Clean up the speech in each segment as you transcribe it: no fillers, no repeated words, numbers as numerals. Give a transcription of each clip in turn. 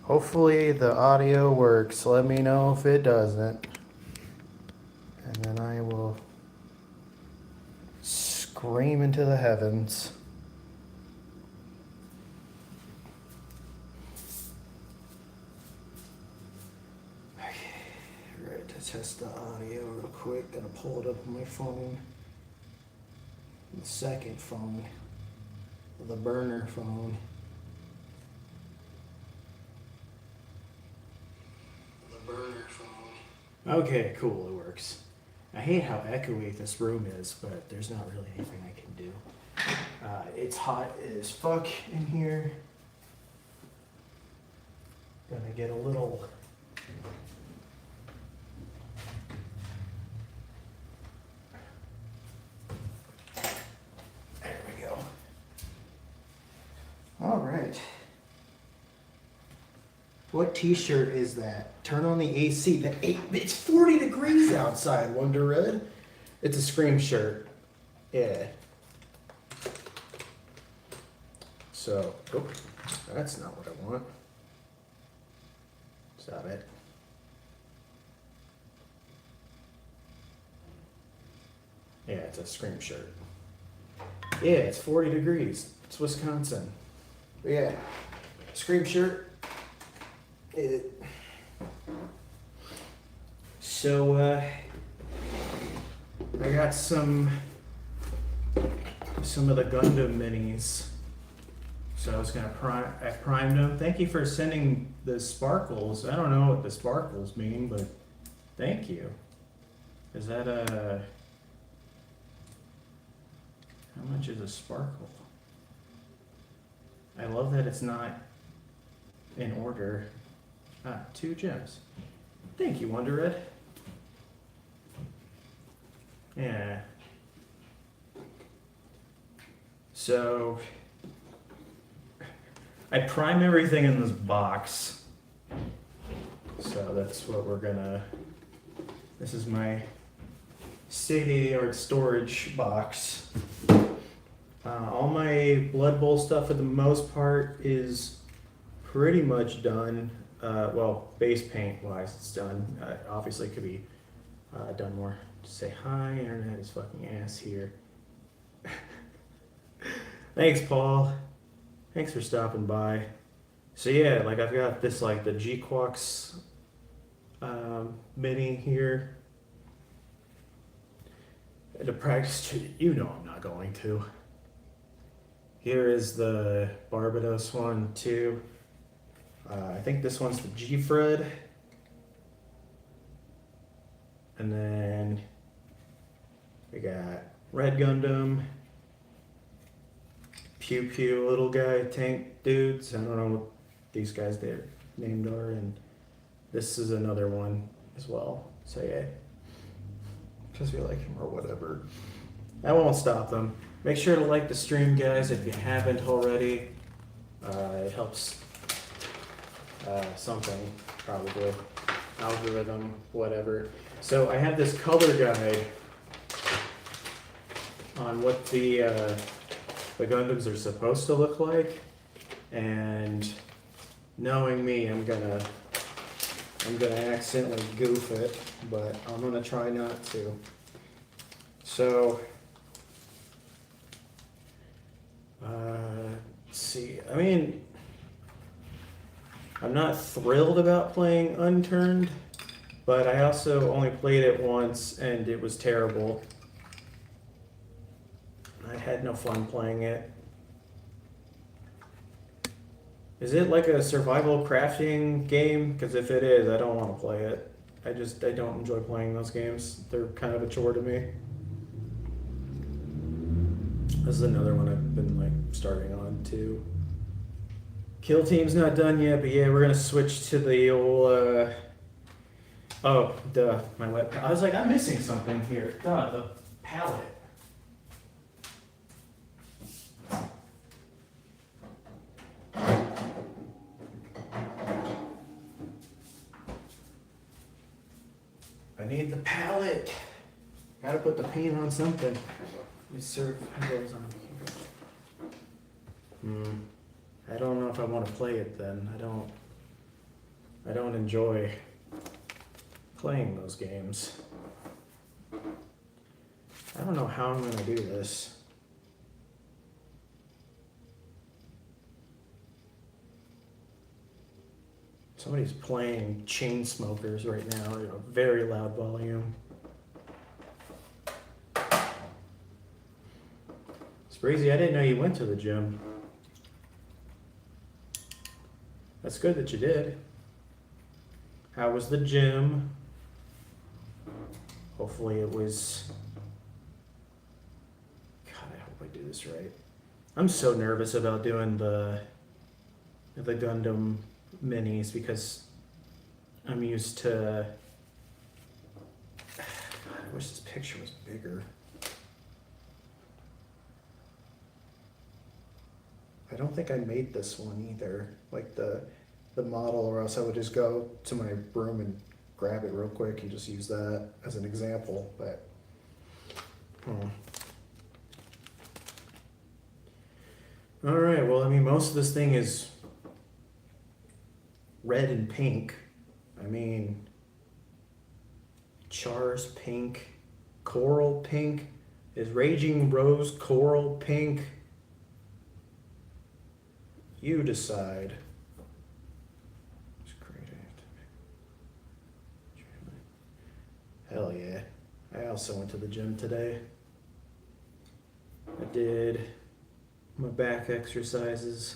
Hopefully the audio works. Let me know if it doesn't. And then I will scream into the heavens. Okay, right, to test the audio real quick. Gotta pull it up on my phone. The second phone. The burner phone. Okay, cool, it works. I hate how echoey this room is, but there's not really anything I can do. It's hot as fuck in here. Gonna get a little... There we go. All right. What t-shirt is that? Turn on the AC. It's 40 degrees outside, Wonder Red. It's a Scream shirt. Yeah. So, oh, that's not what I want. Stop it. Yeah, it's a Scream shirt. Yeah, it's 40 degrees. It's Wisconsin. But yeah, Scream shirt. So, I got some of the Gundam minis. So I was gonna I primed them. Thank you for sending the sparkles. I don't know what the sparkles mean, but thank you. Is that how much is a sparkle? I love that it's not in order. 2 gems. Thank you, Wonder Red. Yeah. So, I prime everything in this box. So that's what we're gonna... This is my state-of-the-art storage box. All my Blood Bowl stuff for the most part is pretty much done. Well, base paint wise, it's done. Obviously, it could be done more. Just say hi, internet is fucking ass here. Thanks, Paul. Thanks for stopping by. So yeah, like I've got this like the G-Quox mini here. To practice, you know I'm not going to. Here is the Barbados one too. I think this one's the G-Fred. And then we got Red Gundam, Pew Pew little guy tank dudes. I don't know what these guys their named are, and this is another one as well. So yeah, because we like him or whatever. I won't stop them. Make sure to like the stream, guys, if you haven't already. It helps something, probably. Algorithm, whatever. So I have this color guide on what the Gundams are supposed to look like, and knowing me, I'm gonna accidentally goof it, but I'm gonna try not to. So, let's see. I mean, I'm not thrilled about playing Unturned, but I also only played it once and it was terrible. I had no fun playing it. Is it like a survival crafting game? Because if it is, I don't want to play it. I don't enjoy playing those games. They're kind of a chore to me. This is another one I've been like starting on too. Kill Team's not done yet, but yeah, we're gonna switch to the old. Oh, duh, my web. I was like, I'm missing something here. Duh, the palette. I need the palette. Gotta put the paint on something. Let me serve those on here. I don't know if I want to play it then. I don't. I don't enjoy playing those games. I don't know how I'm gonna do this. Somebody's playing Chainsmokers right now at a very loud volume. Sprazy, I didn't know you went to the gym. That's good that you did. How was the gym? Hopefully it was... God, I hope I do this right. I'm so nervous about doing the Gundam minis because I'm used to... God, I wish this picture was bigger. I don't think I made this one either, like the model, or else I would just go to my room and grab it real quick and just use that as an example, but All right, well, I mean, most of this thing is red and pink. I mean, Char's pink, coral pink. Is Raging Rose coral pink? You decide. Hell yeah. I also went to the gym today. I did my back exercises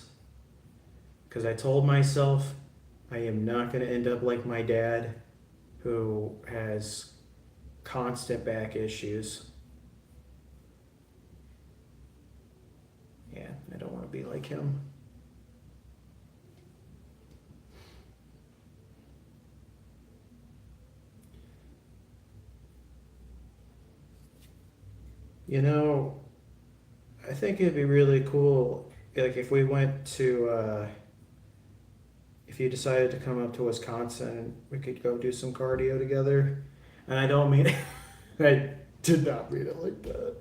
because I told myself I am not going to end up like my dad who has constant back issues. Yeah, I don't want to be like him. You know, I think it'd be really cool, like if we went to, if you decided to come up to Wisconsin, we could go do some cardio together. And I don't mean, I did not mean it like that.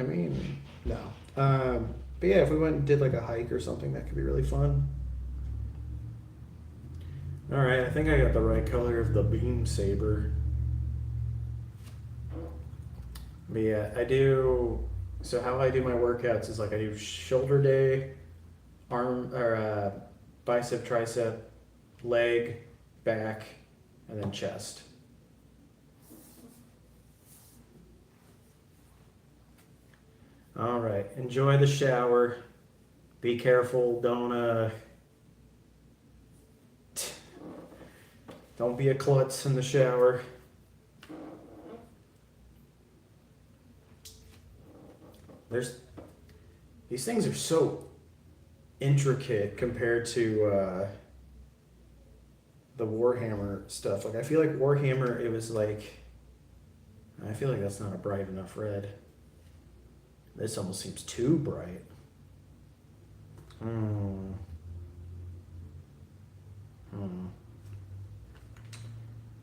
I mean, no. But yeah, if we went and did like a hike or something, that could be really fun. All right, I think I got the right color of the beam saber. But yeah, I do. So how I do my workouts is like I do shoulder day, arm or bicep, tricep, leg, back, and then chest. All right, enjoy the shower. Be careful. Don't be a klutz in the shower. These things are so intricate compared to the Warhammer stuff. Like I feel like Warhammer, it was like, I feel like that's not a bright enough red. This almost seems too bright.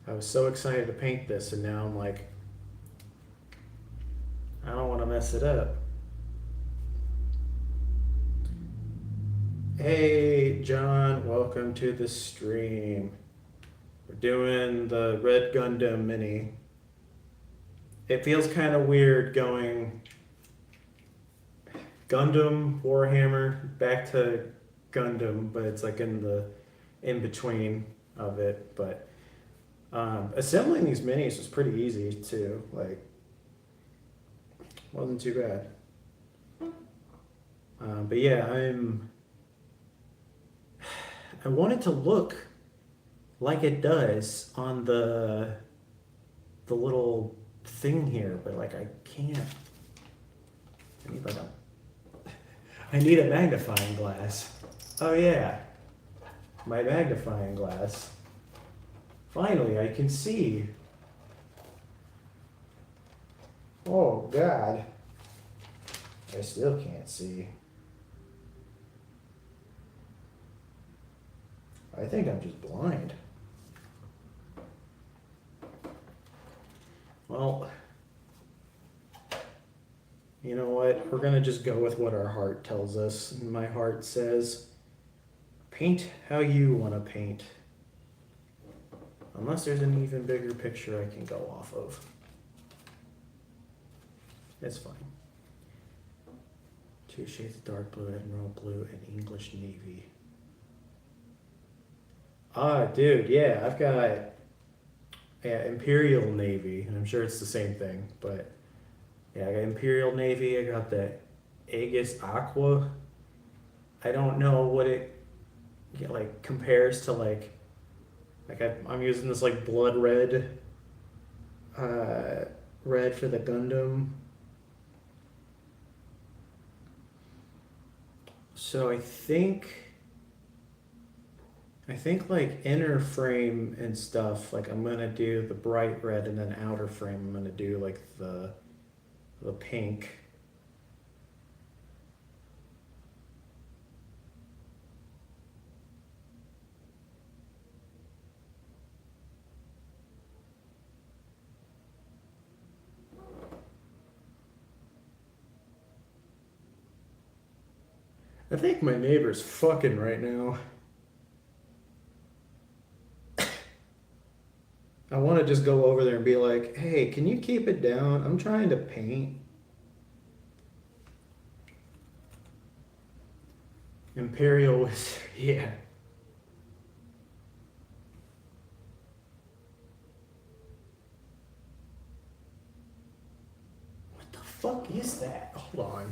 I was so excited to paint this, and now I'm like, I don't want to mess it up. Hey, John, welcome to the stream. We're doing the Red Gundam mini. It feels kind of weird going Gundam, Warhammer, back to Gundam, but it's like in the in-between of it. But assembling these minis was pretty easy too. Like, wasn't too bad. But yeah, I want it to look like it does on the little thing here, but like I can't. I need a magnifying glass. Oh yeah, my magnifying glass. Finally, I can see. Oh God, I still can't see. I think I'm just blind. Well, you know what? We're gonna just go with what our heart tells us. And my heart says, paint how you want to paint. Unless there's an even bigger picture I can go off of. It's fine. 2 shades of dark blue, emerald blue, and English navy. Ah, dude, yeah, I've got Imperial Navy, and I'm sure it's the same thing, but yeah, I got Imperial Navy, I got the Aegis Aqua. I don't know what it like compares to I'm using this like blood red red for the Gundam. So I think like inner frame and stuff, like I'm gonna do the bright red, and then outer frame I'm gonna do like the pink. I think my neighbor's fucking right now. I want to just go over there and be like, hey, can you keep it down? I'm trying to paint. Imperial Wizard, yeah. What the fuck is that? Hold on.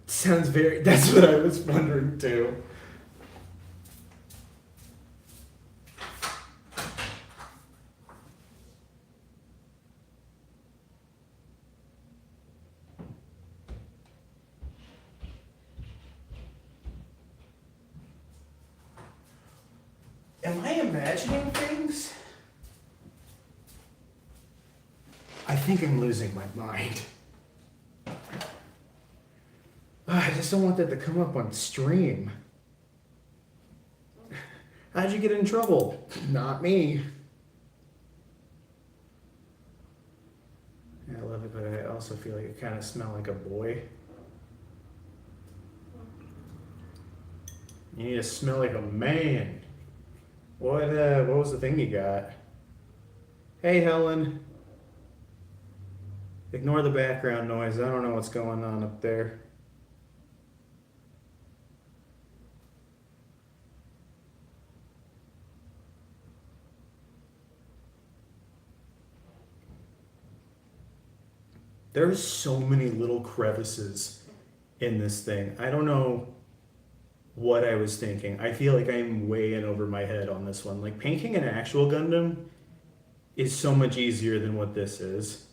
Sounds very. That's what I was wondering too. Am I imagining things? I think I'm losing my mind. I just don't want that to come up on stream. How'd you get in trouble? Not me. Yeah, I love it, but I also feel like it kind of smell like a boy. You need to smell like a man. What was the thing you got? Hey, Helen. Ignore the background noise. I don't know what's going on up there. There's so many little crevices in this thing. I don't know what I was thinking. I feel like I'm way in over my head on this one. Like painting an actual Gundam is so much easier than what this is.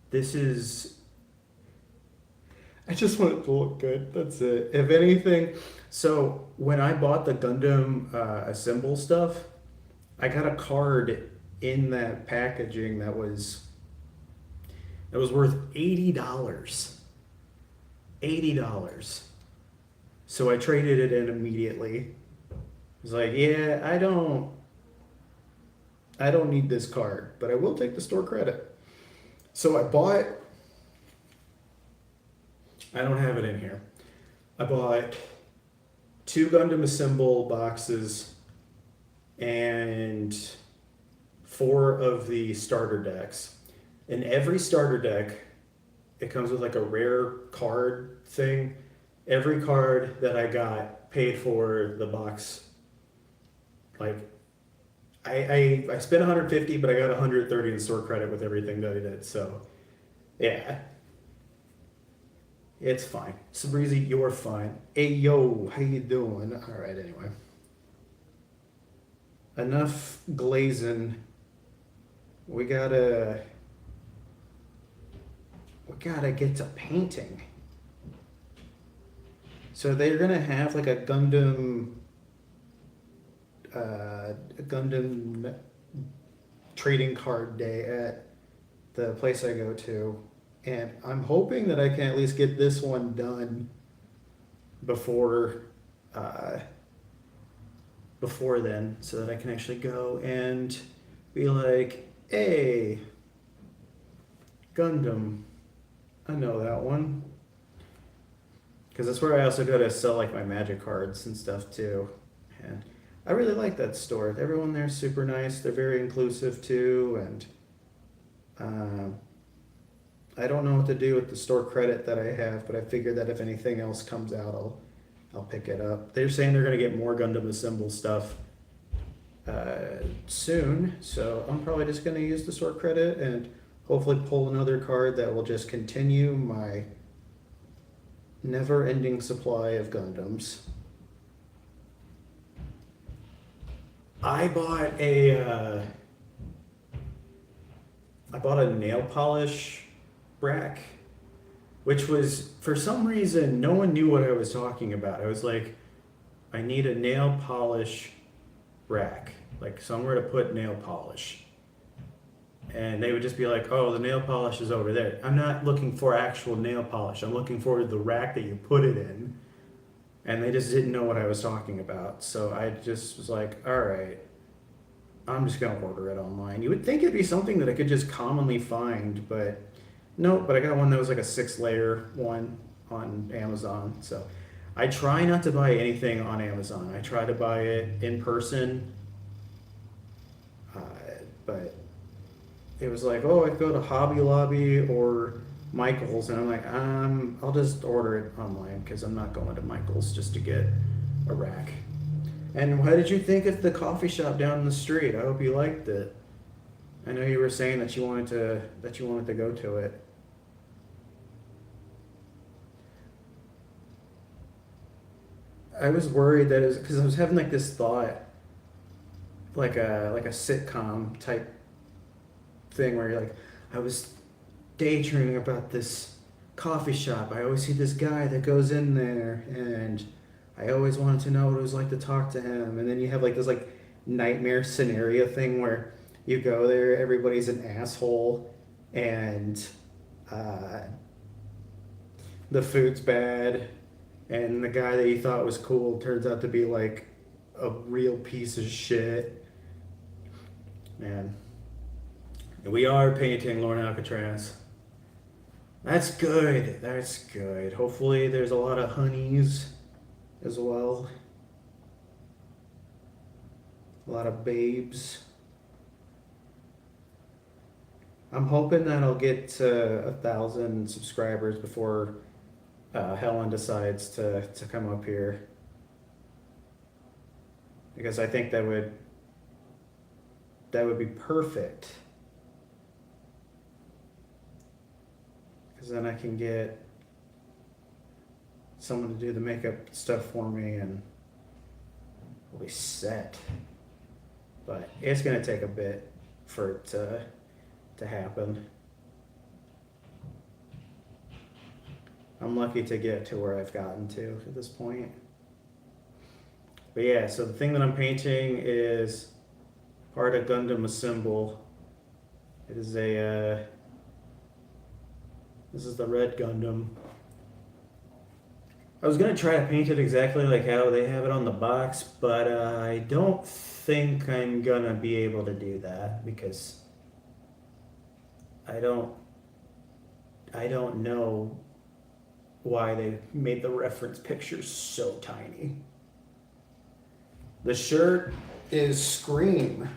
This is. I just want it to look good. That's it. If anything, so when I bought the Gundam assemble stuff, I got a card in that packaging that was worth $80. $80. So I traded it in immediately. I was like, yeah, I don't need this card, but I will take the store credit. So I bought, I don't have it in here. I bought 2 Gundam Assemble boxes and 4 of the starter decks. In every starter deck, it comes with like a rare card thing. Every card that I got paid for the box. Like, I spent 150, but I got 130 in store credit with everything that I did. So, yeah, it's fine. Sabrizi, you're fine. Hey, yo, how you doing? All right, anyway. Enough glazing. We gotta get to painting. So they're gonna have like a Gundam trading card day at the place I go to, and I'm hoping that I can at least get this one done before then, so that I can actually go and be like, hey, Gundam, I know that one. because that's where I also go to sell like my magic cards and stuff too. And I really like that store. Everyone there's super nice. They're very inclusive too, and um, I don't know what to do with the store credit that I have, but I figured that if anything else comes out, I'll pick it up. They're saying they're gonna get more Gundam Assemble stuff soon, so I'm probably just gonna use the store credit and hopefully pull another card that will just continue my never-ending supply of Gundams. I bought a nail polish rack, which was for some reason no one knew what I was talking about. I was like, I need a nail polish rack, like somewhere to put nail polish. And they would just be like, oh, the nail polish is over there. I'm not looking for actual nail polish. I'm looking for the rack that you put it in. And they just didn't know what I was talking about. So I just was like, all right, I'm just going to order it online. You would think it'd be something that I could just commonly find, but no, but I got one that was like a 6-layer one on Amazon. So I try not to buy anything on Amazon. I try to buy it in person. But it was like, oh, I'd go to Hobby Lobby or Michael's, and I'm like, I'll just order it online because I'm not going to Michael's just to get a rack. And what did you think of the coffee shop down the street? I hope you liked it. I know you were saying that you wanted to go to it. I was worried that it was because I was having like this thought, like a sitcom type thing where you're like, I was daydreaming about this coffee shop. I always see this guy that goes in there, and I always wanted to know what it was like to talk to him. And then you have like this like nightmare scenario thing where you go there, everybody's an asshole, and uh, the food's bad, and the guy that you thought was cool turns out to be like a real piece of shit. Man, we are painting Lorna Alcatraz. That's good. That's good. Hopefully, there's a lot of honeys as well. A lot of babes. I'm hoping that I'll get to 1,000 subscribers before Helen decides to come up here. Because I think that would be perfect. Because then I can get someone to do the makeup stuff for me and we'll be set. But it's gonna take a bit for it to happen. I'm lucky to get to where I've gotten to at this point. But yeah, so the thing that I'm painting is part of Gundam Assemble. It is a this is the red Gundam. I was gonna try to paint it exactly like how they have it on the box, but I don't think I'm gonna be able to do that because I don't know why they made the reference pictures so tiny. The shirt is Scream.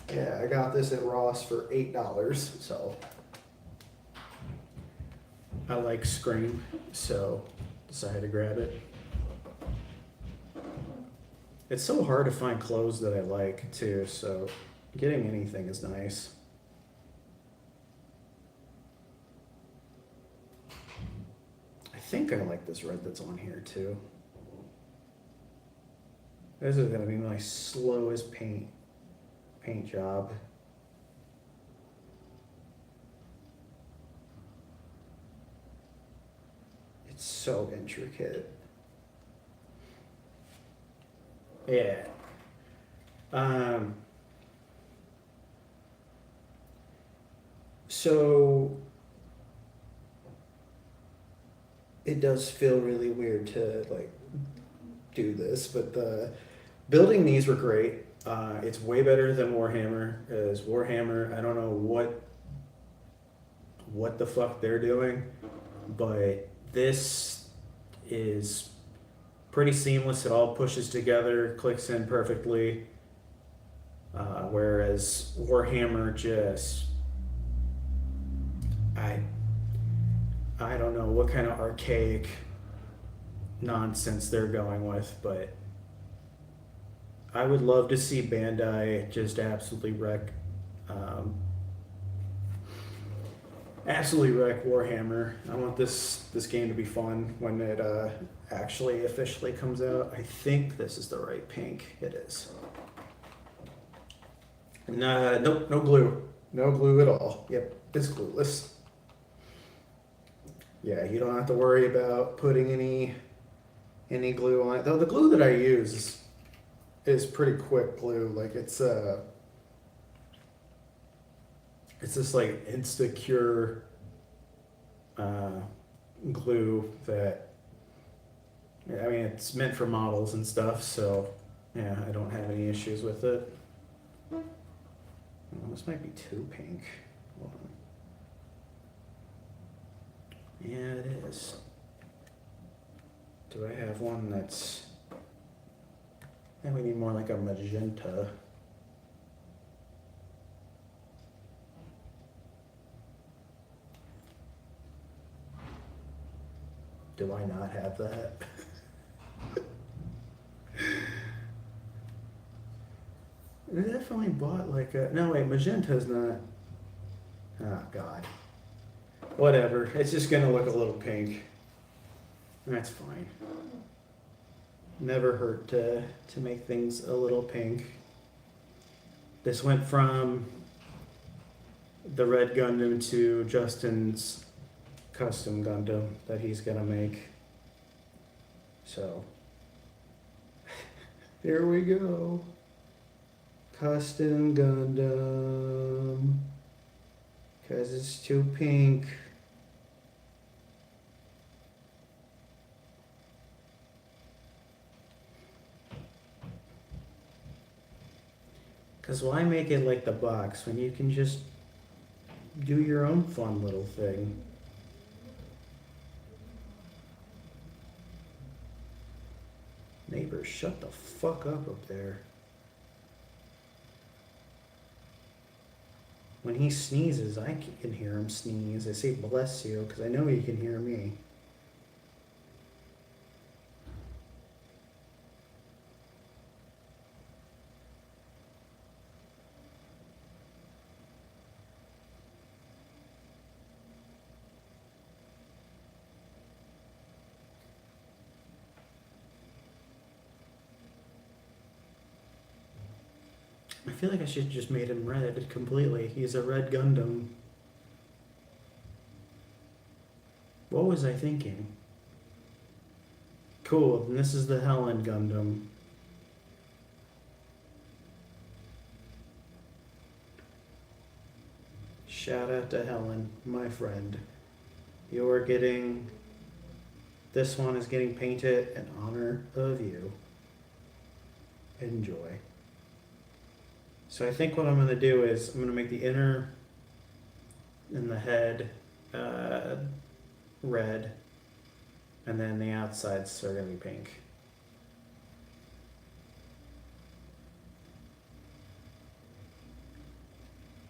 Yeah, I got this at Ross for $8, so I like Scream, so decided to grab it. It's so hard to find clothes that I like too, so getting anything is nice. I think I like this red that's on here too. This is gonna be my slowest paint job. It's so intricate. Yeah. So it does feel really weird to like do this, but the building these were great. It's way better than Warhammer. As Warhammer, I don't know what the fuck they're doing, but this is pretty seamless. It all pushes together, clicks in perfectly. Whereas Warhammer just, I I don't know what kind of archaic nonsense they're going with, but I would love to see Bandai just um, absolutely wreck Warhammer. I want this game to be fun when it actually officially comes out. I think this is the right pink. It is. Nah, nope, no glue. No glue at all. Yep, it's glueless. Yeah, you don't have to worry about putting any glue on it. Though the glue that I use is pretty quick glue. Like it's this like Instacure glue that, I mean, it's meant for models and stuff, so yeah, I don't have any issues with it. Oh, this might be too pink. Hold on. Yeah, it is. Do I have one that's... And we need more like a magenta. Do I not have that? I definitely bought like a... No, wait, magenta's not... Oh, God. Whatever. It's just gonna look a little pink. That's fine. Never hurt to make things a little pink. This went from the Red Gundam to Justin's custom Gundam that he's gonna make. So, here we go. Custom Gundam. Because it's too pink. Because why make it like the box when you can just do your own fun little thing? Neighbor, shut the fuck up there. When he sneezes, I can hear him sneeze. I say bless you because I know he can hear me. I feel like I should have just made him red completely. He's a red Gundam. What was I thinking? Cool, and this is the Helen Gundam. Shout out to Helen, my friend. You're getting... This one is getting painted in honor of you. Enjoy. So I think what I'm going to do is I'm going to make the inner and the head red, and then the outsides are going to be pink.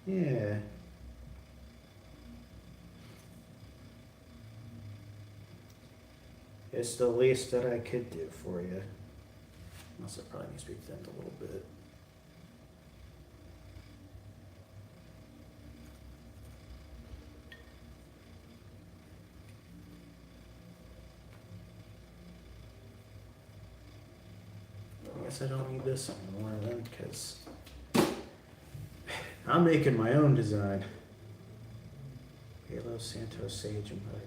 Yeah. It's the least that I could do for you. Also, probably needs to be thinned a little bit. I guess I don't need this anymore then, because I'm making my own design. Halo, Santos, Sage, and Buddy.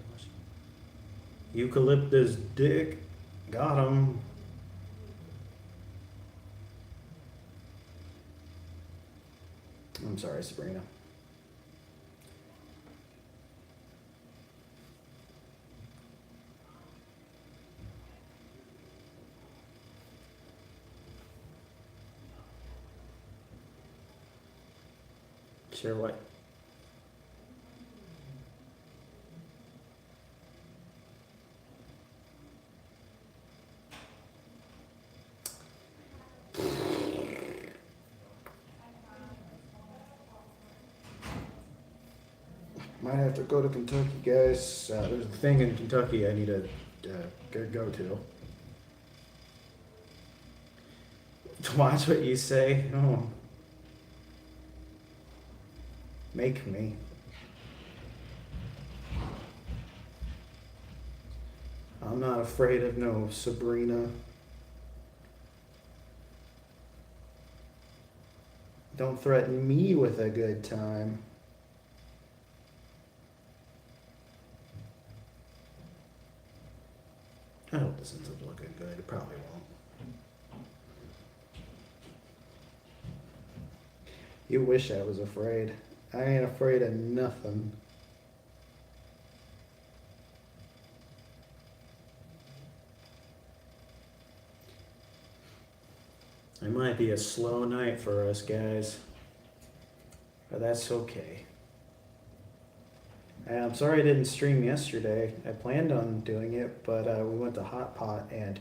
Eucalyptus dick. Got him. I'm sorry, Sabrina. Share what? Might have to go to Kentucky, guys. There's a thing in Kentucky I need to go to. Watch what you say. Oh. Make me. I'm not afraid of no Sabrina. Don't threaten me with a good time. I hope this ends up looking good. It probably won't. You wish I was afraid. I ain't afraid of nothing. It might be a slow night for us, guys. But that's okay. I'm sorry I didn't stream yesterday. I planned on doing it, but we went to Hot Pot, and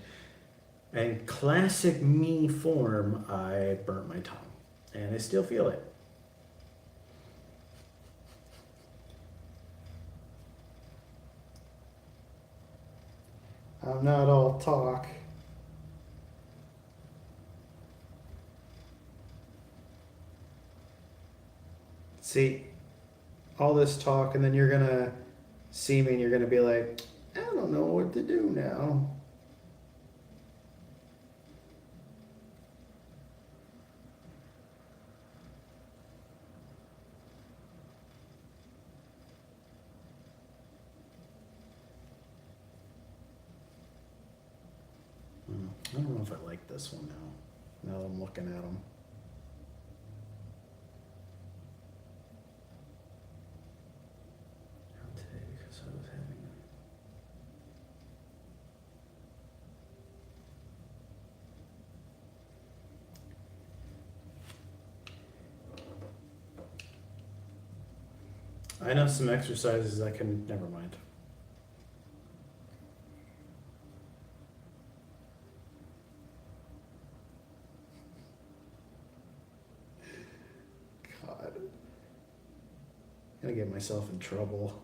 in classic me form, I burnt my tongue. And I still feel it. I'm not all talk. See, all this talk, and then you're gonna see me and you're gonna be like, I don't know what to do now. I don't know if I like this one now that I'm looking at them. Today, because I was having. I know some exercises I can. Never mind. God. I'm gonna get myself in trouble.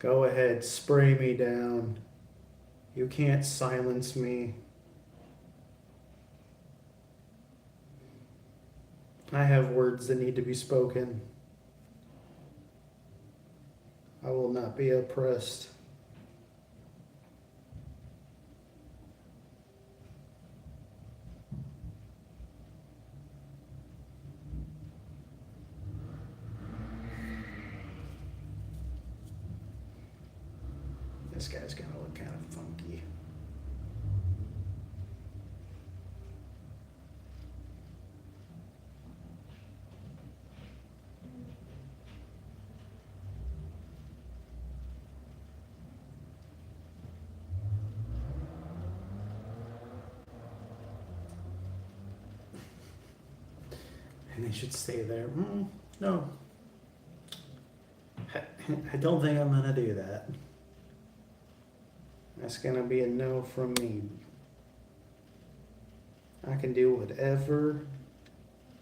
Go ahead, spray me down. You can't silence me. I have words that need to be spoken. I will not be oppressed. This guy's gonna look kind of funky. And they should stay there. No. I don't think I'm gonna do that. That's gonna be a no from me. I can do whatever.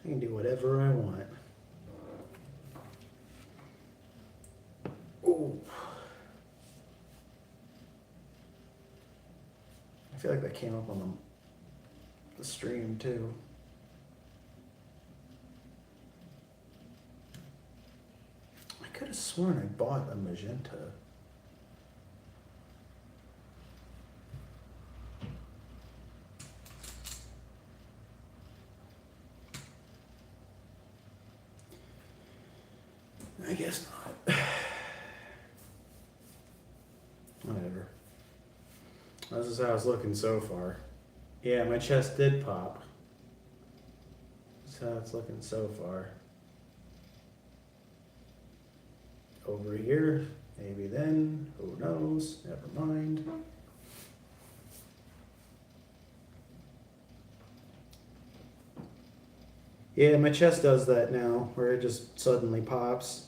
I can do whatever I want. Ooh. I feel like that came up on the stream too. I could have sworn I bought a magenta. I guess not. Whatever. This is how it's looking so far. Yeah, my chest did pop. That's how it's looking so far. Over here, maybe then, who knows, never mind. Yeah, my chest does that now, where it just suddenly pops.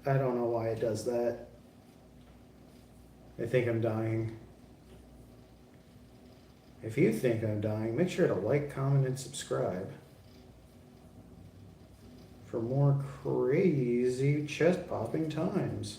I don't know why it does that. I think I'm dying. If you think I'm dying, make sure to like, comment, and subscribe for more crazy chest popping times.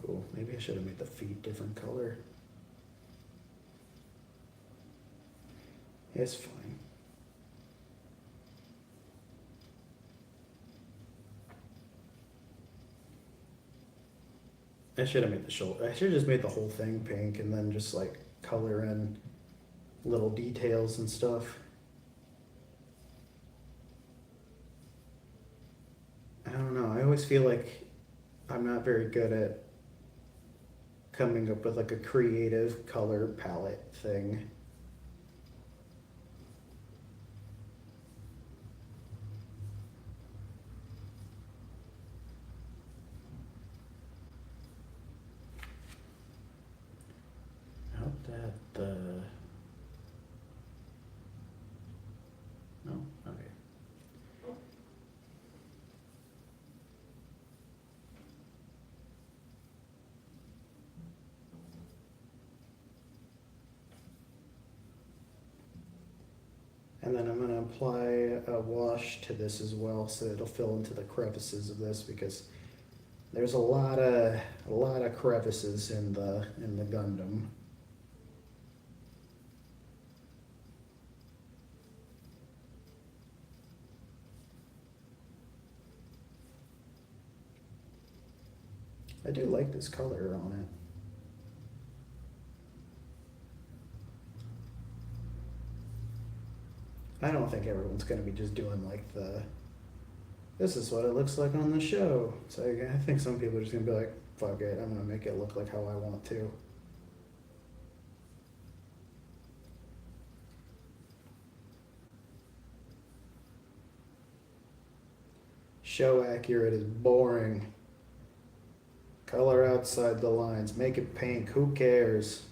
Oh, maybe I should have made the feet different color. It's fine. I should have made the shoulder. I should have just made the whole thing pink and then just like color in little details and stuff. I don't know. I always feel like I'm not very good at coming up with like a creative color palette thing. I hope that the... No? Okay. And then I'm going to apply a wash to this as well so it'll fill into the crevices of this because there's a lot of crevices in the Gundam. I do like this color on it. I don't think everyone's going to be just doing like this is what it looks like on the show. So I think some people are just going to be like, fuck it, I'm going to make it look like how I want to. Show accurate is boring. Color outside the lines. Make it pink. Who cares?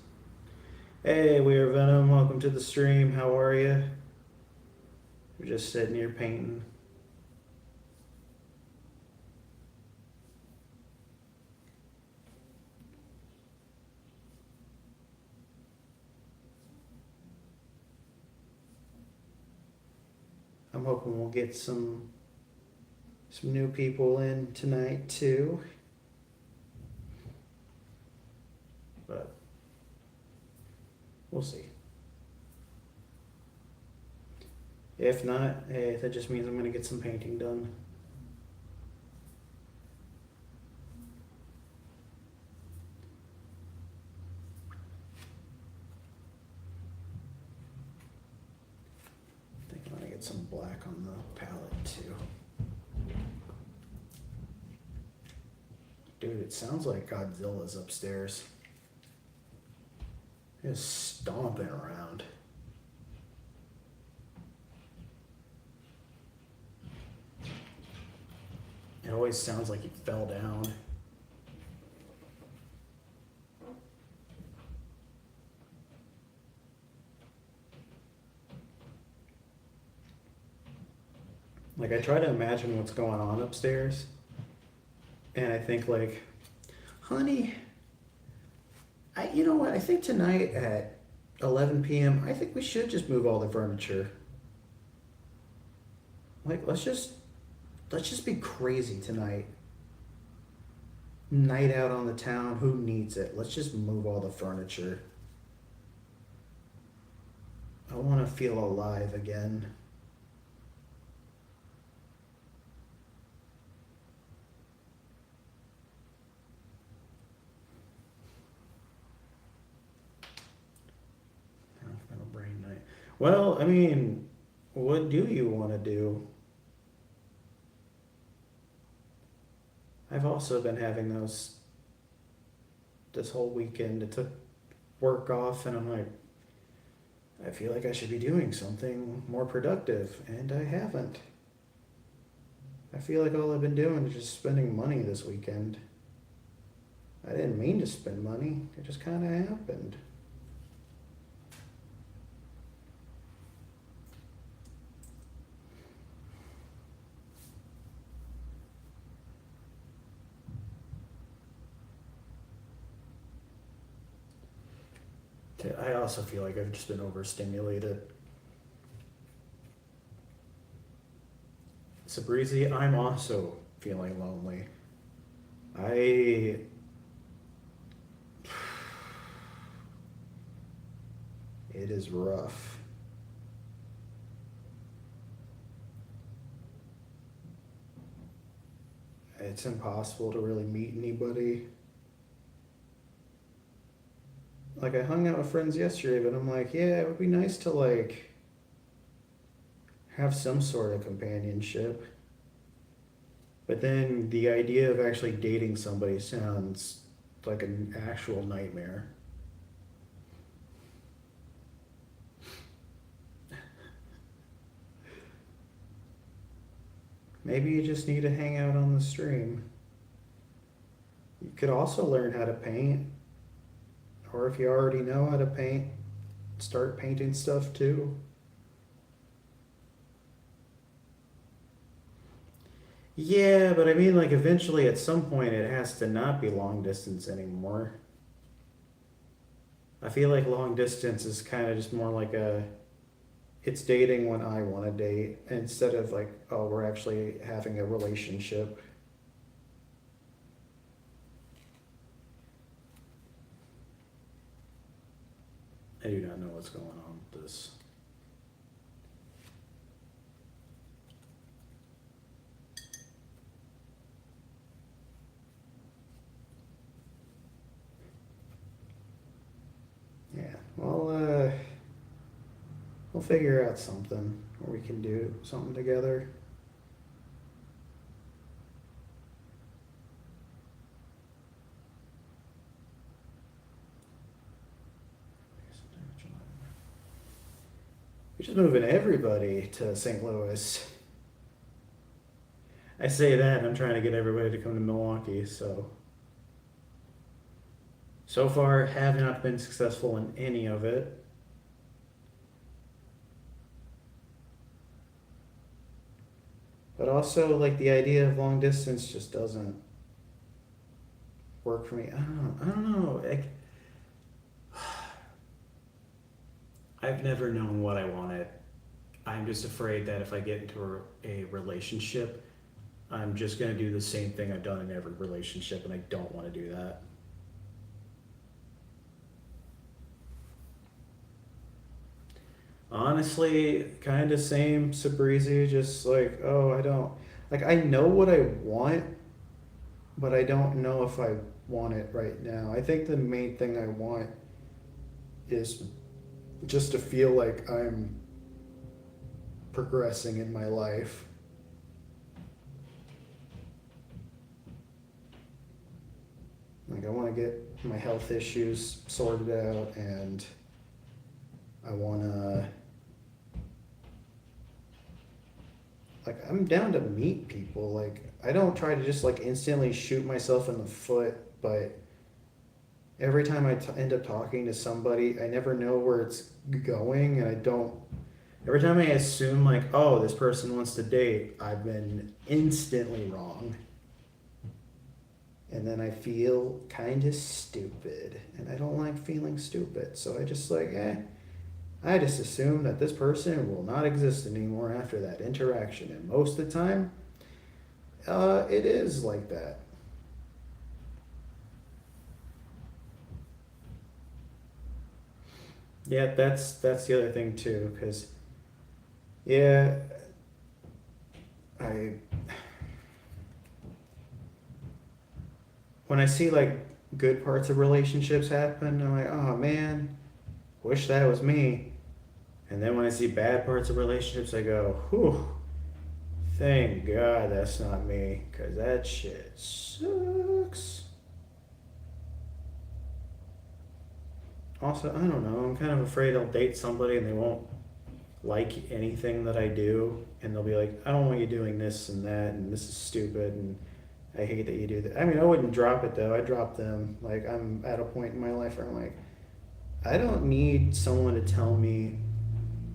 Hey, we are Venom. Welcome to the stream. How are you? We're just sitting here painting. I'm hoping we'll get some new people in tonight too. But we'll see. If not, hey, that just means I'm going to get some painting done. I think I'm going to get some black on the palette too. Dude, it sounds like Godzilla's upstairs. He's stomping around. It always sounds like he fell down. Like, I try to imagine what's going on upstairs. And I think like, honey, you know what? I think tonight at 11 p.m., I think we should just move all the furniture. Like, let's just be crazy tonight. Night out on the town, who needs it? Let's just move all the furniture. I want to feel alive again. Brain night. Well, I mean, what do you want to do? I've also been having those this whole weekend. It took work off, and I'm like, I feel like I should be doing something more productive, and I haven't. I feel like all I've been doing is just spending money this weekend. I didn't mean to spend money, it just kind of happened. I also feel like I've just been overstimulated. Sabrizi, I'm also feeling lonely. I it is rough. It's impossible to really meet anybody. Like, I hung out with friends yesterday, but I'm like, yeah, it would be nice to like have some sort of companionship. But then the idea of actually dating somebody sounds like an actual nightmare. Maybe you just need to hang out on the stream. You could also learn how to paint, or if you already know how to paint, start painting stuff too. Yeah, but I mean, like, eventually at some point it has to not be long distance anymore. I feel like long distance is kind of just more like it's dating when I want to date instead of like, oh, we're actually having a relationship. I do not know what's going on with this. Yeah, well, we'll figure out something where we can do something together. We're just moving everybody to St. Louis. I say that, and I'm trying to get everybody to come to Milwaukee, so far have not been successful in any of it. But also, like, the idea of long distance just doesn't work for me. I don't know. Like, I've never known what I wanted. I'm just afraid that if I get into a relationship, I'm just going to do the same thing I've done in every relationship, and I don't want to do that. Honestly, kind of same Sabrizi, just like, oh, I don't, like, I know what I want, but I don't know if I want it right now. I think the main thing I want is just to feel like I'm progressing in my life. Like, I want to get my health issues sorted out, and I want to, like, I'm down to meet people. Like, I don't try to just like instantly shoot myself in the foot, but every time I end up talking to somebody, I never know where it's going, and I don't. Every time I assume like, oh, this person wants to date, I've been instantly wrong. And then I feel kind of stupid, and I don't like feeling stupid, so I just like, I just assume that this person will not exist anymore after that interaction, and most of the time, it is like that. Yeah, that's the other thing too, because yeah, I when I see like good parts of relationships happen, I'm like, oh man, wish that was me. And then when I see bad parts of relationships, I go, whew, thank God that's not me, because that shit sucks. also, I don't know, I'm kind of afraid I'll date somebody and they won't like anything that I do, and they'll be like, I don't want you doing this and that, and this is stupid, and I hate that you do that. I mean, I wouldn't drop it though. I drop them. Like, I'm at a point in my life where I'm like, I don't need someone to tell me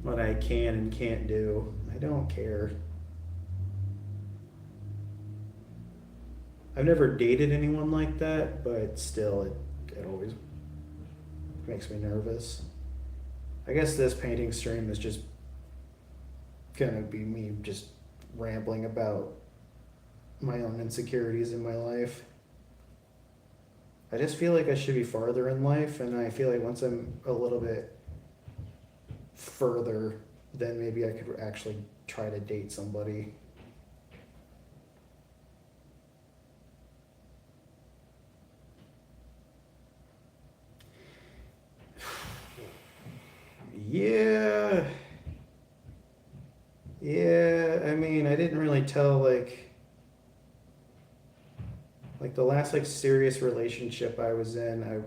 what I can and can't do. I don't care. I've never dated anyone like that, but still, it always makes me nervous. I guess this painting stream is just gonna be me just rambling about my own insecurities in my life. I just feel like I should be farther in life, and I feel like once I'm a little bit further, then maybe I could actually try to date somebody. Yeah. Yeah, I mean, I didn't really tell like the last like serious relationship I was in, I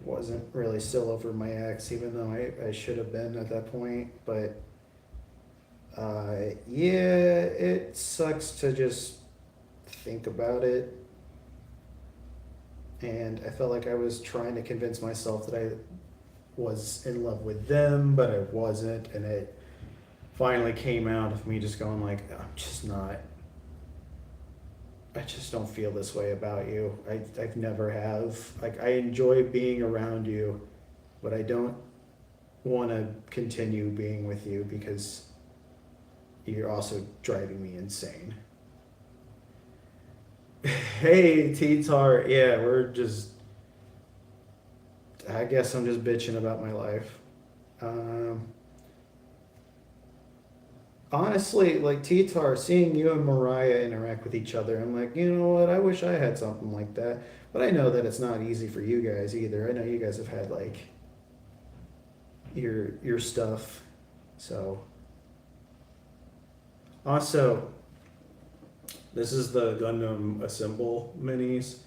wasn't really still over my ex, even though I should have been at that point. But yeah, it sucks to just think about it. And I felt like I was trying to convince myself that I was in love with them, but I wasn't. And it finally came out of me just going like, I'm just not. I just don't feel this way about you. I've never have. Like, I enjoy being around you, but I don't want to continue being with you because you're also driving me insane. Hey, T-Tar. Yeah, we're just. I guess I'm just bitching about my life. Um, Honestly, like T-Tar, seeing you and Mariah interact with each other, I'm like, you know what? I wish I had something like that. But I know that it's not easy for you guys either. I know you guys have had like your stuff. So also, this is the Gundam Assemble minis.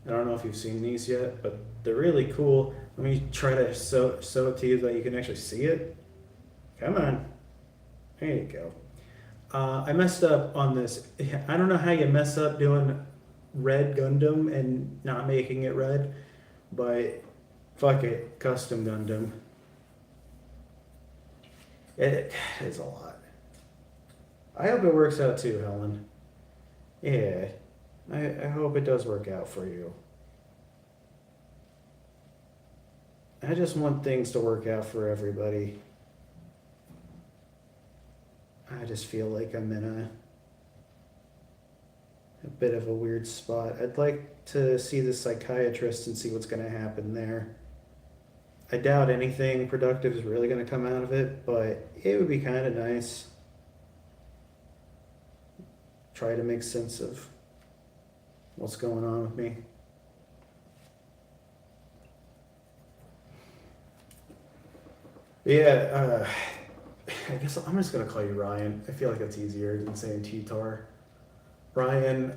I don't know if you've seen these yet, but they're really cool. Let me try to show it to you so that you can actually see it. Come on. There you go. I messed up on this. I don't know how you mess up doing red Gundam and not making it red, but fuck it, custom Gundam. It is a lot. I hope it works out too, Helen. Yeah, I hope it does work out for you. I just want things to work out for everybody. I just feel like I'm in a bit of a weird spot. I'd like to see the psychiatrist and see what's going to happen there. I doubt anything productive is really going to come out of it, but it would be kind of nice. Try to make sense of what's going on with me. Yeah, I guess I'm just gonna call you Ryan. I feel like that's easier than saying T-Tar. Ryan,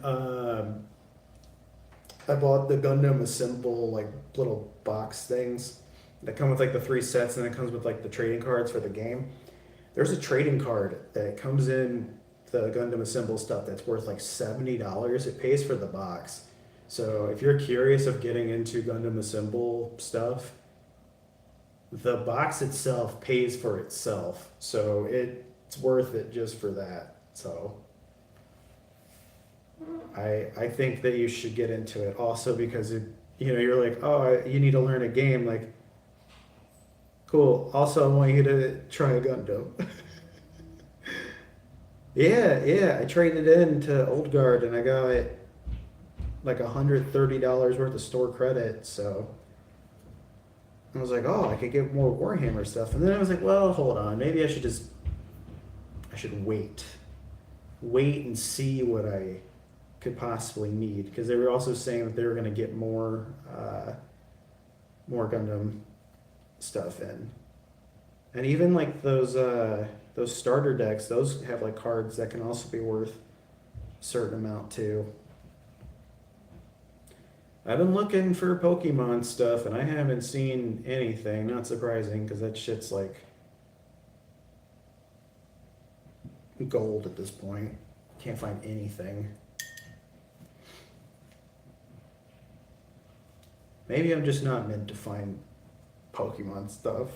I bought the Gundam Assemble like little box things that come with like the three sets, and it comes with like the trading cards for the game. There's a trading card that comes in the Gundam Assemble stuff that's worth like $70. It pays for the box. So if you're curious of getting into Gundam Assemble stuff, the box itself pays for itself. So it's worth it just for that. So I think that you should get into it also because you're like, oh, you need to learn a game. Like, cool. Also, I want you to try a Gundam. Yeah. I traded in to Old Guard and I got like $130 worth of store credit. So I was like, oh, I could get more Warhammer stuff. And then I was like, well, hold on. Maybe I should wait and see what I could possibly need. Because they were also saying that they were going to get more Gundam stuff in. And even like those starter decks, those have like cards that can also be worth a certain amount too. I've been looking for Pokemon stuff and I haven't seen anything. Not surprising because that shit's like gold at this point. Can't find anything. Maybe I'm just not meant to find Pokemon stuff.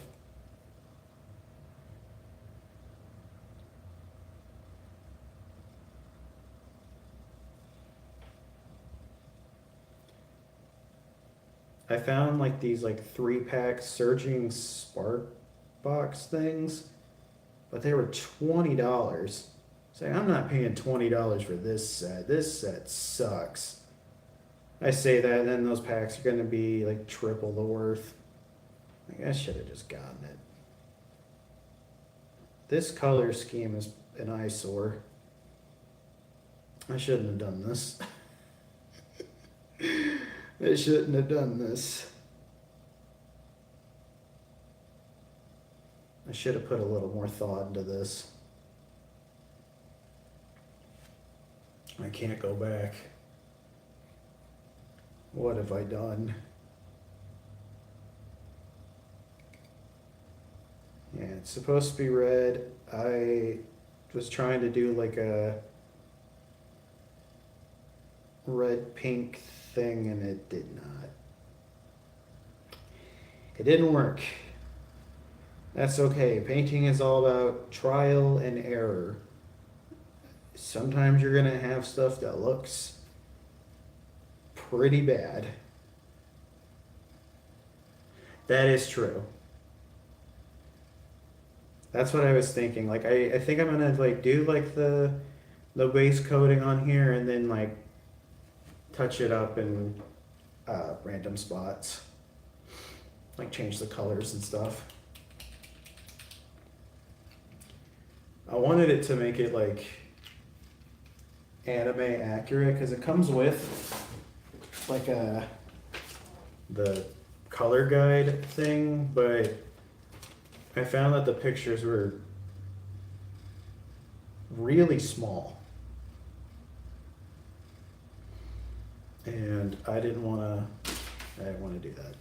I found like these like 3-pack Surging Spark box things, but they were $20. Say, I'm not paying $20 for this set. This set sucks. I say that, and then those packs are going to be like triple the worth. Like, I should have just gotten it. This color scheme is an eyesore. I shouldn't have done this. I shouldn't have done this. I should have put a little more thought into this. I can't go back. What have I done? Yeah, it's supposed to be red. I was trying to do like a red pink thing and it did not. It didn't work. That's okay. Painting is all about trial and error. Sometimes you're gonna have stuff that looks pretty bad. That is true. That's what I was thinking. Like I think I'm gonna like do like the base coating on here and then like touch it up in random spots. Like change the colors and stuff. I wanted it to make it like anime accurate because it comes with like the color guide thing, but I found that the pictures were really small. And I didn't want to do that.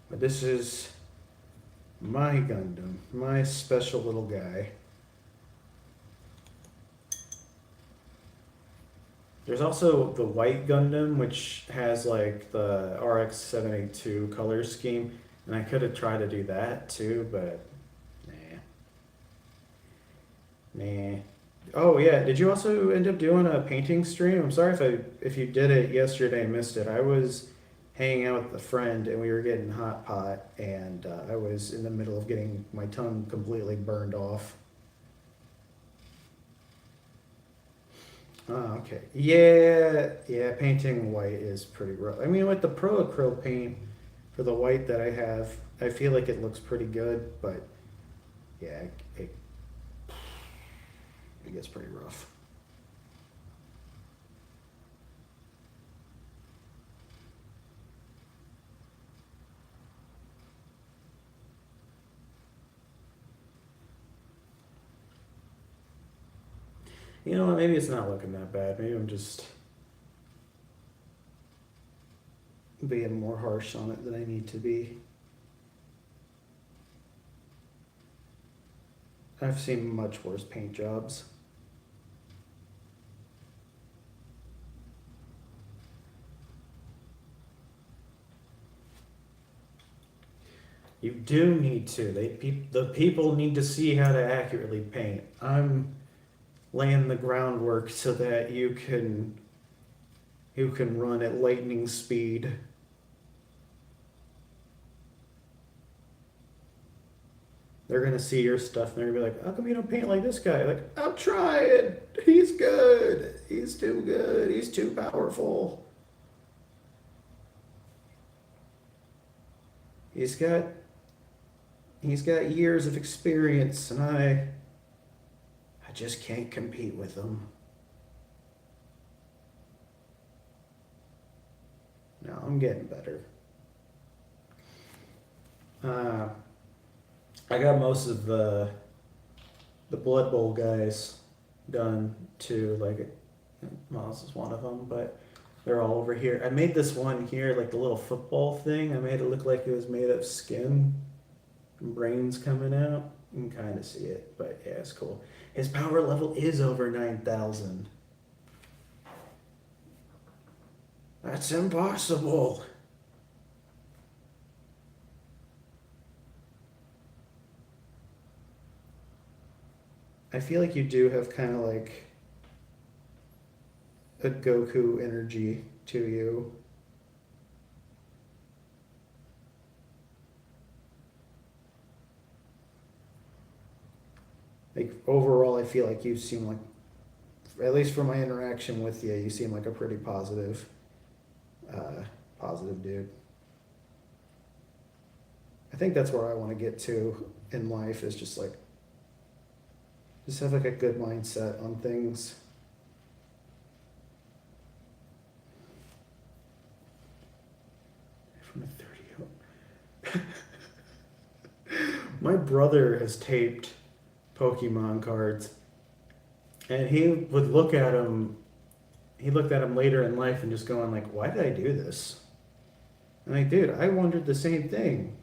But this is my Gundam, my special little guy. There's also the white Gundam, which has like the RX 782 color scheme, and I could have tried to do that too, but nah. Oh yeah, did you also end up doing a painting stream? I'm sorry if you did it yesterday and missed it. I was hanging out with a friend and we were getting hot pot, and I was in the middle of getting my tongue completely burned off. Oh, okay. Yeah, painting white is pretty rough. I mean, with the Pro Acryl paint for the white that I have, I feel like it looks pretty good, but yeah, it gets pretty rough. You know what? Maybe it's not looking that bad. Maybe I'm just being more harsh on it than I need to be. I've seen much worse paint jobs. You do need to. The people need to see how to accurately paint. I'm laying the groundwork so that you can run at lightning speed. They're gonna see your stuff and they're gonna be like, how come you don't paint like this guy? Like, I'm trying. He's good. He's too good. He's too powerful. He's got years of experience and I just can't compete with him. No, I'm getting better. I got most of the Blood Bowl guys done too. Like Well, this is one of them, but they're all over here. I made this one here, like the little football thing. I made it look like it was made of skin and brains coming out. You can kind of see it, but yeah, it's cool. His power level is over 9,000. That's impossible. I feel like you do have kind of like a Goku energy to you. Like overall, I feel like you seem like, at least for my interaction with you, you seem like a pretty positive, positive dude. I think that's where I want to get to in life is just have like a good mindset on things. From a 30. My brother has taped Pokemon cards, and he would look at them. He looked at them later in life and just going like, "Why did I do this?" And like, dude, I wondered the same thing.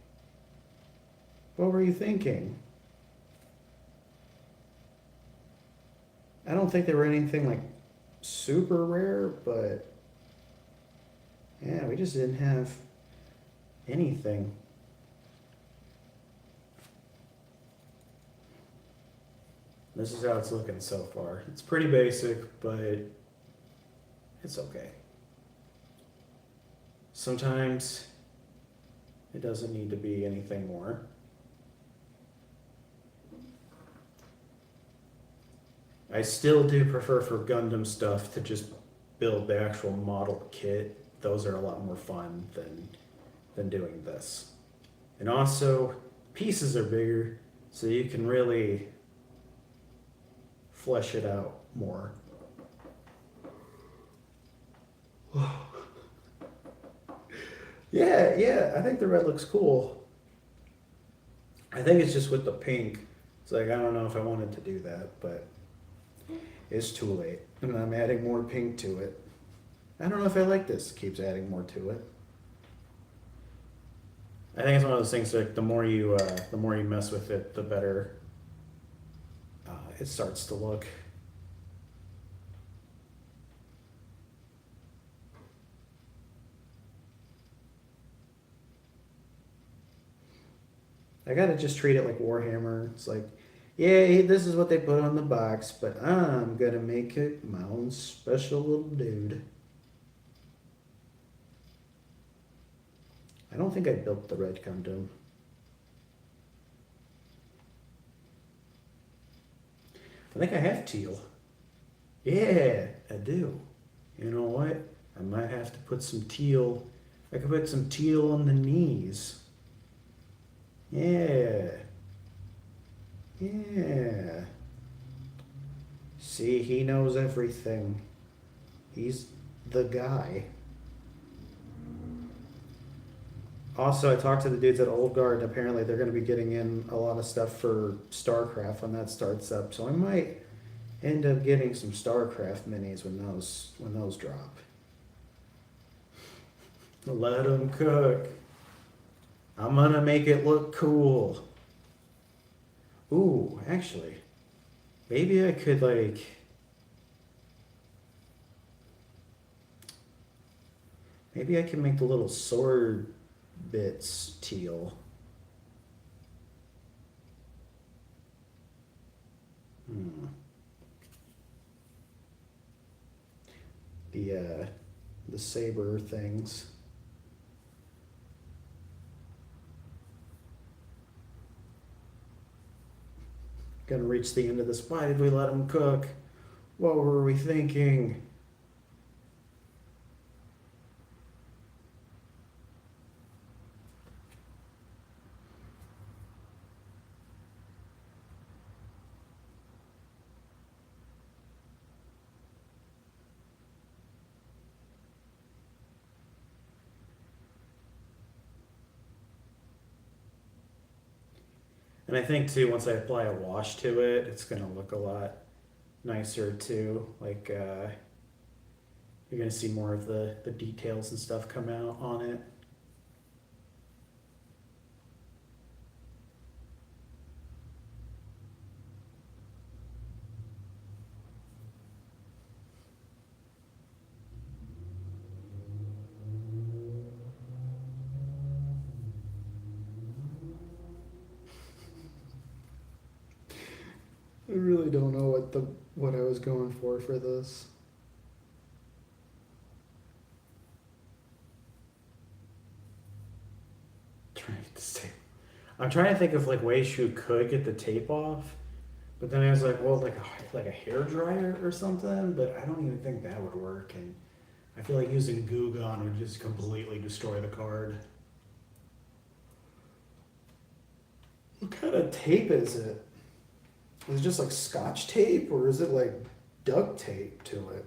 What were you thinking? I don't think they were anything like super rare, but yeah, we just didn't have anything. This is how it's looking so far. It's pretty basic, but it's okay. Sometimes it doesn't need to be anything more. I still do prefer for Gundam stuff to just build the actual model kit. Those are a lot more fun than doing this. And also, pieces are bigger, so you can really flesh it out more. Yeah, I think the red looks cool. I think it's just with the pink. It's like, I don't know if I wanted to do that, but it's too late. And I'm adding more pink to it. I don't know if I like this. Keeps adding more to it. I think it's one of those things like the more you mess with it, the better it starts to look. I gotta just treat it like Warhammer. It's like, yeah, this is what they put on the box, but I'm gonna make it my own special little dude. I don't think I built the red Gundam. I think I have teal. Yeah, I do. You know what? I might have to put some teal. I could put some teal on the knees. Yeah. Yeah. See, he knows everything. He's the guy. Also, I talked to the dudes at Old Guard, and apparently they're going to be getting in a lot of stuff for StarCraft when that starts up. So I might end up getting some StarCraft minis when those drop. Let them cook. I'm gonna make it look cool. Ooh, actually, maybe I could like. Maybe I can make the little sword bits teal. Hmm. The saber things. Gonna reach the end of this. Why did we let him cook? What were we thinking? And I think too, once I apply a wash to it, it's gonna look a lot nicer too. Like You're gonna see more of the details and stuff come out on it. I really don't know what I was going for this. Trying to get this tape. I'm trying to think of like ways you could get the tape off, but then I was like, well, like a hair dryer or something. But I don't even think that would work, and I feel like using Goo Gone would just completely destroy the card. What kind of tape is it? Is it just like Scotch tape, or is it like duct tape to it?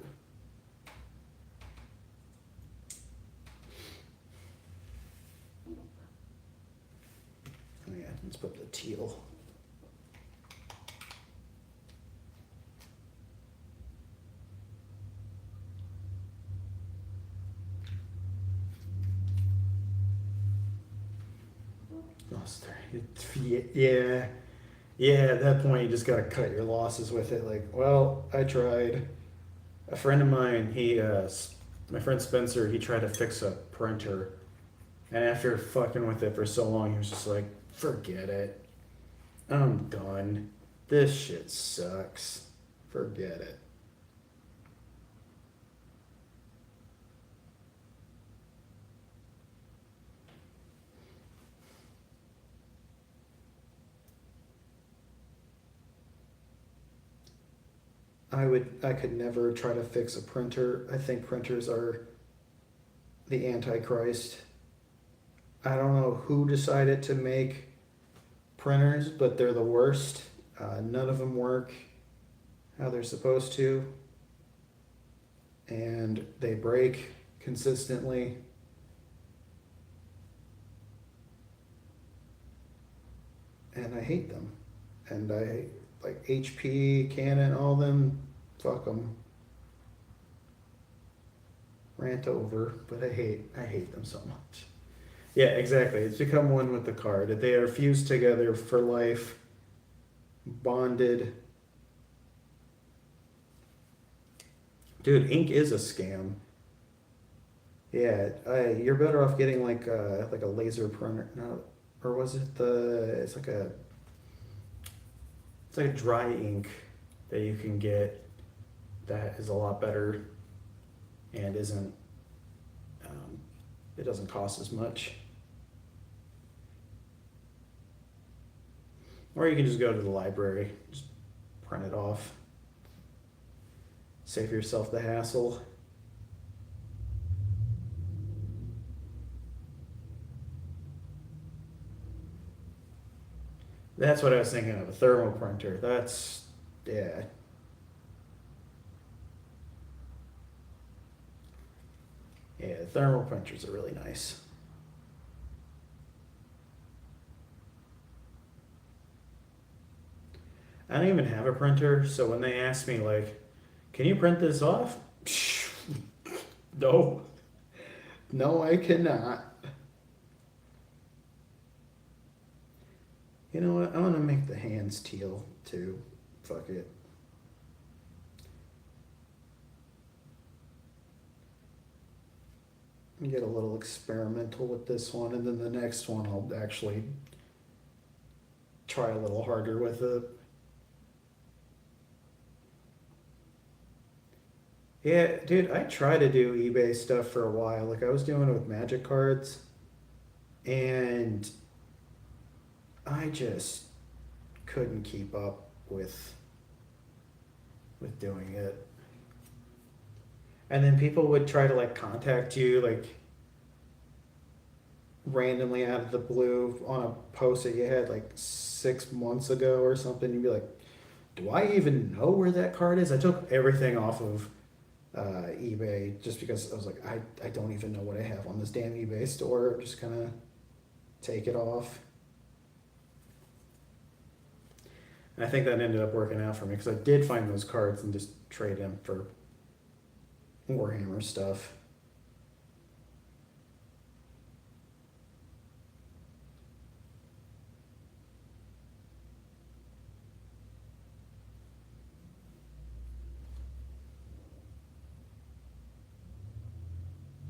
Oh yeah, let's put the teal. Lost there. Yeah. Yeah, at that point, you just gotta cut your losses with it. Like, well, I tried. A friend of mine, my friend Spencer, he tried to fix a printer, and after fucking with it for so long, he was just like, "Forget it. I'm done. This shit sucks. Forget it." I could never try to fix a printer. I think printers are the Antichrist. I don't know who decided to make printers, but they're the worst. None of them work how they're supposed to, and they break consistently. And I hate them. And I like HP, Canon, all them. Fuck them. Rant over, but I hate them so much. Yeah, exactly. It's become one with the card. They are fused together for life, bonded. Dude, ink is a scam. Yeah, you're better off getting like a laser printer. No, or was it the? It's like a dry ink that you can get that is a lot better and isn't. It doesn't cost as much. Or you can just go to the library, just print it off. Save yourself the hassle. That's what I was thinking of, a thermal printer. That's, yeah. Yeah, thermal printers are really nice. I don't even have a printer, so when they ask me, like, can you print this off? No. No, I cannot. You know what? I'm gonna make the hands teal too. Fuck it. Get a little experimental with this one, and then the next one I'll actually try a little harder with it. Yeah, dude, I tried to do eBay stuff for a while. Like I was doing it with Magic cards, and I just couldn't keep up with doing it. And then people would try to like contact you like randomly out of the blue on a post that you had like 6 months ago or something. You'd be like, do I even know where that card is? I took everything off of eBay just because I was like, I don't even know what I have on this damn eBay store. I'm just gonna take it off. And I think that ended up working out for me because I did find those cards and just trade them for Warhammer stuff.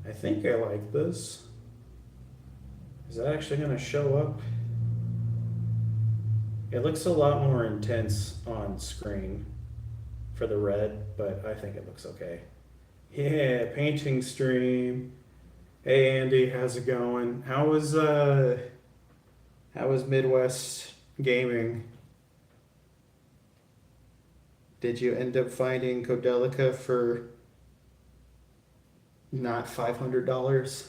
I think I like this. Is that actually going to show up? It looks a lot more intense on screen for the red, but I think it looks okay. Yeah, painting stream. Hey Andy, how's it going? How was Midwest gaming? Did you end up finding Codelica for not $500?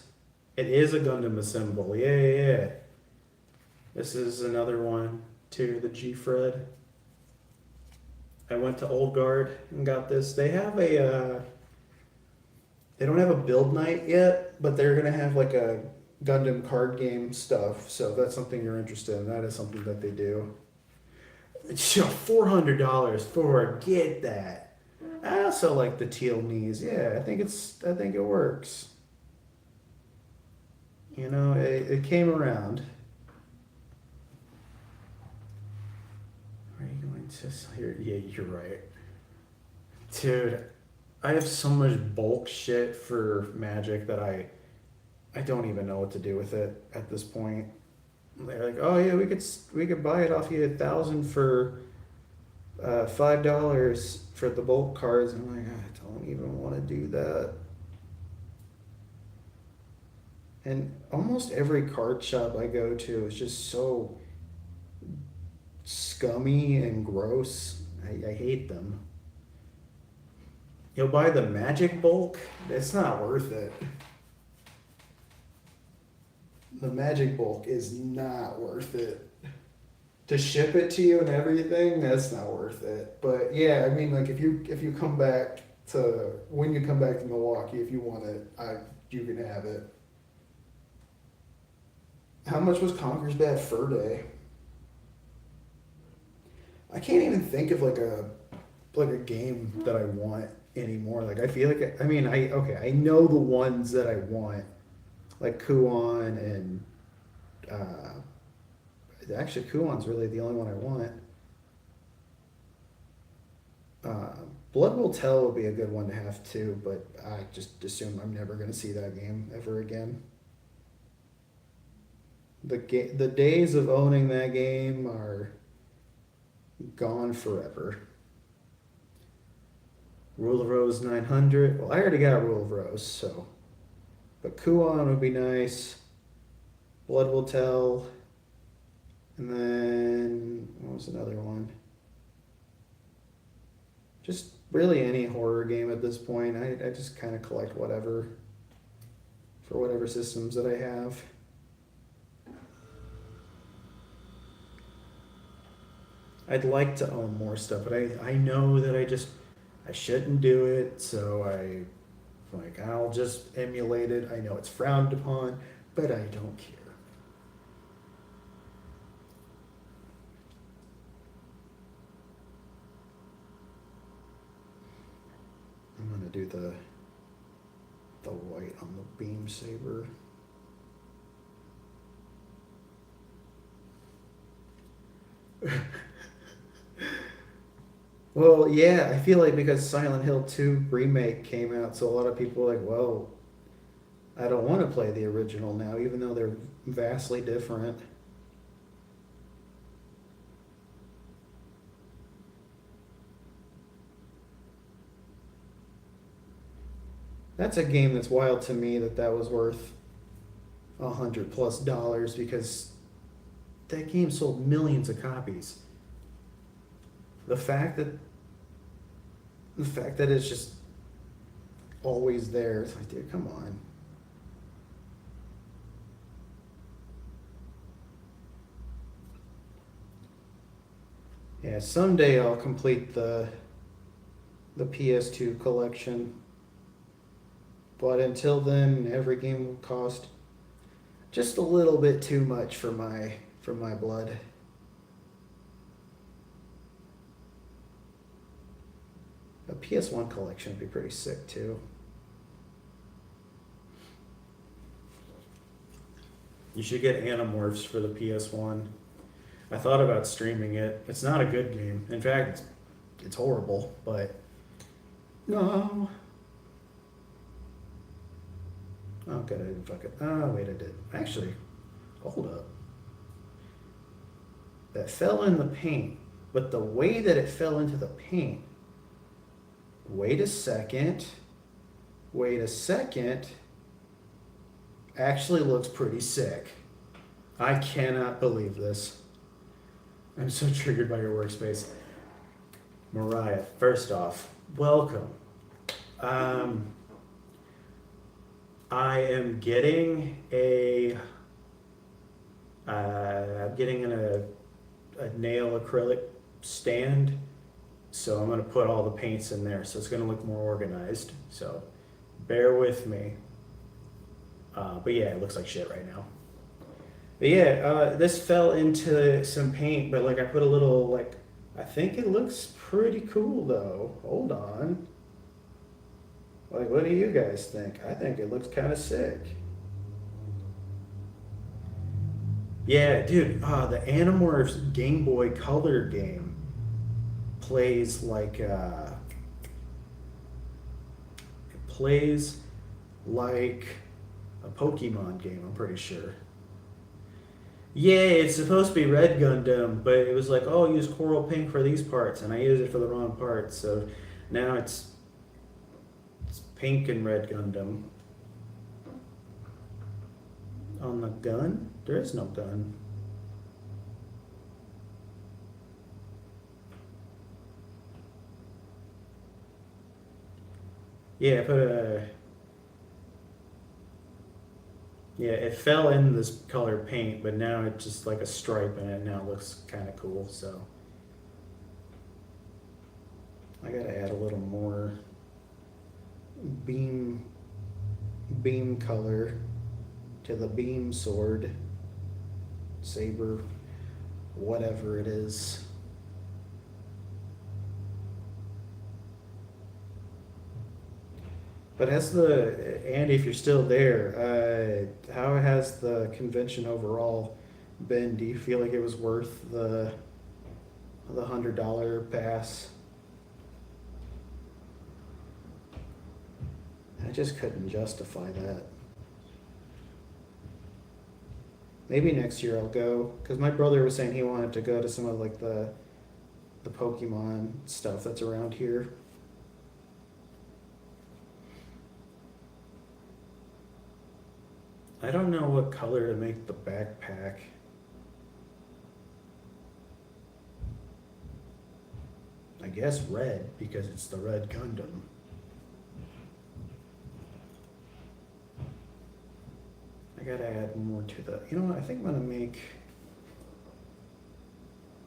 It is a Gundam assemble. Yeah, yeah, yeah. This is another one too, the G-Fred. I went to Old Guard and got this. They don't have a build night yet, but they're gonna have like a Gundam card game stuff. So if that's something you're interested in, that is something that they do. $400 forget that. I also like the teal knees. Yeah, I think it works. You know, it came around. Are you going to here? Yeah, you're right. Dude, I have so much bulk shit for Magic that I don't even know what to do with it at this point. They're like, oh yeah, we could buy it off you 1,000 for $5 for the bulk cards. I'm like, I don't even want to do that. And almost every card shop I go to is just so scummy and gross. I hate them. You'll buy the Magic bulk? It's not worth it. The Magic bulk is not worth it. To ship it to you and everything, that's not worth it. But yeah, I mean, like if you come back to when you come back to Milwaukee, if you want it, you can have it. How much was Conker's Bad Fur Day? I can't even think of like a game that I want anymore. Like I feel like I know the ones that I want, like Kuon and actually Kuon's really the only one I want. Blood Will Tell would be a good one to have too, but I just assume I'm never going to see that game ever again. The days of owning that game are gone forever. Rule of Rose 900. Well, I already got Rule of Rose, so. But Kuon would be nice. Blood Will Tell. And then, what was another one? Just really any horror game at this point. I just kind of collect whatever for whatever systems that I have. I'd like to own more stuff, but I know that I shouldn't do it, so I'll just emulate it. I know it's frowned upon, but I don't care. I'm gonna do the white on the beam saber. Well, yeah, I feel like because Silent Hill 2 remake came out, so a lot of people are like, well, I don't want to play the original now, even though they're vastly different. That's a game that's wild to me that was worth $100+ because that game sold millions of copies. The fact that it's just always there, it's like, dude, come on. Yeah, someday I'll complete the PS2 collection. But until then, every game will cost just a little bit too much for my blood. A PS1 collection would be pretty sick too. You should get Animorphs for the PS1. I thought about streaming it. It's not a good game. In fact, it's horrible, but no. Oh, good, I didn't fuck it. Oh, wait, I did. Actually, hold up. That fell in the paint, but the way that it fell into the paint. Wait a second. Wait a second. Actually looks pretty sick. I cannot believe this. I'm so triggered by your workspace. Mariah, first off, welcome. I am getting I'm getting a nail acrylic stand, so I'm gonna put all the paints in there, so it's gonna look more organized. So bear with me. But yeah, it looks like shit right now. But yeah, this fell into some paint, but like I put a little like, I think it looks pretty cool though. Hold on. Like, what do you guys think? I think it looks kind of sick. Yeah, dude, the Animorphs Game Boy Color game plays like it plays like a Pokemon game, I'm pretty sure. Yeah, it's supposed to be Red Gundam, but it was like, oh, use Coral Pink for these parts, and I used it for the wrong parts, so now it's Pink and Red Gundam. On the gun? There is no gun. Yeah, I put a... Yeah, it fell in this color paint, but now it's just like a stripe and it now looks kind of cool, so. I gotta add a little more beam color to the beam sword, saber, whatever it is. But Andy, if you're still there, how has the convention overall been? Do you feel like it was worth the $100 pass? I just couldn't justify that. Maybe next year I'll go, because my brother was saying he wanted to go to some of like the Pokemon stuff that's around here. I don't know what color to make the backpack. I guess red, because it's the Red Gundam. I gotta add more to the, you know what, I think I'm gonna make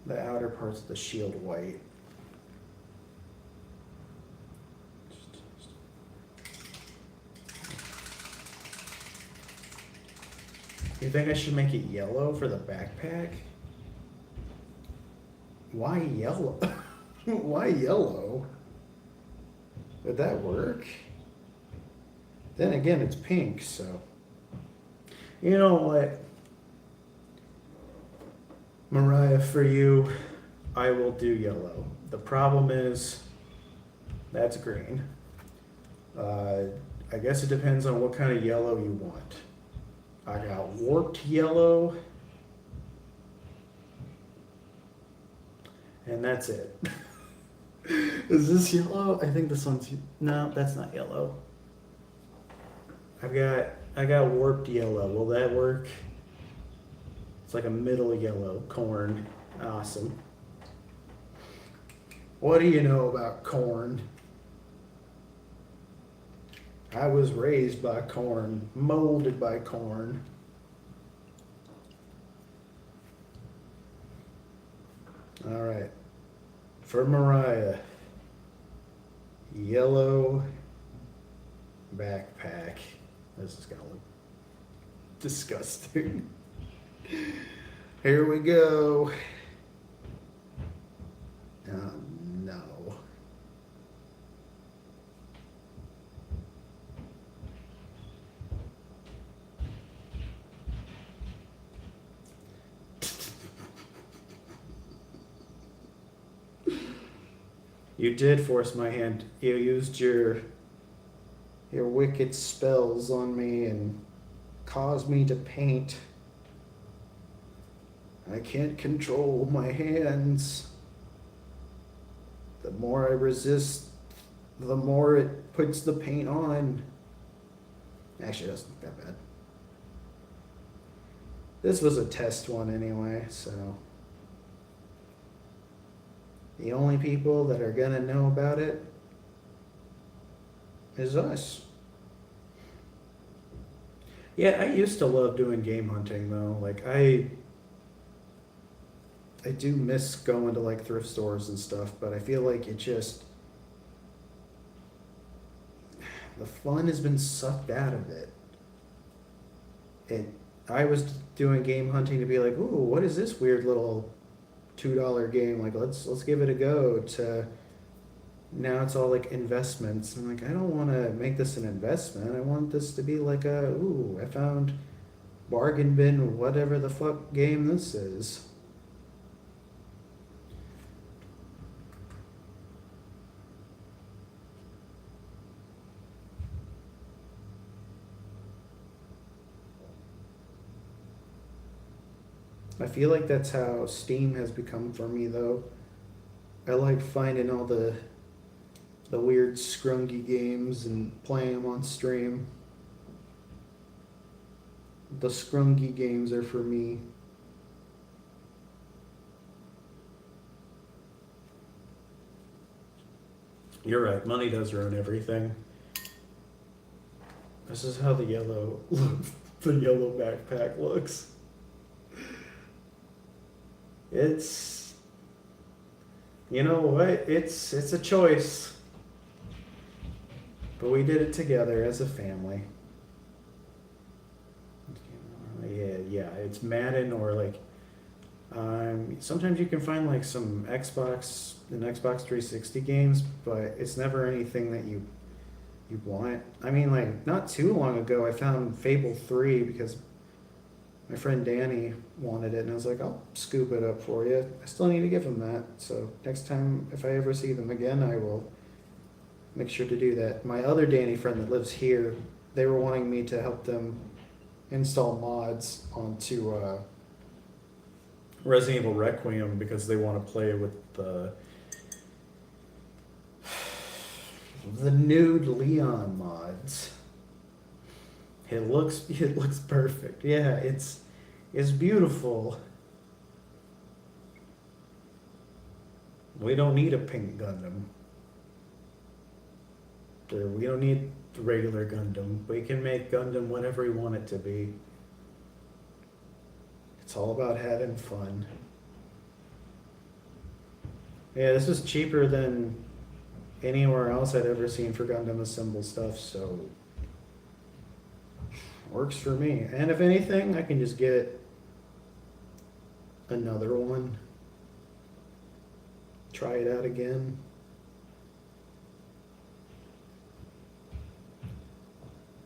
the outer parts of the shield white. You think I should make it yellow for the backpack? Why yellow? Why yellow? Would that work? Then again, it's pink, so. You know what? Mariah, for you, I will do yellow. The problem is, that's green. I guess it depends on what kind of yellow you want. I got warped yellow. And that's it. Is this yellow? I think this one's, no, that's not yellow. I got warped yellow. Will that work? It's like a middle yellow corn. Awesome. What do you know about corn? I was raised by corn, molded by corn. All right. For Mariah, yellow backpack. This is gonna look disgusting. Here we go. No. You did force my hand. You used your wicked spells on me and caused me to paint. I can't control my hands. The more I resist, the more it puts the paint on. Actually, it doesn't look that bad. This was a test one anyway, so the only people that are gonna know about it is us. Yeah, I used to love doing game hunting though. Like I do miss going to like thrift stores and stuff, but I feel like it just the fun has been sucked out of it. I was doing game hunting to be like, ooh, what is this weird little $2 game? Like let's give it a go. To now it's all like investments. I'm like, I don't want to make this an investment. I want this to be like I found bargain bin whatever the fuck game this is. I feel like that's how Steam has become for me though. I like finding all the weird scrungy games and playing them on stream. The scrungy games are for me. You're right, money does ruin everything. This is how the yellow backpack looks. It's, you know what? It's a choice, but we did it together as a family. Yeah. It's Madden or like, sometimes you can find like some Xbox 360 games, but it's never anything that you want. I mean, like not too long ago, I found Fable 3 because my friend Danny wanted it, and I was like, I'll scoop it up for you. I still need to give him that, so next time if I ever see them again, I will make sure to do that. My other Danny friend that lives here, they were wanting me to help them install mods onto Resident Evil Requiem because they want to play with the nude Leon mods. It looks perfect. Yeah, it's beautiful. We don't need a pink Gundam. We don't need the regular Gundam. We can make Gundam whatever we want it to be. It's all about having fun. Yeah, this was cheaper than anywhere else I'd ever seen for Gundam Assemble stuff, so works for me. And if anything, I can just get another one. Try it out again.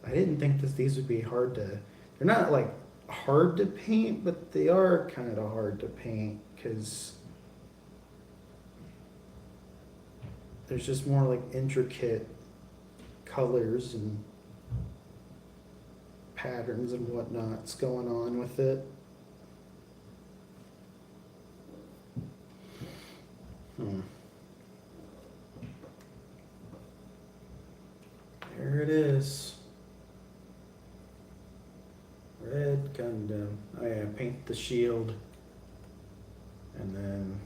I didn't think that these would be hard to... They're not like hard to paint, but they are kind of hard to paint because there's just more like intricate colors and patterns and whatnot's going on with it. There it is. Red Gundam. Oh yeah, paint the shield. And then...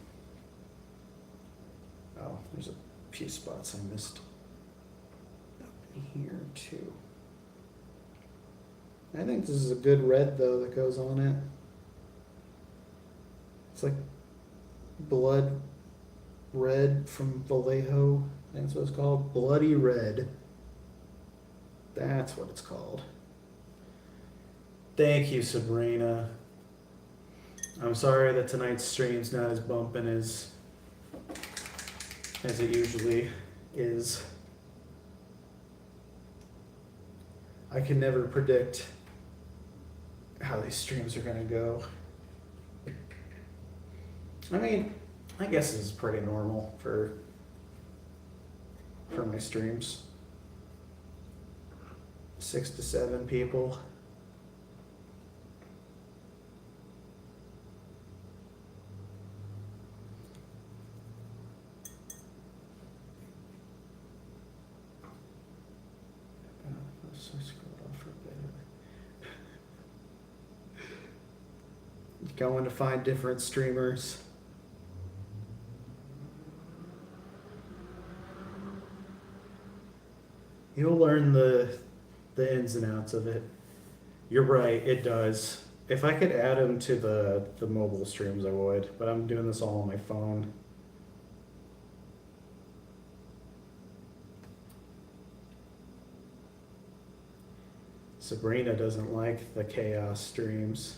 Oh, there's a few spots I missed up in here too. I think this is a good red though that goes on it. It's like blood red from Vallejo. I think that's what it's called. Bloody red. That's what it's called. Thank you, Sabrina. I'm sorry that tonight's stream's not as bumping as it usually is. I can never predict how these streams are gonna go. I mean, I guess this is pretty normal for for my streams. 6 to 7 people. So scroll off for a bit. Going to find different streamers. You'll learn the ins and outs of it. You're right, it does. If I could add them to the mobile streams, I would, but I'm doing this all on my phone. Sabrina doesn't like the chaos streams.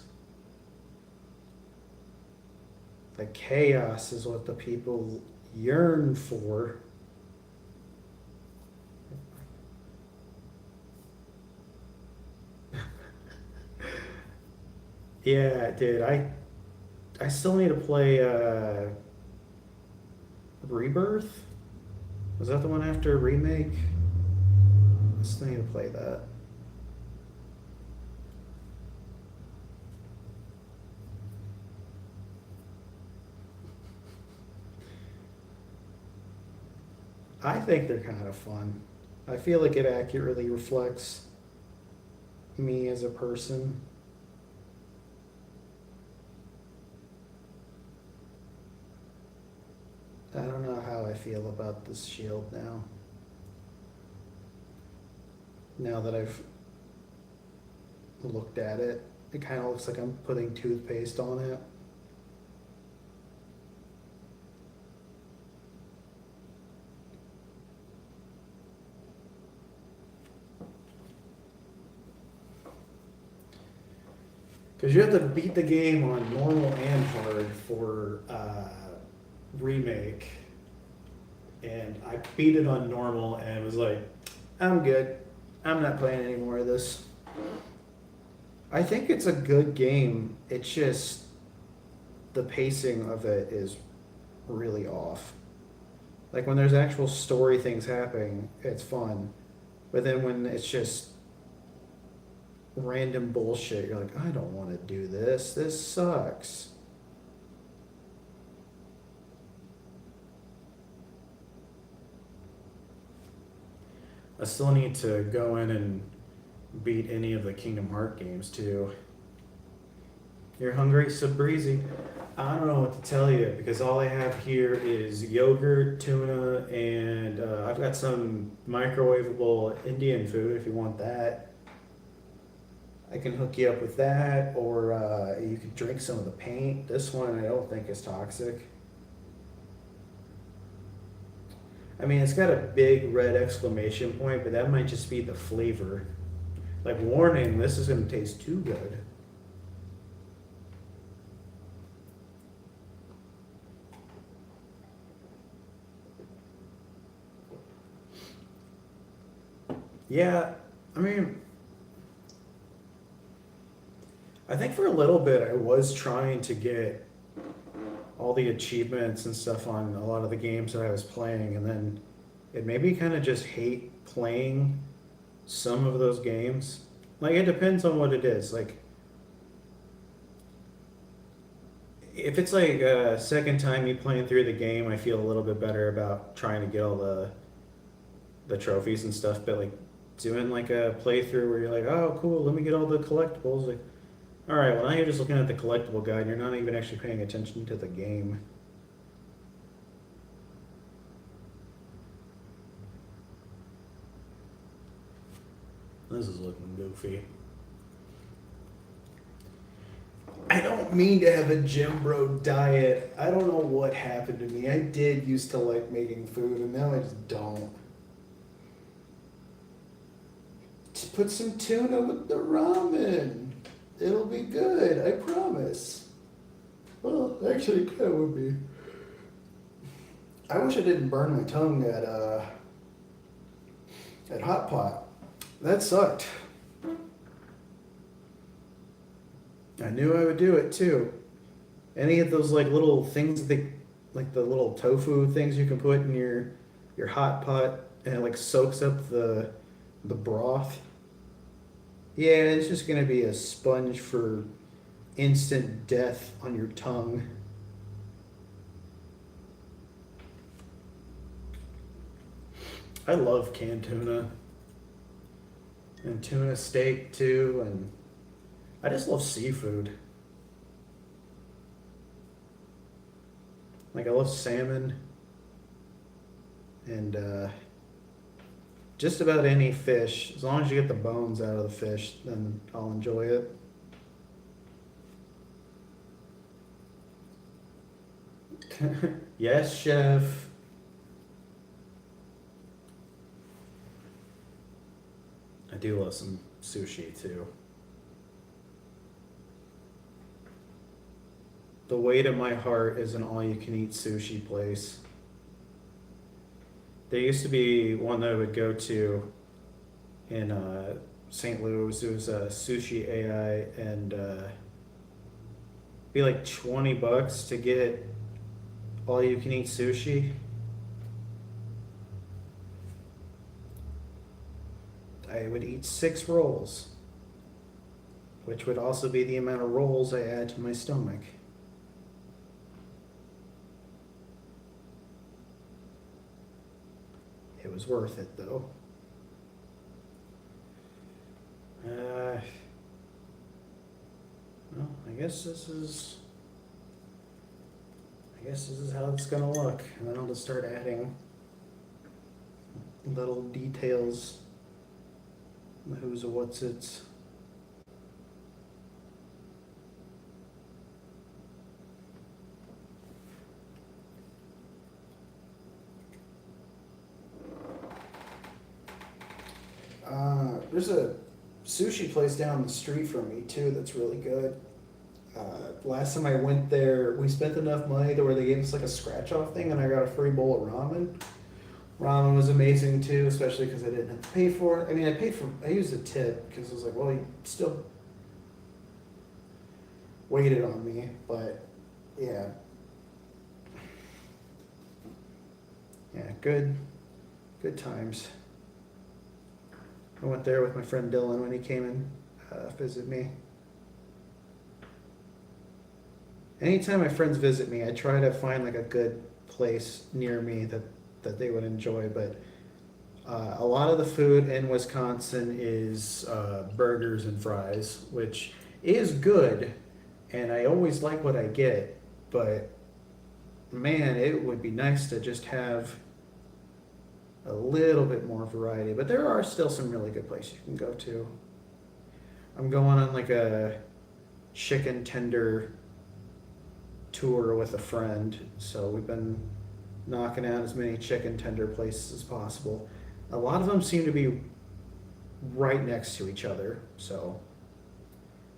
The chaos is what the people yearn for. Yeah, dude, I still need to play Rebirth. Was that the one after Remake? I still need to play that. I think they're kind of fun. I feel like it accurately reflects me as a person. I don't know how I feel about this shield now. Now that I've looked at it, it kind of looks like I'm putting toothpaste on it. Because you have to beat the game on normal and hard for Remake. And I beat it on normal and was like, I'm good. I'm not playing any more of this. I think it's a good game. It's just the pacing of it is really off. Like when there's actual story things happening, it's fun. But then when it's just random bullshit, you're like, I don't want to do this. This sucks. I still need to go in and beat any of the Kingdom Hearts games too. You're hungry, so breezy. I don't know what to tell you because all I have here is yogurt, tuna, and I've got some microwavable Indian food if you want that. I can hook you up with that, or you could drink some of the paint. This one I don't think is toxic. I mean, it's got a big red exclamation point, but that might just be the flavor. Like, warning, this is going to taste too good. Yeah, I mean, I think for a little bit I was trying to get all the achievements and stuff on a lot of the games that I was playing, and then it made me kind of just hate playing some of those games. Like, it depends on what it is. Like, if it's like a second time me playing through the game, I feel a little bit better about trying to get all the trophies and stuff. But like doing like a playthrough where you're like, oh cool, let me get all the collectibles. Like, all right, well now you're just looking at the collectible guide and you're not even actually paying attention to the game. This is looking goofy. I don't mean to have a gym bro diet. I don't know what happened to me. I did used to like making food and now I just don't. Just put some tuna with the ramen. It'll be good, I promise. Well, actually it kinda would be. I wish I didn't burn my tongue at Hot Pot. That sucked. I knew I would do it too. Any of those like little things that like the little tofu things you can put in your hot pot and it like soaks up the broth. Yeah, it's just gonna be a sponge for instant death on your tongue. I love canned tuna and tuna steak too, and I just love seafood. Like I love salmon and just about any fish. As long as you get the bones out of the fish, then I'll enjoy it. Yes, chef. I do love some sushi too. The Weight of My Heart is an all-you-can-eat sushi place. There used to be one that I would go to in St. Louis. It was Sushi AI, and be like $20 to get all-you-can-eat sushi. I would eat 6 rolls, which would also be the amount of rolls I add to my stomach. It was worth it though. Well, I guess this is how it's gonna look, and then I'll just start adding little details, the who's a what's it's. There's a sushi place down the street from me too that's really good. Last time I went there, we spent enough money to where they gave us like a scratch off thing, and I got a free bowl of ramen. Ramen was amazing too, especially because I didn't have to pay for it. I mean, I used a tip because I was like, well, you still waited on me, but yeah. Yeah, good times. I went there with my friend Dylan when he came and visit me. Anytime my friends visit me, I try to find like a good place near me that they would enjoy. But a lot of the food in Wisconsin is burgers and fries, which is good, and I always like what I get. But man, it would be nice to just have a little bit more variety. But there are still some really good places you can go to. I'm going on like a chicken tender tour with a friend, so we've been knocking out as many chicken tender places as possible. A lot of them seem to be right next to each other, so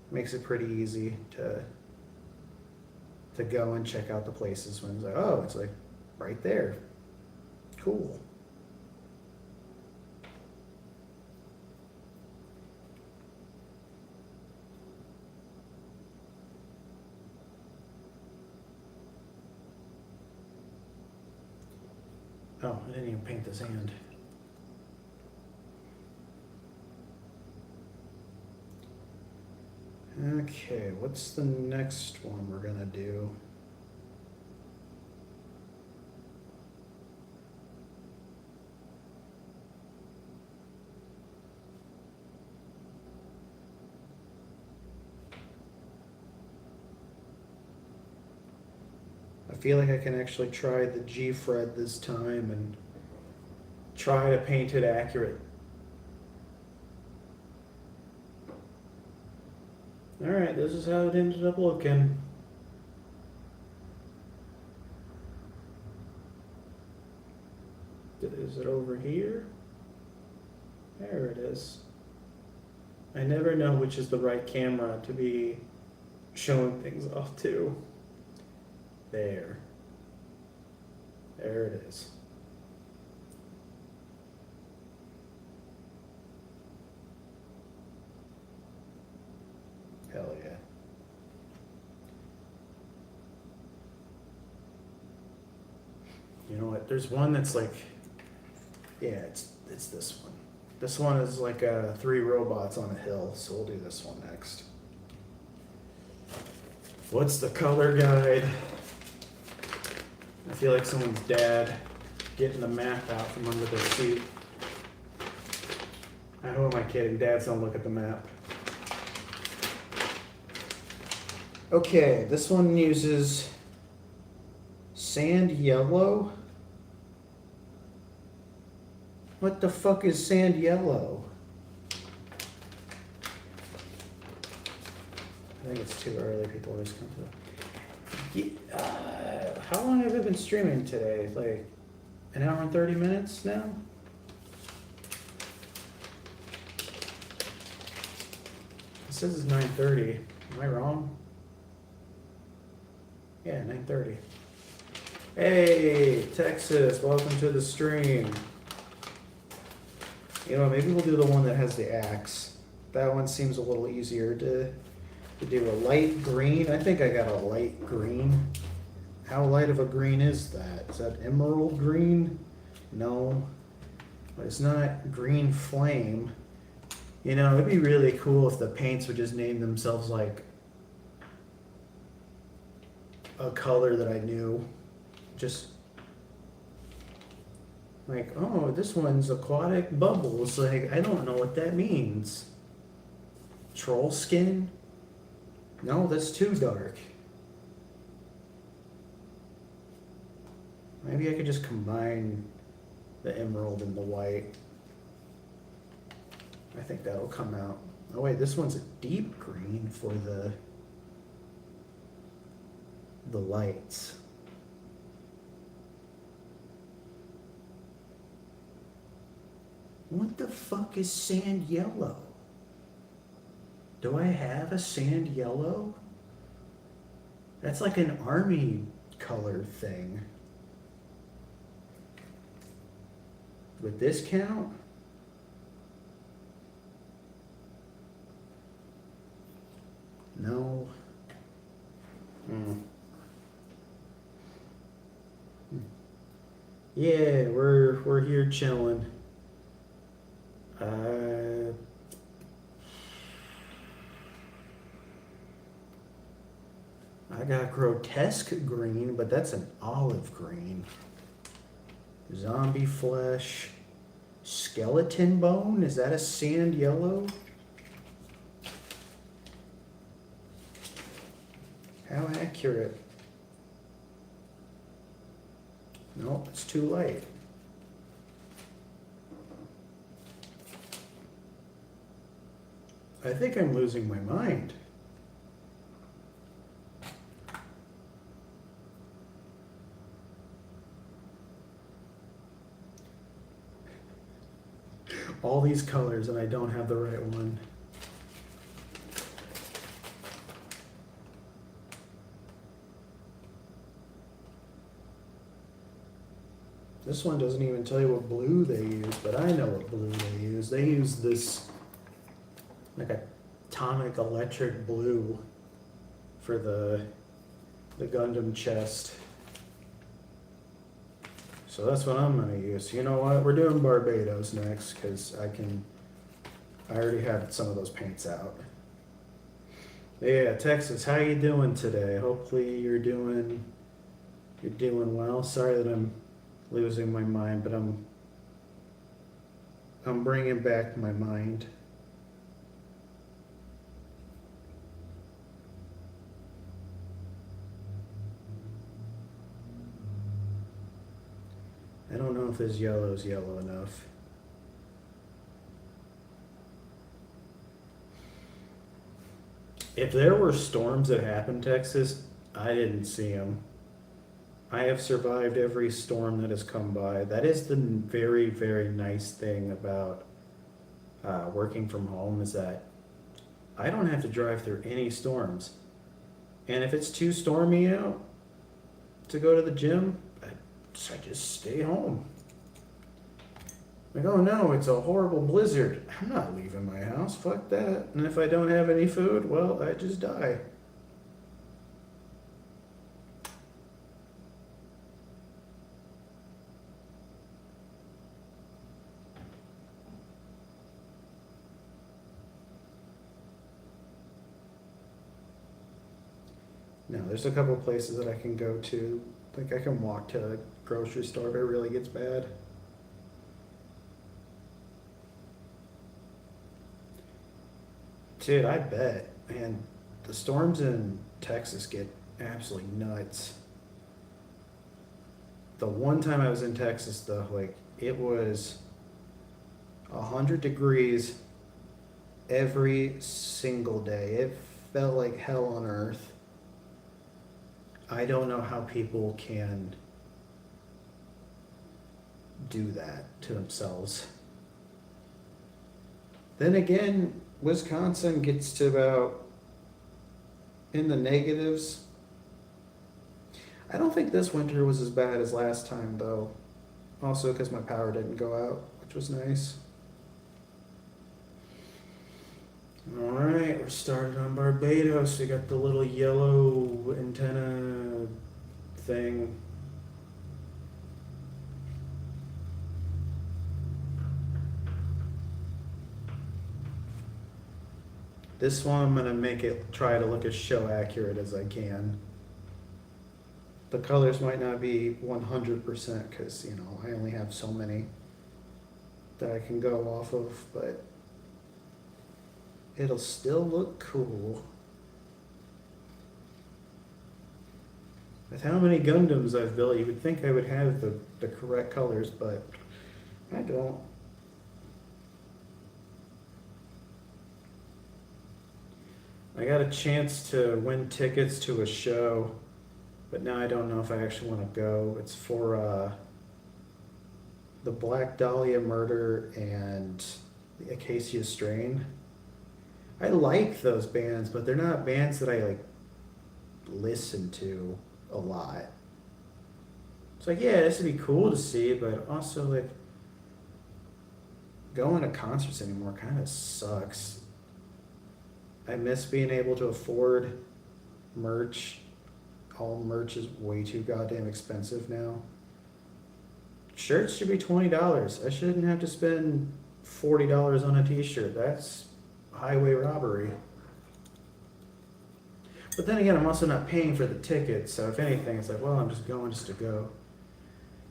it makes it pretty easy to go and check out the places when it's like, oh, it's like right there. Cool. Oh, I didn't even paint this hand. Okay, what's the next one we're gonna do? I feel like I can actually try the G-Fred this time and try to paint it accurate. Alright, this is how it ended up looking. Is it over here? There it is. I never know which is the right camera to be showing things off to. There. There it is. Hell yeah. You know what? There's one that's like Yeah, it's this one. This one is like 3 robots on a hill, so we'll do this one next. What's the color guide? I feel like someone's dad getting the map out from under their seat. Who am I kidding? Dads don't look at the map. Okay, this one uses sand yellow. What the fuck is sand yellow? I think it's too early. People always come to. How long have I been streaming today? Like an hour and 30 minutes now? It says it's 9:30. Am I wrong? Yeah, 9:30. Hey, Texas, welcome to the stream. You know, maybe we'll do the one that has the axe. That one seems a little easier to do. A light green. I think I got a light green. How light of a green is that? Is that emerald green? No. But it's not green flame. You know, it'd be really cool if the paints would just name themselves like a color that I knew. Just like, oh, this one's aquatic bubbles. Like, I don't know what that means. Troll skin? No, that's too dark. Maybe I could just combine the emerald and the white. I think that'll come out. Oh wait, this one's a deep green for the lights. What the fuck is sand yellow? Do I have a sand yellow? That's like an army color thing. Would this count? No. Yeah, we're here chilling. I got grotesque green, but that's an olive green. Zombie flesh. Skeleton bone? Is that a sand yellow? How accurate? Nope, it's too light. I think I'm losing my mind. All these colors and I don't have the right one. This one doesn't even tell you what blue they use, but I know what blue they use. They use this like atomic electric blue for the Gundam chest. So that's what I'm gonna use. You know what? We're doing Barbados next because I already have some of those paints out. Yeah, Texas, how you doing today? Hopefully you're doing well. Sorry that I'm losing my mind, but I'm bringing back my mind. I don't know if this yellow is yellow enough. If there were storms that happened, Texas, I didn't see them. I have survived every storm that has come by. That is the very, very nice thing about working from home is that I don't have to drive through any storms. And if it's too stormy out to go to the gym, I just stay home. Like, oh no, it's a horrible blizzard. I'm not leaving my house. Fuck that. And if I don't have any food, well, I just die. No, there's a couple places that I can go to. Like I can walk to the grocery store if it really gets bad. Dude, I bet. Man, the storms in Texas get absolutely nuts. The one time I was in Texas though, like it was 100 degrees every single day. It felt like hell on earth. I don't know how people can do that to themselves. Then again, Wisconsin gets to about in the negatives. I don't think this winter was as bad as last time though. Also because my power didn't go out, which was nice. Alright, we're started on Barbados. We got the little yellow antenna thing. This one I'm gonna make it try to look as show accurate as I can. The colors might not be 100% because, you know, I only have so many that I can go off of, but it'll still look cool. With how many Gundams I've built, you would think I would have the correct colors, but I don't. I got a chance to win tickets to a show, but now I don't know if I actually want to go. It's for the Black Dahlia Murder and the Acacia Strain. I like those bands, but they're not bands that I like listen to a lot. It's like, yeah, this would be cool to see, but also like going to concerts anymore kind of sucks. I miss being able to afford merch. All merch is way too goddamn expensive now. Shirts should be $20. I shouldn't have to spend $40 on a t-shirt. That's highway robbery. But then again, I'm also not paying for the tickets, so if anything, it's like, well, I'm just going just to go.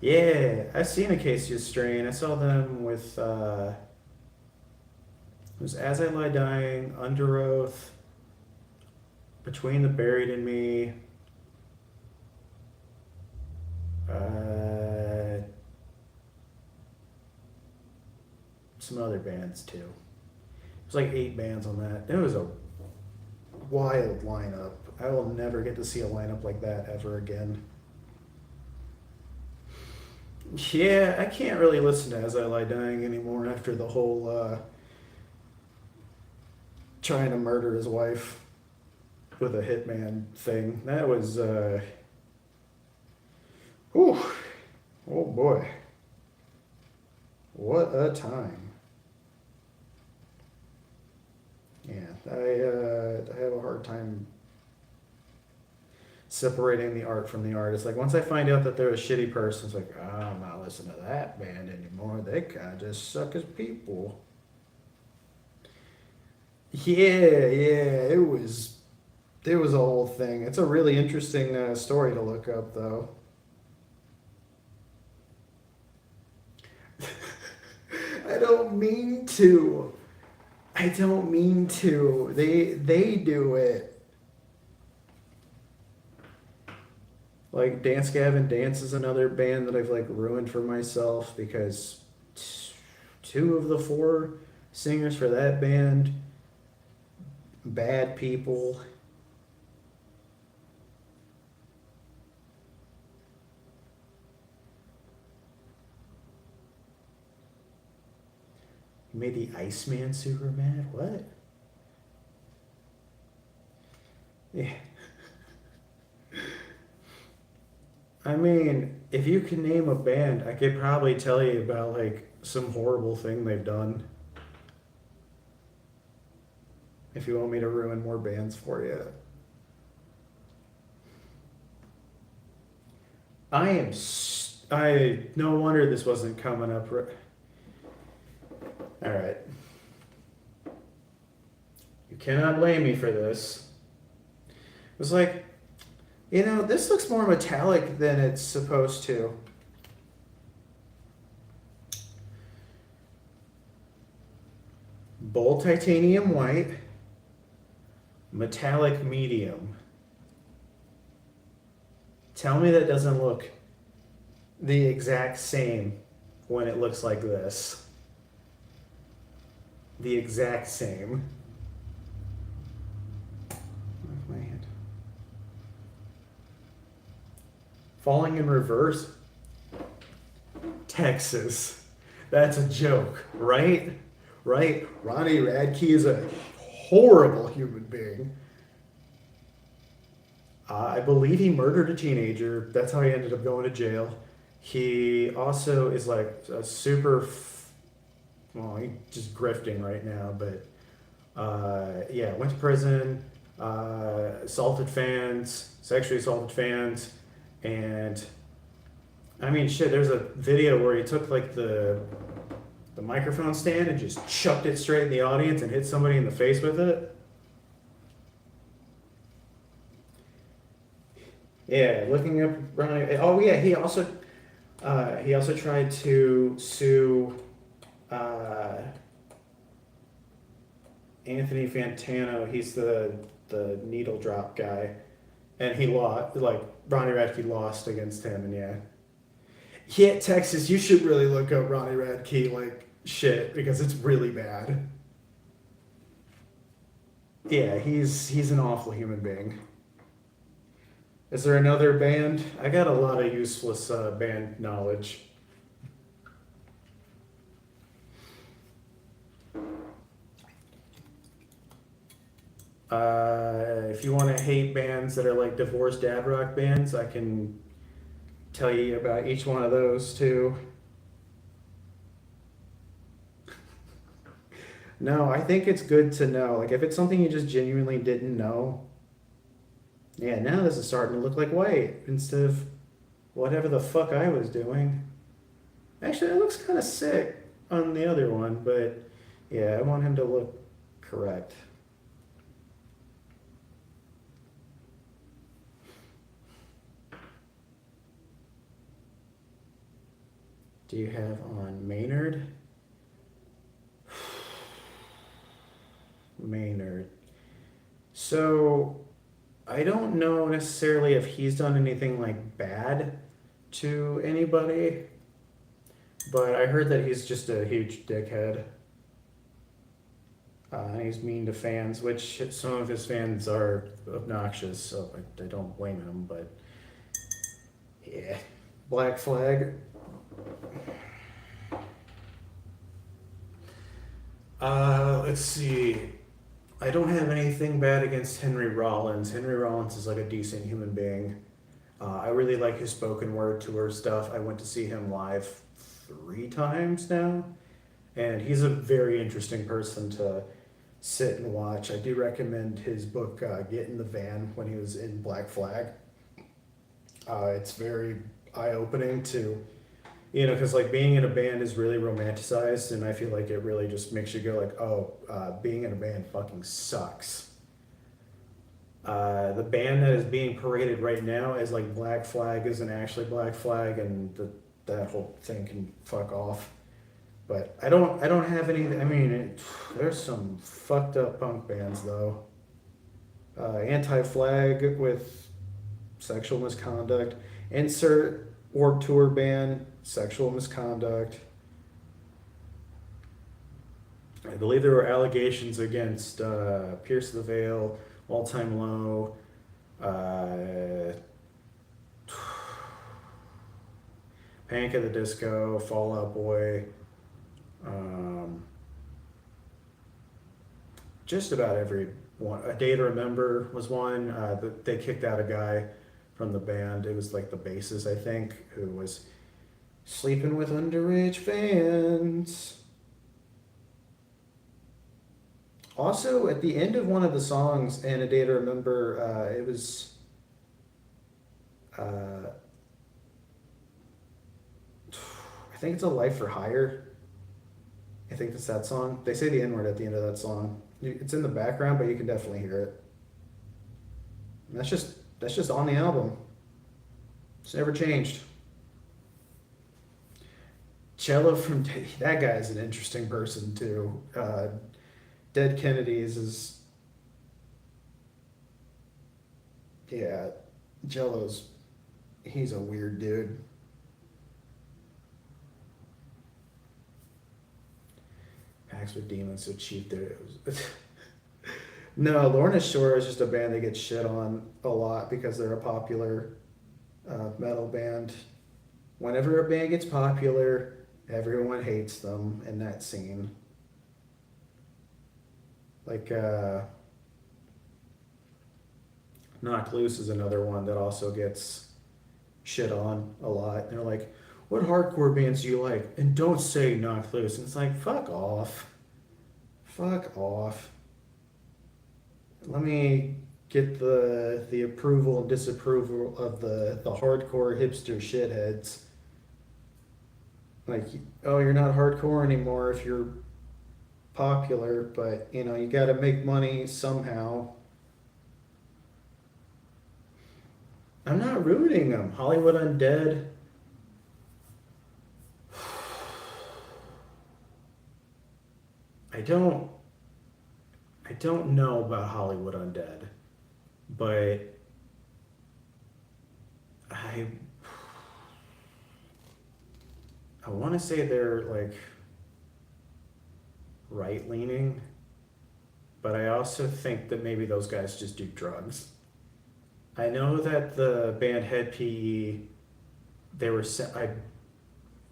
Yeah, I've seen Acacia Strain. I saw them with, it was As I Lie Dying, Under Oath, Between the Buried and Me, some other bands too. It was like 8 bands on that. It was a wild lineup. I will never get to see a lineup like that ever again. Yeah, I can't really listen to As I Lie Dying anymore after the whole trying to murder his wife with a hitman thing. That was, whew, oh boy. What a time. Yeah, I have a hard time separating the art from the artist. Like once I find out that they're a shitty person, it's like, oh, I'm not listening to that band anymore. They kind of just suck as people. Yeah, it was a whole thing. It's a really interesting story to look up, though. I don't mean to. I don't mean to. They do it. Like Dance Gavin Dance is another band that I've like ruined for myself because 2 of the 4 singers for that band, bad people. He made the Iceman super mad. What? Yeah. I mean, if you can name a band, I could probably tell you about like some horrible thing they've done. If you want me to ruin more bands for you. No wonder this wasn't coming up. All right. You cannot blame me for this. It was like You know, this looks more metallic than it's supposed to. Bold titanium white, metallic medium. Tell me that doesn't look the exact same when it looks like this. The exact same. Where's my hand? Falling in reverse. Texas. That's a joke, right? Right? Ronnie Radke is a horrible human being. I believe he murdered a teenager. That's how he ended up going to jail. He also is like a well, he's just grifting right now, but yeah, went to prison, assaulted fans, sexually assaulted fans, and I mean, shit, there's a video where he took like the microphone stand and just chucked it straight in the audience and hit somebody in the face with it. Yeah, looking up Ronnie. Oh yeah, he also tried to sue Anthony Fantano. He's the needle drop guy, and he lost. Like Ronnie Radke lost against him, and yeah, Texas. You should really look up Ronnie Radke like shit because it's really bad. Yeah, he's an awful human being. Is there another band? I got a lot of useless band knowledge. If you want to hate bands that are like divorced dad rock bands, I can tell you about each one of those too. No, I think it's good to know. Like if it's something you just genuinely didn't know, yeah, now this is starting to look like white instead of whatever the fuck I was doing. Actually, it looks kind of sick on the other one, but yeah, I want him to look correct. Do you have on Maynard? Maynard. So I don't know necessarily if he's done anything like bad to anybody, but I heard that he's just a huge dickhead. And he's mean to fans, which some of his fans are obnoxious, so I don't blame him, but yeah. Black Flag. Let's see. I don't have anything bad against Henry Rollins. Henry Rollins is like a decent human being. I really like his spoken word tour stuff. I went to see him live 3 times now, and he's a very interesting person to sit and watch. I do recommend his book, Get in the Van, when he was in Black Flag. It's very eye-opening to, because like being in a band is really romanticized, and I feel like it really just makes you go like, oh, being in a band fucking sucks. The band that is being paraded right now as like Black Flag isn't actually Black Flag, and that whole thing can fuck off. But I don't have any. I mean, there's some fucked up punk bands though. Anti-Flag with sexual misconduct. Insert Warped Tour band, sexual misconduct. I believe there were allegations against Pierce the Veil, All Time Low, Panic at the Disco, Fall Out Boy, just about every one. A Day to Remember was one. They kicked out a guy from the band. It was like the bassist, I think, who was sleeping with underage fans. Also, at the end of one of the songs in A Day to Remember, it was I think it's A Life for Hire. I think that's that song. They say the N-word at the end of that song. It's in the background, but you can definitely hear it. And that's just That's just on the album. It's never changed. Cello from that guy's an interesting person too. Dead Kennedys is yeah. Jello's he's a weird dude. Packs with Demons so cheap there. It was no, Lorna Shore is just a band that gets shit on a lot because they're a popular metal band. Whenever a band gets popular, everyone hates them in that scene. Like, Knocked Loose is another one that also gets shit on a lot. They're like, what hardcore bands do you like? And don't say Knocked Loose. And it's like, fuck off. Fuck off. Let me get the approval and disapproval of the hardcore hipster shitheads. Like, oh, you're not hardcore anymore if you're popular, but you know, you got to make money somehow. I'm not ruining them. Hollywood Undead. I don't I don't know about Hollywood Undead, but I I want to say they're like right leaning, but I also think that maybe those guys just do drugs. I know that the band Head PE, they were I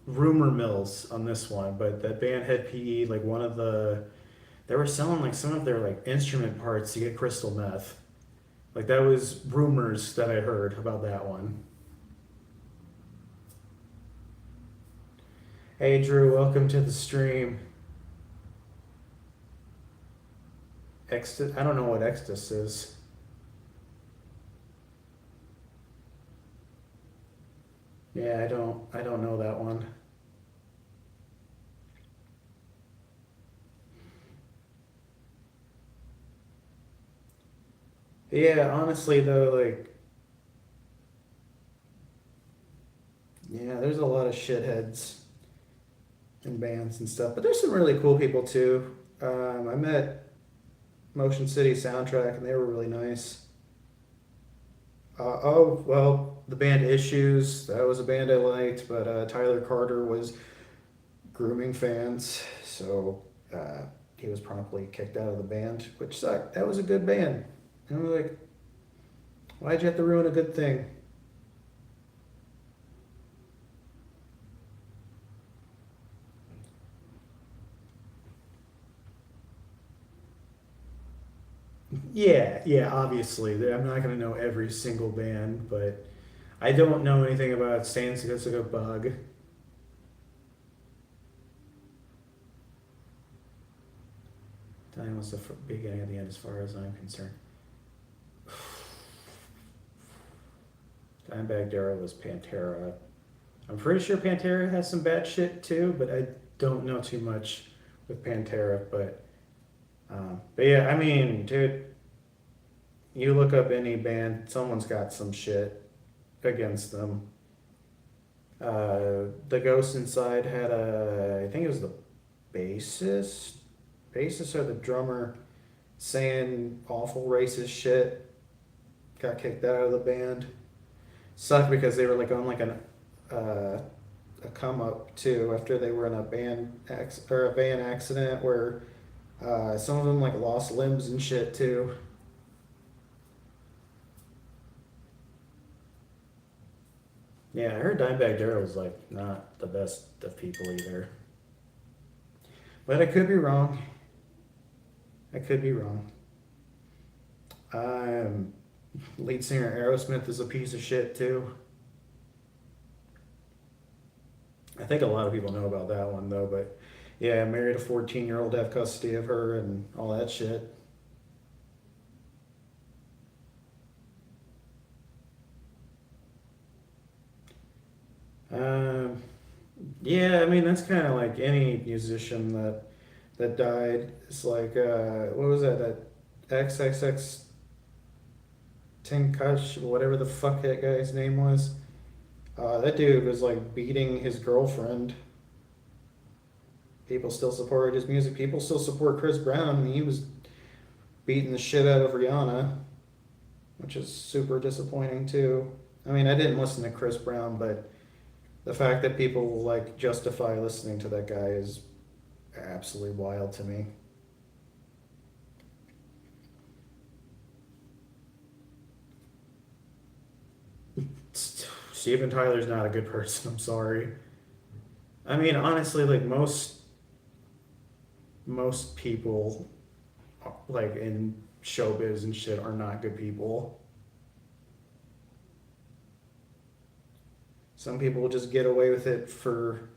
rumor mills on this one, but the band Head PE, like one of they were selling like some of their like instrument parts to get crystal meth. Like that was rumors that I heard about that one. Hey Drew, welcome to the stream. I don't know what Extus is. Yeah, I don't know that one. Yeah, honestly though, like yeah, there's a lot of shitheads in bands and stuff, but there's some really cool people too. I met Motion City Soundtrack and they were really nice. Oh, well, the band Issues, that was a band I liked, but Tyler Carter was grooming fans, so he was promptly kicked out of the band, which sucked. That was a good band. And I was like, why'd you have to ruin a good thing? Yeah, yeah, obviously. I'm not going to know every single band, but I don't know anything about Stan Statistica Bug. Time was the beginning of the end as far as I'm concerned. Dimebag Darrell was Pantera. I'm pretty sure Pantera has some bad shit too, but I don't know too much with Pantera. But yeah, I mean, dude, you look up any band, someone's got some shit against them. The Ghost Inside had I think it was the bassist or the drummer saying awful racist shit. Got kicked out of the band. Sucked because they were like on like a come up too after they were in a van accident where some of them like lost limbs and shit too. Yeah, I heard Dimebag Darrell was like not the best of people either. But I could be wrong. I could be wrong. Lead singer Aerosmith is a piece of shit too. I think a lot of people know about that one though, but yeah, I married a 14-year-old, have custody of her and all that shit. Um, yeah, I mean that's kind of like any musician that died. It's like what was that XXX Tinkush, whatever the fuck that guy's name was. That dude was like beating his girlfriend. People still supported his music. People still support Chris Brown, and he was beating the shit out of Rihanna, which is super disappointing too. I mean, I didn't listen to Chris Brown, but the fact that people will like justify listening to that guy is absolutely wild to me. Steven Tyler's not a good person. I'm sorry. I mean, honestly, like most people, like in showbiz and shit, are not good people. Some people will just get away with it for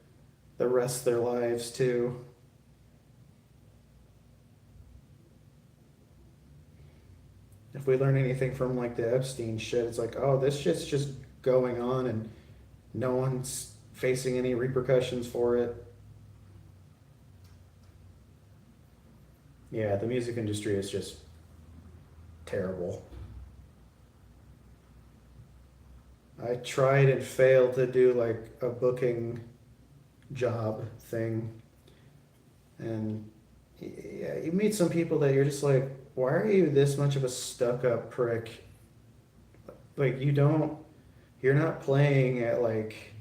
the rest of their lives too. If we learn anything from like the Epstein shit, it's like, oh, this shit's just going on and no one's facing any repercussions for it. Yeah, the music industry is just terrible. I tried and failed to do like a booking job thing. And yeah, you meet some people that you're just like, why are you this much of a stuck up prick? Like, you're not playing at like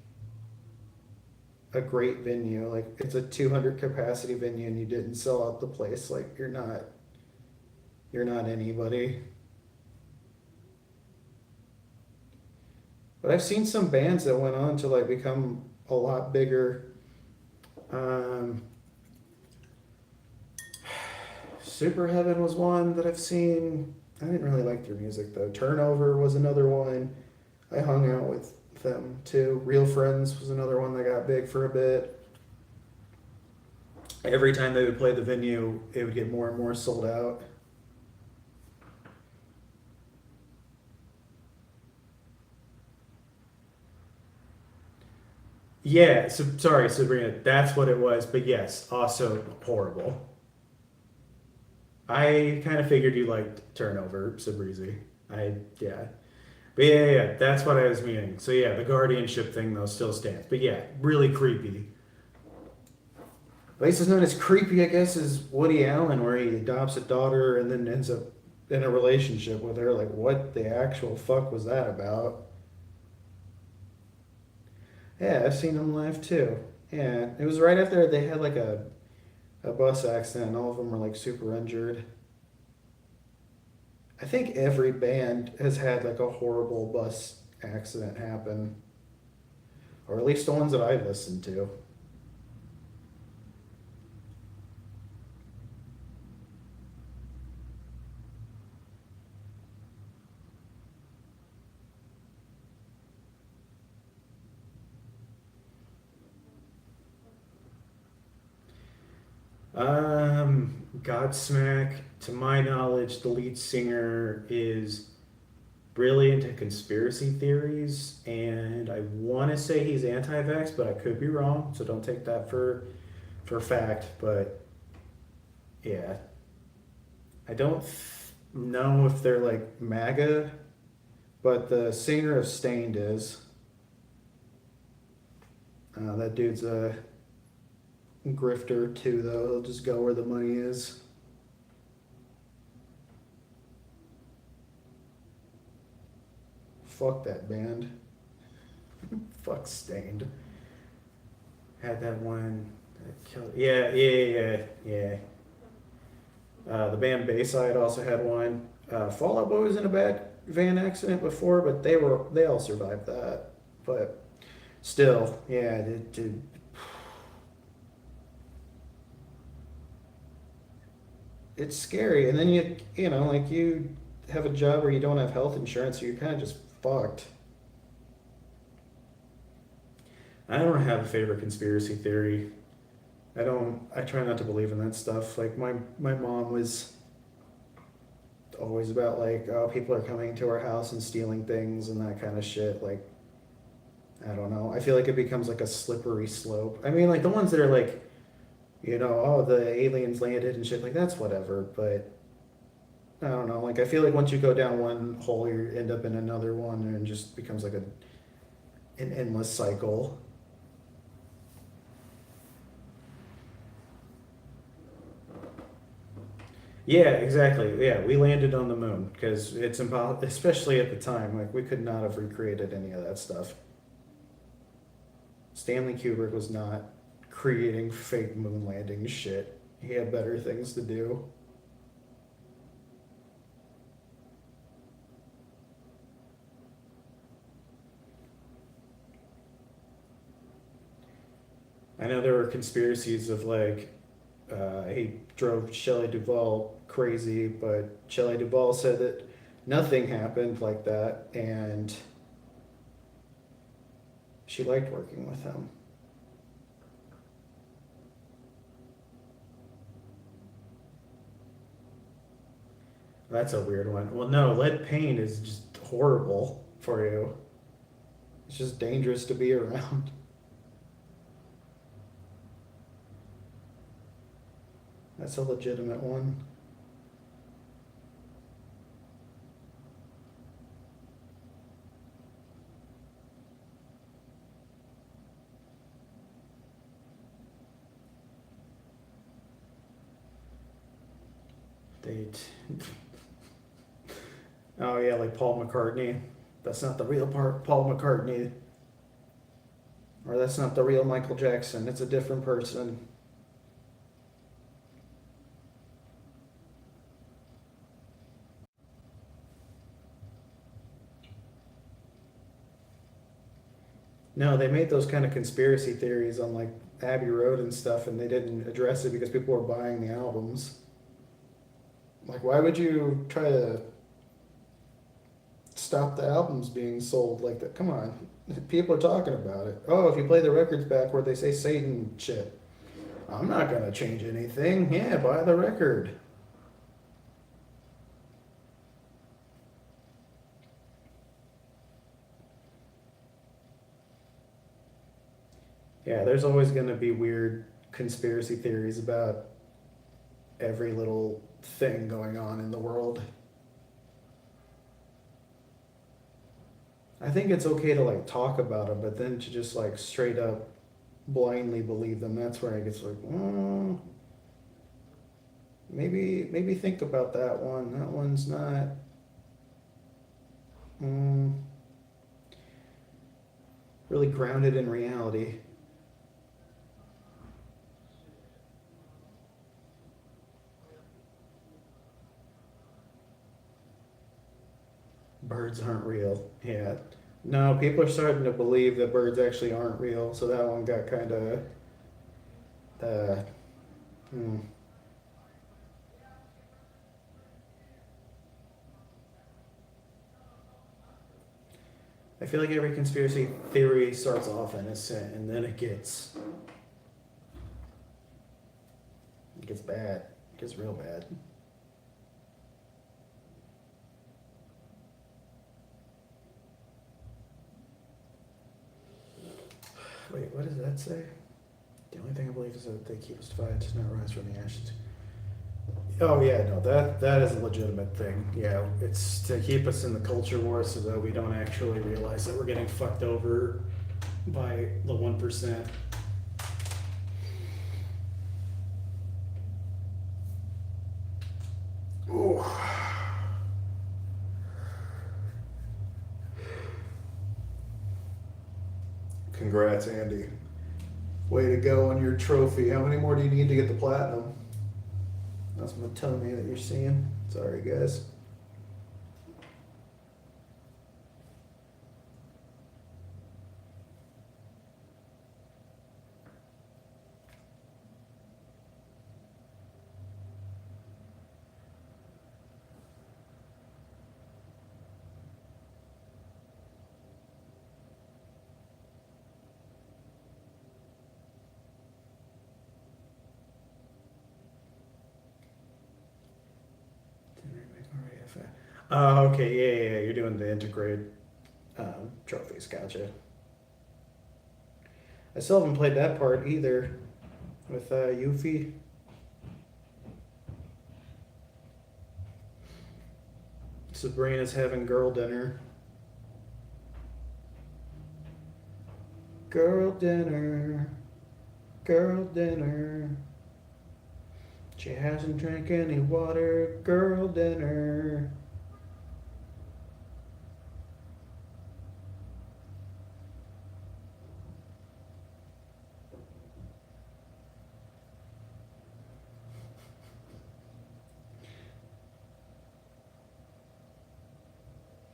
a great venue. Like, it's a 200 capacity venue and you didn't sell out the place. Like, you're not anybody. But I've seen some bands that went on to like become a lot bigger. Um, Super Heaven was one that I've seen. I didn't really like their music though. Turnover was another one. I hung out with them too. Real Friends was another one that got big for a bit. Every time they would play the venue, it would get more and more sold out. Yeah, so, sorry, Sabrina, that's what it was. But yes, also horrible. I kind of figured you liked Turnover, Sabrizi. Yeah. But yeah, that's what I was meaning. So yeah, the guardianship thing though still stands. But yeah, really creepy. Places known as creepy, I guess, is Woody Allen, where he adopts a daughter and then ends up in a relationship with her. Like, what the actual fuck was that about? Yeah, I've seen him live too. Yeah, it was right after they had like a bus accident, and all of them were like super injured. I think every band has had like a horrible bus accident happen, or at least the ones that I've listened to. Godsmack, to my knowledge, the lead singer is really into conspiracy theories, and I want to say he's anti-vax, but I could be wrong, so don't take that for fact. But yeah, I don't know if they're like MAGA, but the singer of Stained is. That dude's a grifter too, though. He'll just go where the money is. Fuck that band. Fuck Stained. Had that one that killed. Yeah, yeah, yeah, yeah. The band Bayside also had one. Fall Out Boy was in a bad van accident before, but they all survived that. But still, yeah, it's scary. And then you know like you have a job where you don't have health insurance, so you're kind of just fucked. I don't have a favorite conspiracy theory. I don't. I try not to believe in that stuff. Like my mom was always about like, oh, people are coming to our house and stealing things and that kind of shit. Like, I don't know. I feel like it becomes like a slippery slope. I mean, like the ones that are like, oh, the aliens landed and shit. Like that's whatever. But I don't know. Like I feel like once you go down one hole, you end up in another one, and it just becomes like an endless cycle. Yeah, exactly. Yeah, we landed on the moon because it's impossible, especially at the time. Like we could not have recreated any of that stuff. Stanley Kubrick was not creating fake moon landing shit. He had better things to do. I know there were conspiracies of like he drove Shelley Duvall crazy, but Shelley Duvall said that nothing happened like that, and she liked working with him. That's a weird one. Well, no, lead paint is just horrible for you. It's just dangerous to be around. That's a legitimate one. Date. Oh yeah, like Paul McCartney. That's not the real part. Paul McCartney, or that's not the real Michael Jackson. It's a different person. No, they made those kind of conspiracy theories on like Abbey Road and stuff, and they didn't address it because people were buying the albums. Like, why would you try to stop the albums being sold like that? Come on, people are talking about it. Oh, if you play the records backward, they say Satan shit. I'm not gonna change anything. Yeah, buy the record. Yeah, there's always gonna be weird conspiracy theories about every little thing going on in the world. I think it's okay to like talk about them, but then to just like straight up blindly believe them, that's where it gets like, maybe think about that one. That one's not mm, really grounded in reality. Birds aren't real. Yeah. No, people are starting to believe that birds actually aren't real, so that one got kind of uh, hmm. I feel like every conspiracy theory starts off innocent and then it gets bad. It gets real bad. Wait, what does that say? The only thing I believe is that they keep us divided to not rise from the ashes. Oh yeah, no, that is a legitimate thing. Yeah, it's to keep us in the culture war so that we don't actually realize that we're getting fucked over by the 1%. Ooh. Congrats, Andy. Way to go on your trophy. How many more do you need to get the platinum? That's my tummy that you're seeing. Sorry, guys. Oh, okay, yeah. You're doing the integrate trophies. Gotcha. I still haven't played that part either with Yuffie. Sabrina's having girl dinner. Girl dinner. Girl dinner. She hasn't drank any water. Girl dinner.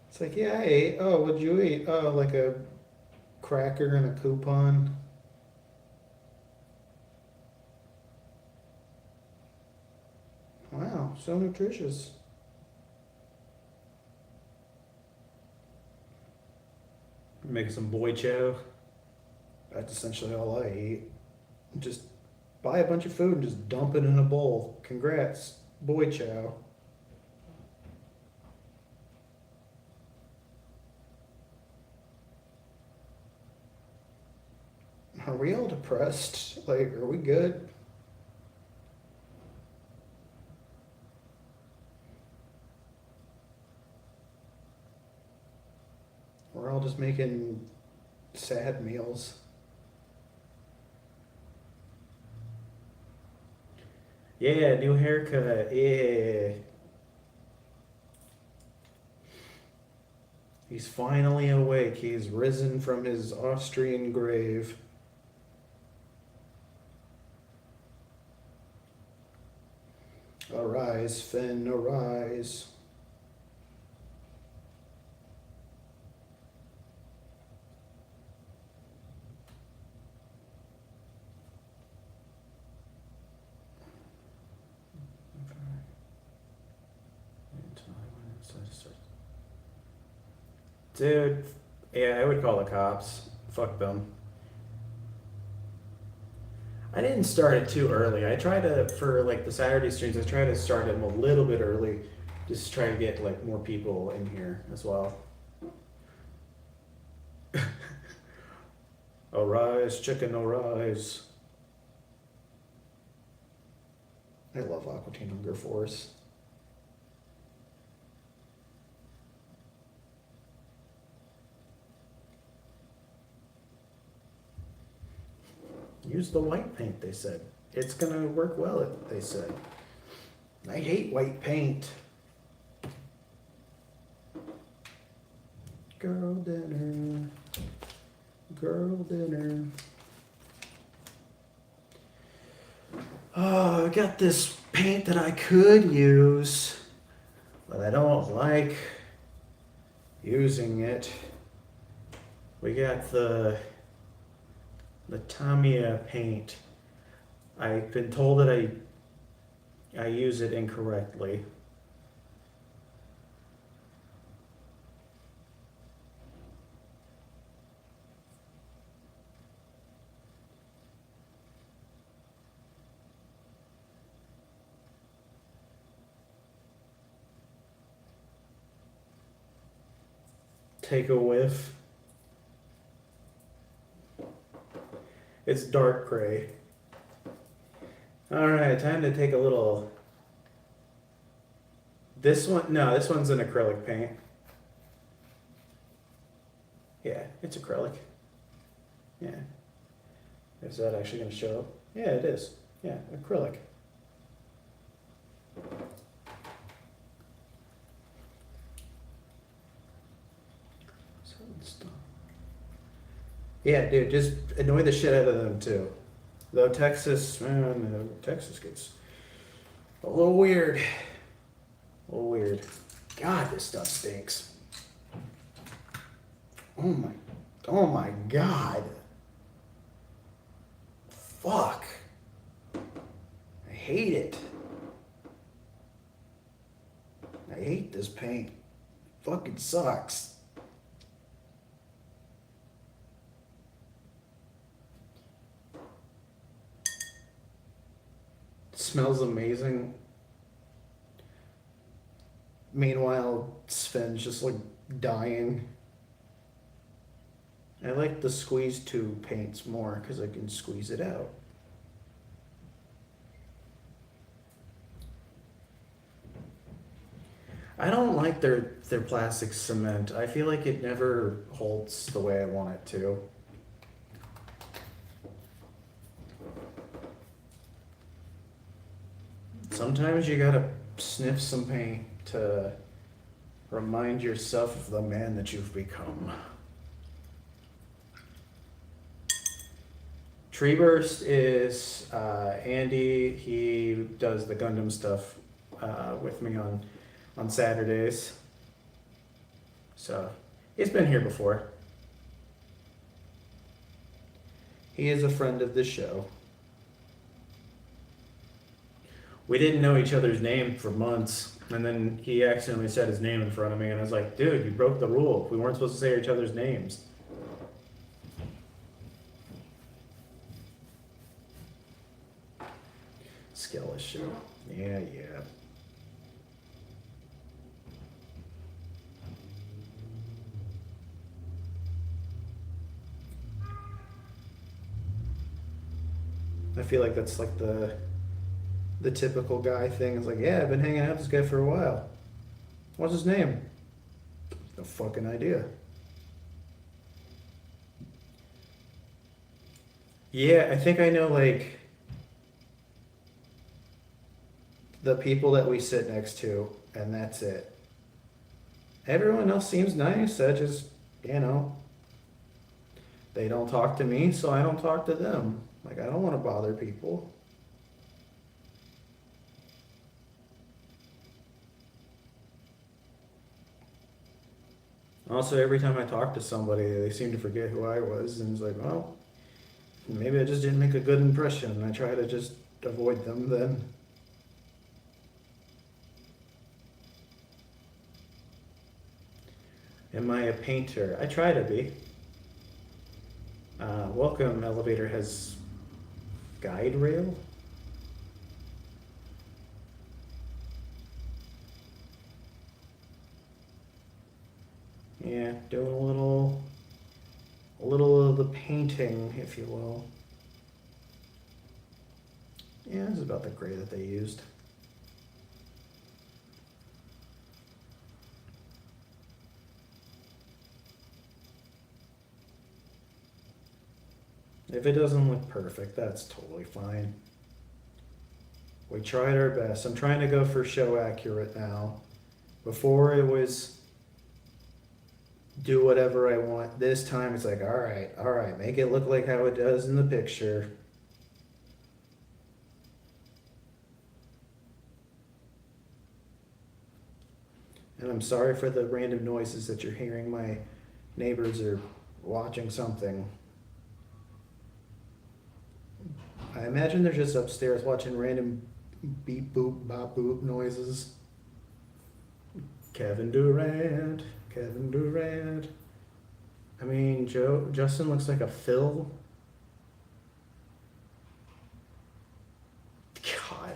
It's like, yeah, I ate. Oh, what'd you eat? Oh, like a cracker and a coupon. Wow, so nutritious. Make some boy chow. That's essentially all I eat. Just buy a bunch of food and just dump it in a bowl. Congrats, boy chow. Are we all depressed? Like, are we good? We're all just making sad meals. Yeah, new haircut. Yeah. He's finally awake. He's risen from his Austrian grave. Arise, Finn, arise. Dude, yeah, I would call the cops. Fuck them. I didn't start it too early. I try to, for like the Saturday streams, I try to start them a little bit early, just to try to get like more people in here as well. Arise, chicken, arise. I love Aqua Teen Hunger Force. Use the white paint, they said. It's gonna work well, they said. I hate white paint. Girl dinner. Girl dinner. Oh, I got this paint that I could use, but I don't like using it. We got the Tamiya paint. I've been told that I use it incorrectly. Take a whiff. It's dark gray. All right, time to take a little. This one, no, this one's an acrylic paint. Yeah, it's acrylic. Yeah. Is that actually going to show up? Yeah, it is. Yeah, acrylic. Yeah, dude, just annoy the shit out of them too. Though Texas, man, Texas gets a little weird. A little weird. God, this stuff stinks. Oh my God. Fuck. I hate it. I hate this paint. Fucking sucks. Smells amazing. Meanwhile, Sven's just like dying. I like the squeeze tube paints more because I can squeeze it out. I don't like their plastic cement. I feel like it never holds the way I want it to. Sometimes you gotta sniff some paint to remind yourself of the man that you've become. Treeburst is Andy. He does the Gundam stuff with me on Saturdays. So he's been here before. He is a friend of the show. We didn't know each other's name for months, and then he accidentally said his name in front of me, and I was like, dude, you broke the rule. We weren't supposed to say each other's names. Skill issue. Yeah. I feel like that's like the typical guy thing. It's like, yeah, I've been hanging out with this guy for a while. What's his name? No fucking idea. Yeah, I think I know like the people that we sit next to, and that's it. Everyone else seems nice. I just, they don't talk to me, so I don't talk to them. Like, I don't want to bother people. Also, every time I talk to somebody, they seem to forget who I was, and it's like, well, maybe I just didn't make a good impression, and I try to just avoid them then. Am I a painter? I try to be. Welcome elevator has guide rail. Yeah, doing a little of the painting, if you will. Yeah, this is about the gray that they used. If it doesn't look perfect, that's totally fine. We tried our best. I'm trying to go for show accurate now. Before it was do whatever I want. This time it's like, all right, make it look like how it does in the picture. And I'm sorry for the random noises that you're hearing. My neighbors are watching something. I imagine they're just upstairs watching random beep boop bop boop noises. Kevin Durant. I mean, Justin looks like a Phil. God.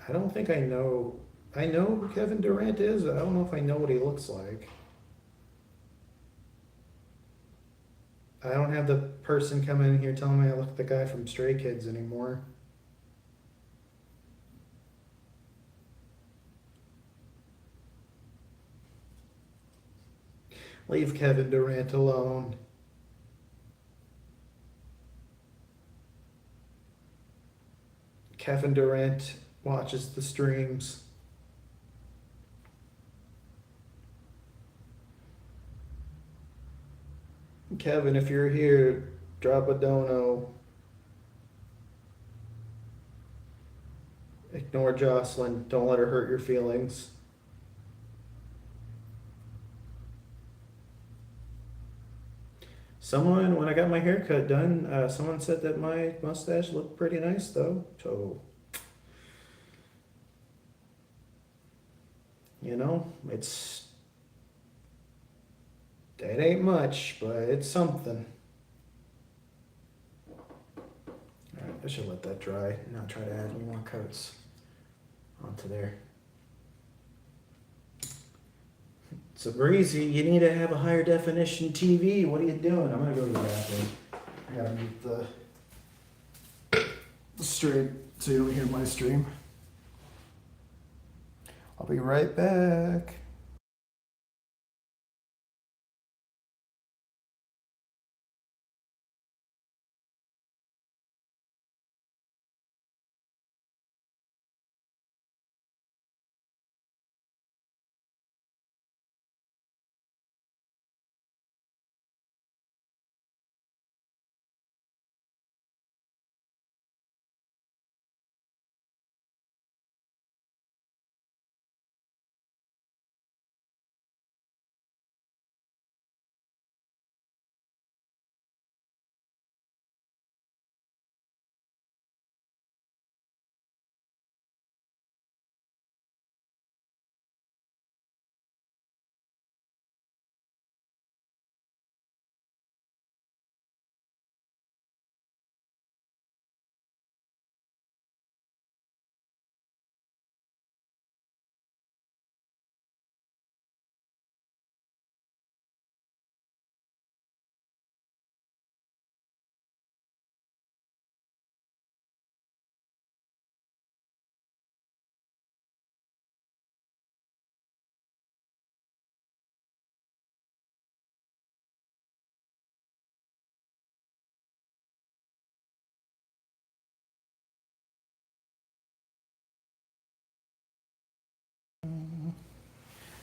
I don't think I know. I know who Kevin Durant is. I don't know if I know what he looks like. I don't have the person come in here telling me I look like the guy from Stray Kids anymore. Leave Kevin Durant alone. Kevin Durant watches the streams. Kevin, if you're here, drop a dono. Ignore Jocelyn. Don't let her hurt your feelings. Someone, when I got my haircut done, someone said that my mustache looked pretty nice though. So, it ain't much, but it's something. Alright, I should let that dry and not try to add any more coats onto there. So Breezy, you need to have a higher definition TV. What are you doing? I'm gonna go to the bathroom. I gotta mute straight so you don't hear my stream. I'll be right back.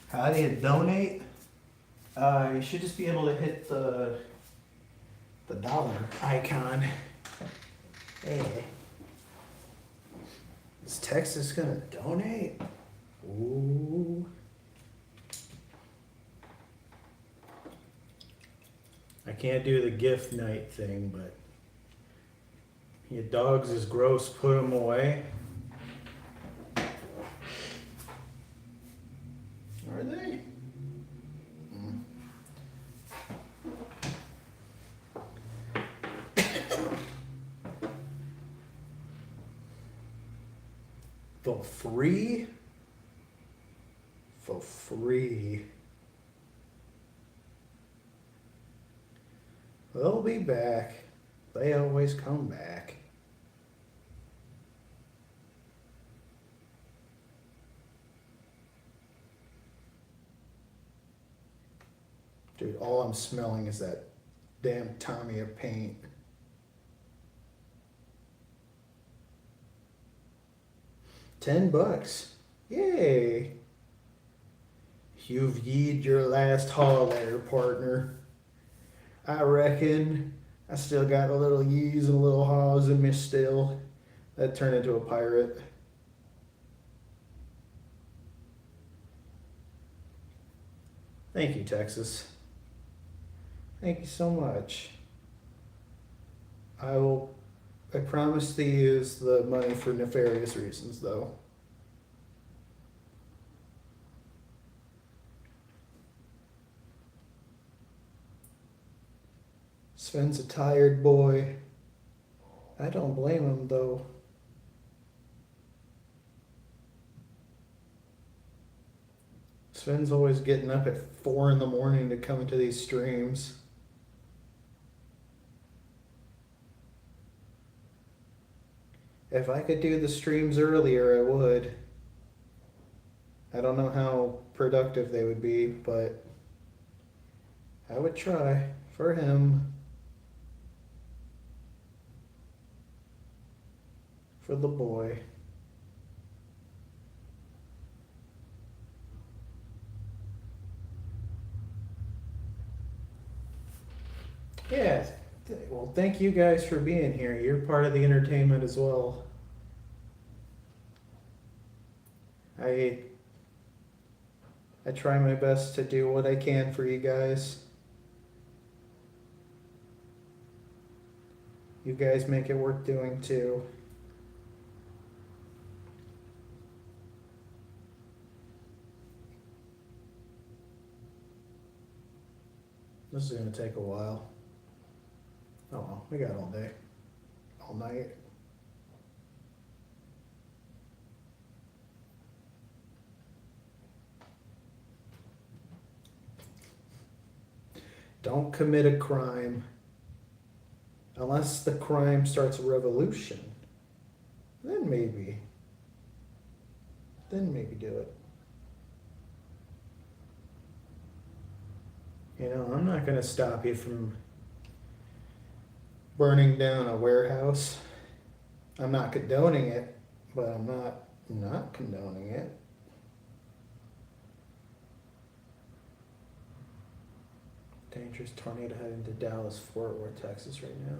How do you donate? You should just be able to hit the dollar icon. Hey, is Texas gonna donate? Ooh. I can't do the gift night thing, but your dogs is gross, put them away. Are they? For free? For free. They'll be back. They always come back. Dude, all I'm smelling is that damn Tamiya paint. $10. Yay. You've yeed your last haul there, partner. I reckon I still got a little yees and a little haws in me still. That turned into a pirate. Thank you, Texas. Thank you so much. I promise to use the money for nefarious reasons, though. Sven's a tired boy. I don't blame him, though. Sven's always getting up at 4 in the morning to come into these streams. If I could do the streams earlier, I would. I don't know how productive they would be, but I would try for him. For the boy. Yeah, well, thank you guys for being here. You're part of the entertainment as well. I try my best to do what I can for you guys. You guys make it worth doing too. This is gonna take a while. Oh well, we got all day. All night. Don't commit a crime unless the crime starts a revolution. then maybe. Then maybe do it. You know, I'm not gonna stop you from burning down a warehouse. I'm not condoning it, but I'm not condoning it. Dangerous tornado heading to Dallas, Fort Worth, Texas right now.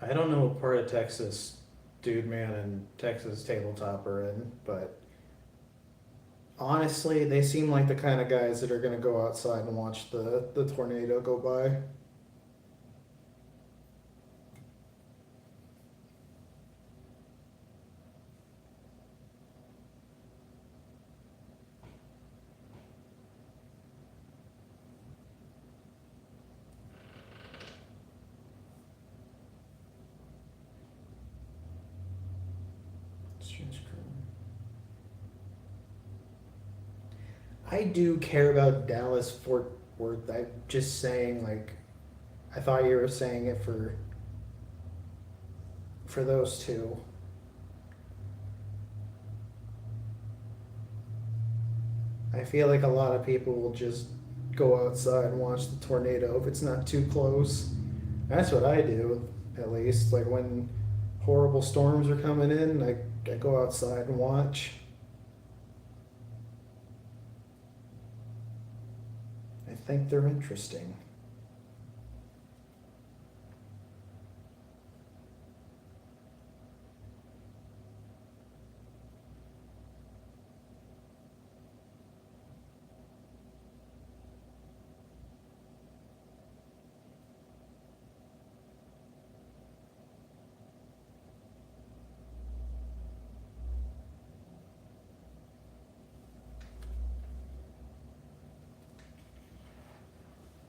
I don't know what part of Texas Dude Man and Texas Tabletop are in, but honestly, they seem like the kind of guys that are gonna go outside and watch the tornado go by. I do care about Dallas Fort Worth. I'm just saying, like, I thought you were saying it for those two. I feel like a lot of people will just go outside and watch the tornado if it's not too close. That's what I do, at least. Like when horrible storms are coming in, I go outside and watch. I think they're interesting.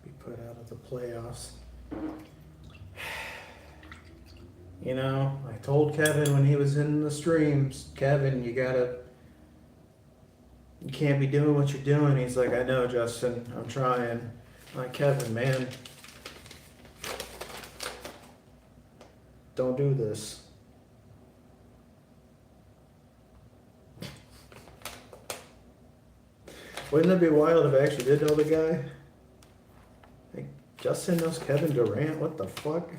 Be put out of the playoffs. You know, I told Kevin when he was in the streams, Kevin, you can't be doing what you're doing. He's like, I know, Justin, I'm trying. I'm like, Kevin, man, don't do this. Wouldn't it be wild if I actually did know the guy? Like, Justin knows Kevin Durant? What the fuck?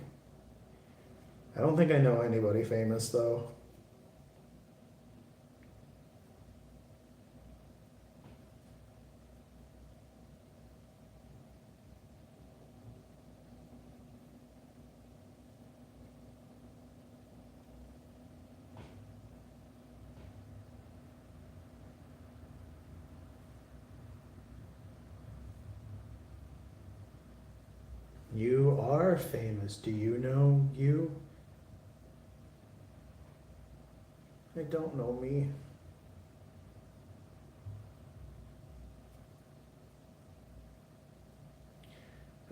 I don't think I know anybody famous, though. You are famous. Do you know you? I don't know me.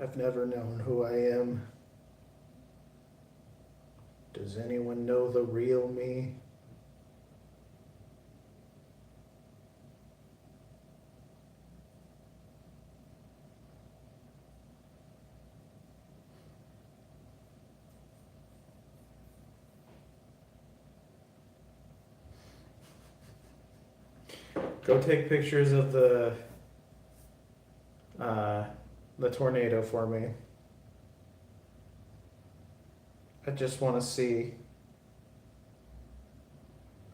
I've never known who I am. Does anyone know the real me? Go take pictures of the tornado for me. I just want to see.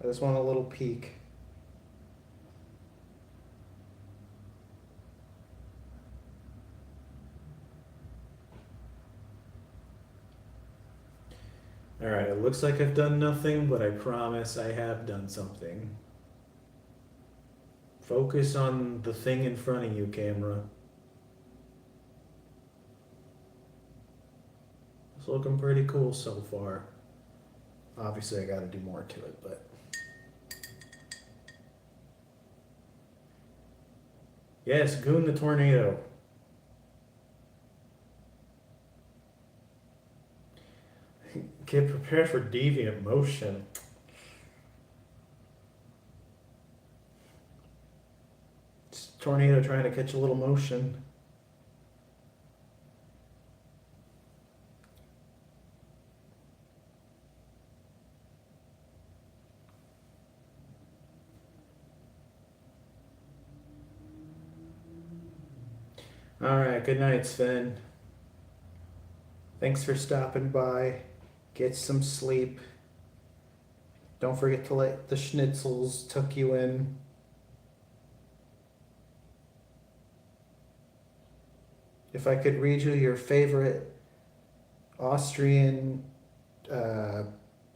I just want a little peek. Alright, it looks like I've done nothing, but I promise I have done something. Focus on the thing in front of you, camera. It's looking pretty cool so far. Obviously, I gotta do more to it, but. Yes, Goon the Tornado. Get prepared for deviant motion. It's tornado trying to catch a little motion. All right, good night, Sven. Thanks for stopping by. Get some sleep. Don't forget to let the schnitzels tuck you in. If I could read you your favorite Austrian uh,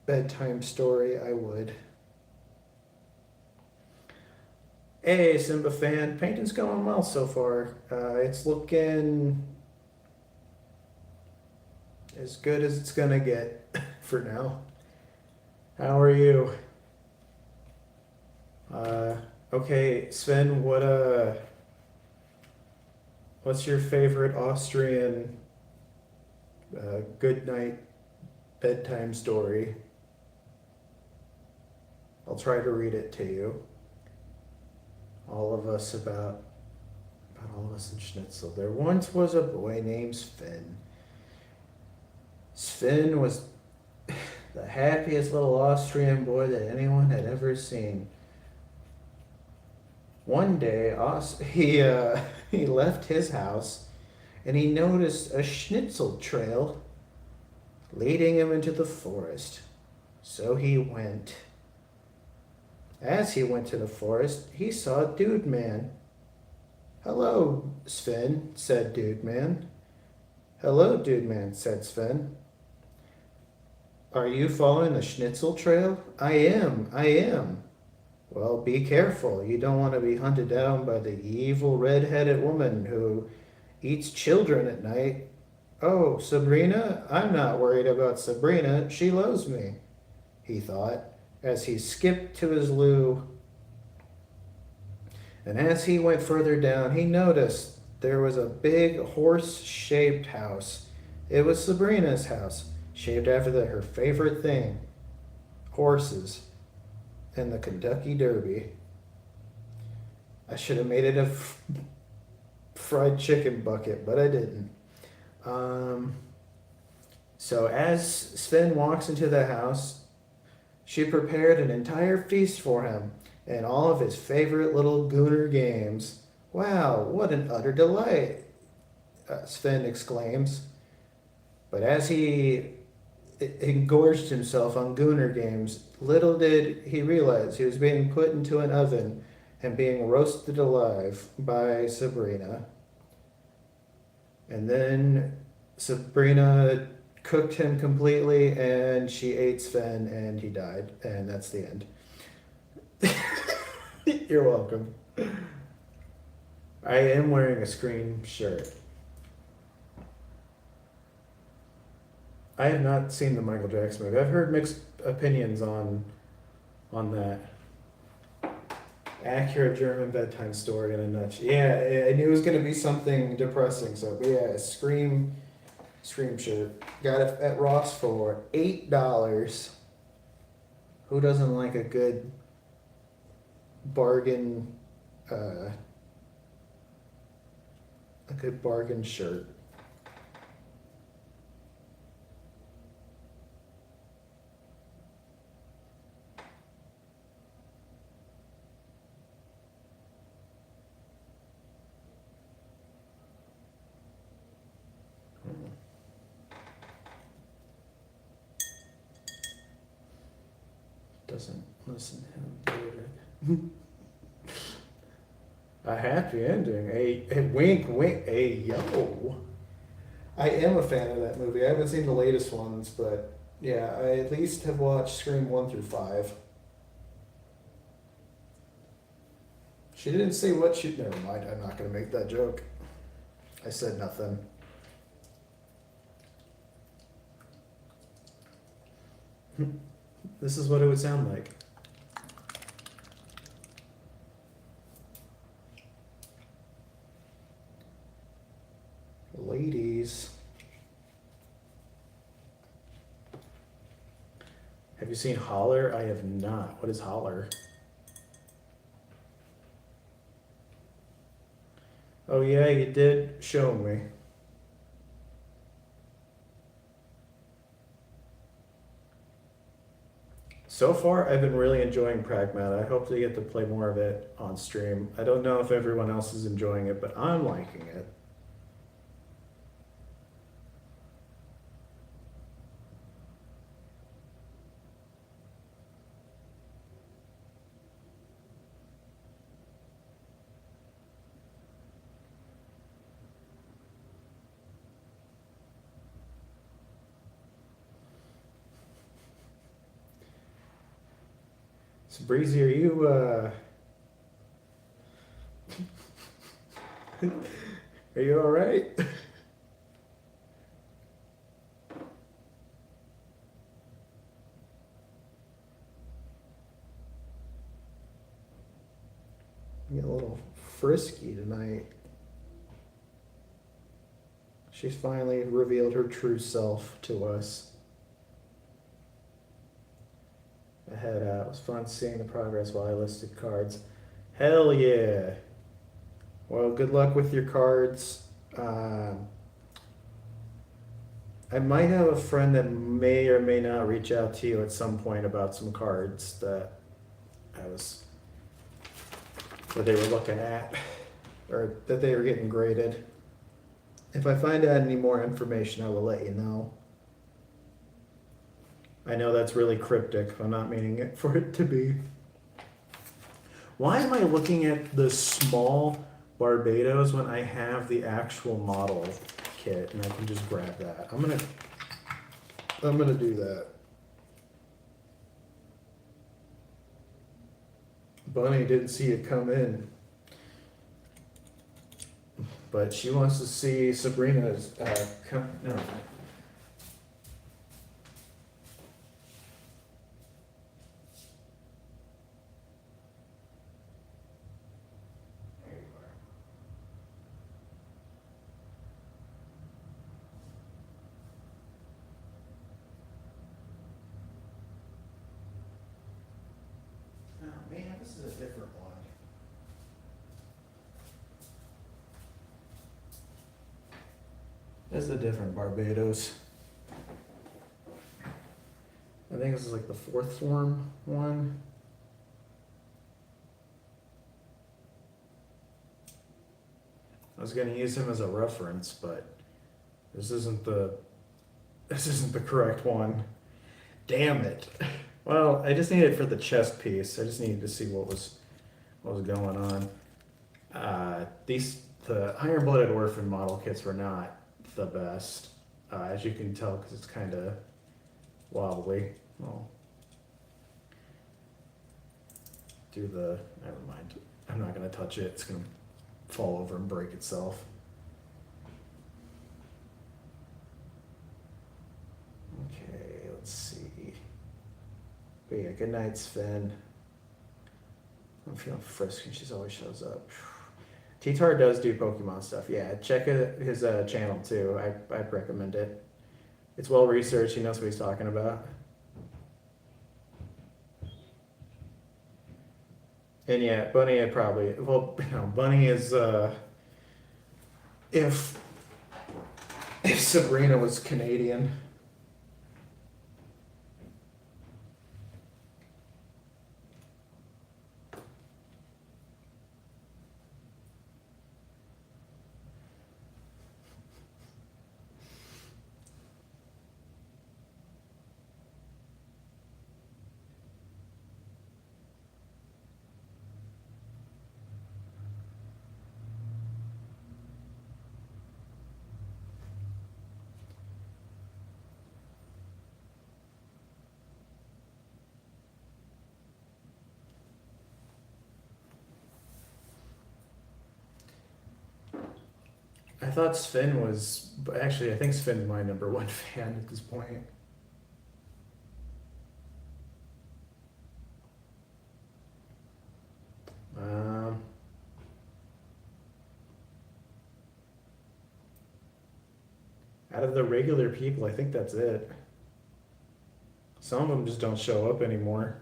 bedtime story, I would. Hey, Simba fan, painting's going well so far. It's looking as good as it's gonna get for now. How are you? Uh, okay, Sven, what's your favorite Austrian good night bedtime story? I'll try to read it to you. All of us about all of us in Schnitzel. There once was a boy named Sven. Sven was the happiest little Austrian boy that anyone had ever seen. One day, he left his house and he noticed a schnitzel trail leading him into the forest. So he went. As he went to the forest, he saw Dude Man. "Hello, Sven," said Dude Man. "Hello, Dude Man," said Sven. "Are you following the schnitzel trail?" I am. "Well, be careful. You don't want to be hunted down by the evil red-headed woman who eats children at night." "Oh, Sabrina? I'm not worried about Sabrina. She loves me," he thought, as he skipped to his loo. And as he went further down, he noticed there was a big horse-shaped house. It was Sabrina's house, shaped after her favorite thing, horses and the Kentucky Derby. I should have made it a fried chicken bucket, but I didn't. So as Sven walks into the house, she prepared an entire feast for him and all of his favorite little Gooner games. "Wow, what an utter delight!" Sven exclaims. But as he engorged himself on Gooner games, little did he realize he was being put into an oven and being roasted alive by Sabrina. And then Sabrina cooked him completely and she ate Sven and he died. And that's the end. You're welcome. I am wearing a Scream shirt. I have not seen the Michael Jackson movie. I've heard mixed opinions on that. Accurate German bedtime story in a nutshell. Yeah, I knew it was gonna be something depressing. So, but yeah, Scream shirt. Got it at Ross for $8. Who doesn't like a good bargain? A good bargain shirt. Doesn't listen to him, David. A happy ending. A wink, wink. A yo. I am a fan of that movie. I haven't seen the latest ones, but yeah, I at least have watched Scream 1 through 5. She didn't say what she. Never mind. I'm not gonna make that joke. I said nothing. This is what it would sound like. Ladies. Have you seen Holler? I have not. What is Holler? Oh yeah, you did show me. So far, I've been really enjoying Pragmata. I hope to get to play more of it on stream. I don't know if everyone else is enjoying it, but I'm liking it. So Breezy, are you are you all right? You get a little frisky tonight. She's finally revealed her true self to us. Ahead out. It was fun seeing the progress while I listed cards. Hell yeah. Well, good luck with your cards. I might have a friend that may or may not reach out to you at some point about some cards that they were looking at or that they were getting graded. If I find out any more information, I will let you know. I know that's really cryptic. I'm not meaning it for it to be. Why am I looking at the small Barbados when I have the actual model kit and I can just grab that? I'm gonna do that. Bunny didn't see it come in, but she wants to see Sabrina's come. No. Oh man, this is a different one. This is a different Barbados. I think this is like the fourth form one. I was gonna use him as a reference, but this isn't the correct one. Damn it. Well, I just needed it for the chest piece. I just needed to see what was going on. The Iron Blooded Orphan model kits were not the best, as you can tell, because it's kind of wobbly. Well, never mind. I'm not gonna touch it. It's gonna fall over and break itself. Okay, let's see. But yeah, good night, Sven. I'm feeling frisky. She always shows up. T-Tar does do Pokemon stuff. Yeah, check his channel too. I'd recommend it. It's well researched. He knows what he's talking about. And yeah, Bunny had probably, well, Bunny is if Sabrina was Canadian. I thought Sven was, actually, I think Sven's my number one fan at this point. Out of the regular people, I think that's it. Some of them just don't show up anymore.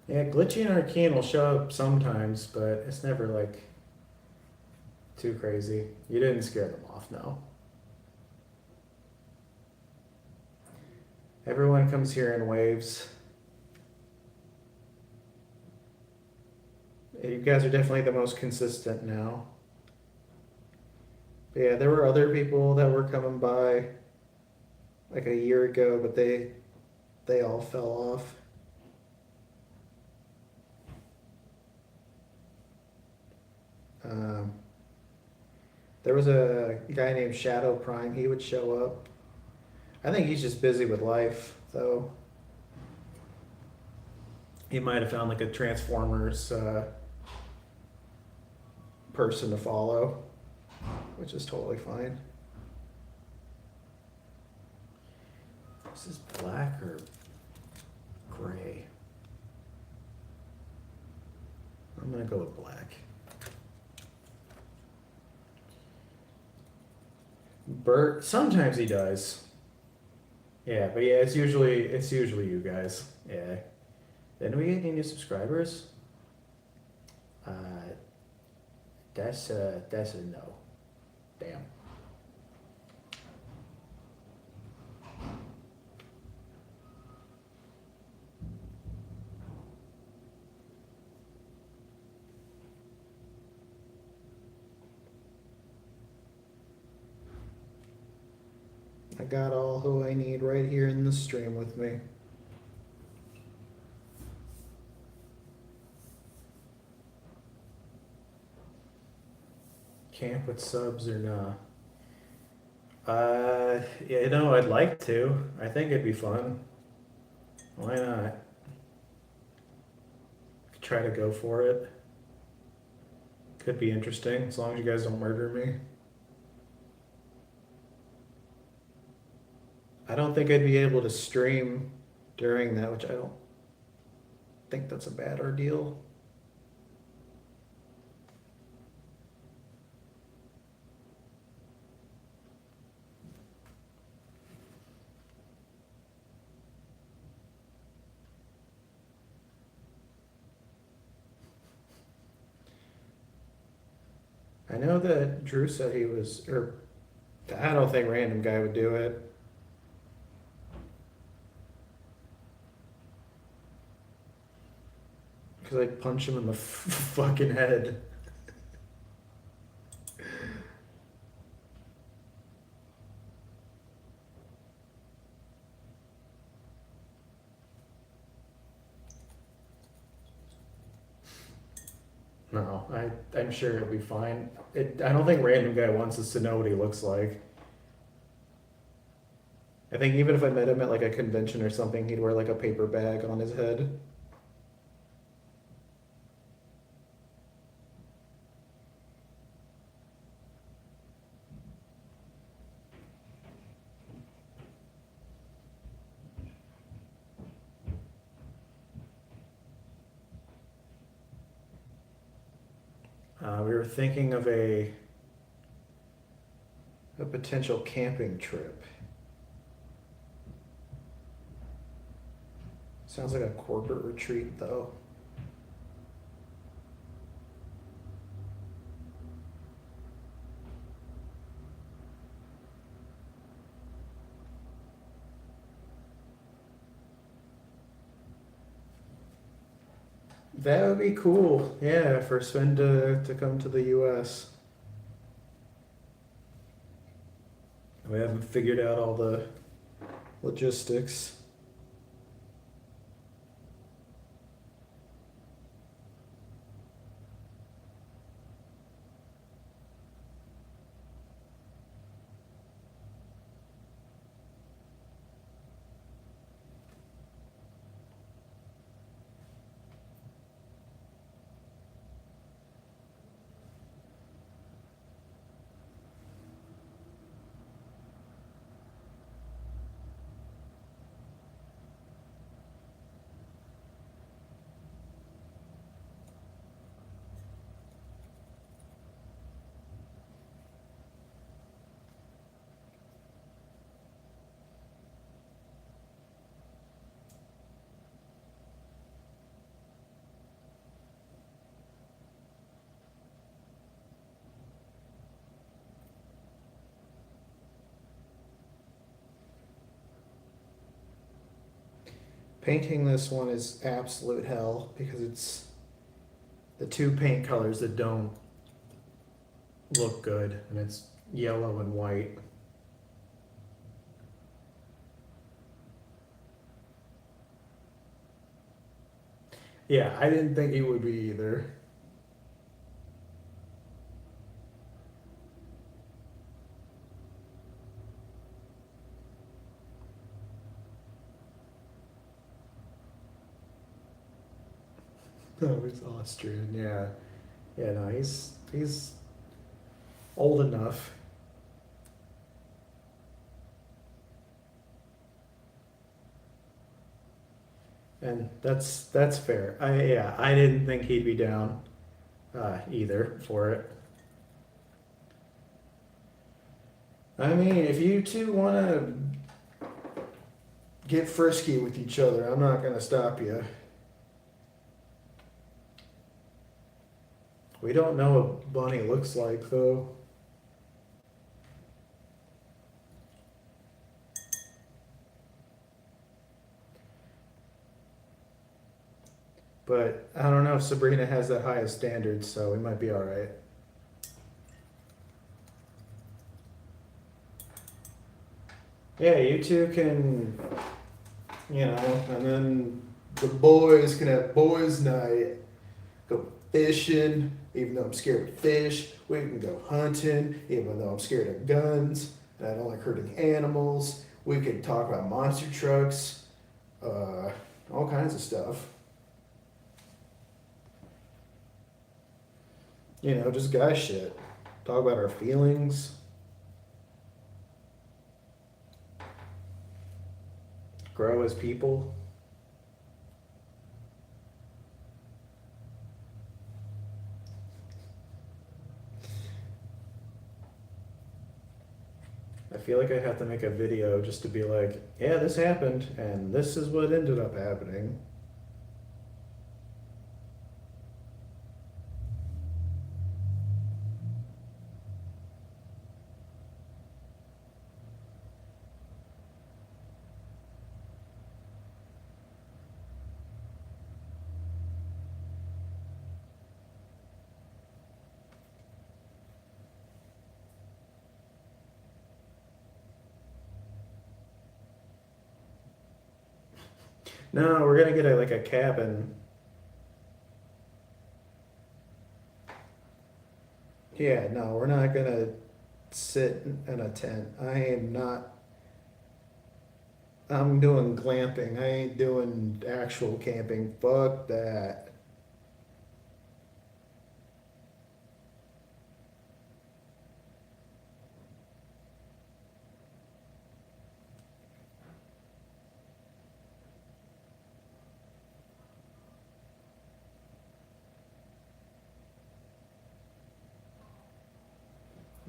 Yeah, Glitchy and Arcane will show up sometimes, but it's never like too crazy. You didn't scare them off, no. Everyone comes here in waves. You guys are definitely the most consistent now. But yeah, there were other people that were coming by like a year ago, but they all fell off. Um, there was a guy named Shadow Prime. He would show up. I think he's just busy with life, though. He might have found like a Transformers person to follow, which is totally fine. This is black or gray? I'm gonna go with black. Bert, sometimes he does. Yeah, but yeah, it's usually you guys. Yeah. Then we get any new subscribers? Uh, that's a no. Damn. I got all who I need right here in the stream with me. Camp with subs or not? Yeah, I'd like to. I think it'd be fun. Why not? Try to go for it. Could be interesting as long as you guys don't murder me. I don't think I'd be able to stream during that, which I don't think that's a bad ordeal. I know that Drew said he was, or I don't think Random Guy would do it. Because I'd punch him in the fucking head. No, I'm sure it'll be fine. I don't think Random Guy wants us to know what he looks like. I think even if I met him at like a convention or something, he'd wear like a paper bag on his head. We were thinking of a potential camping trip. Sounds like a corporate retreat, though. That would be cool. Yeah, for Sven to come to the US. We haven't figured out all the logistics. Painting this one is absolute hell because it's the two paint colors that don't look good, and it's yellow and white. Yeah, I didn't think he would be either. Oh, he's Austrian, yeah. Yeah, no, he's old enough. And that's fair. I didn't think he'd be down either for it. I mean, if you two want to get frisky with each other, I'm not gonna stop you. We don't know what Bunny looks like though. But I don't know if Sabrina has that high of standards, so we might be all right. Yeah, you two can, and then the boys can have boys' night, go fishing, even though I'm scared of fish. We can go hunting, even though I'm scared of guns, and I don't like hurting animals. We can talk about monster trucks, all kinds of stuff. Just guy shit. Talk about our feelings, grow as people. I feel like I have to make a video just to be like, yeah, this happened, and this is what ended up happening. No, we're gonna get a cabin. Yeah, no, we're not gonna sit in a tent. I am not. I'm doing glamping. I ain't doing actual camping. Fuck that.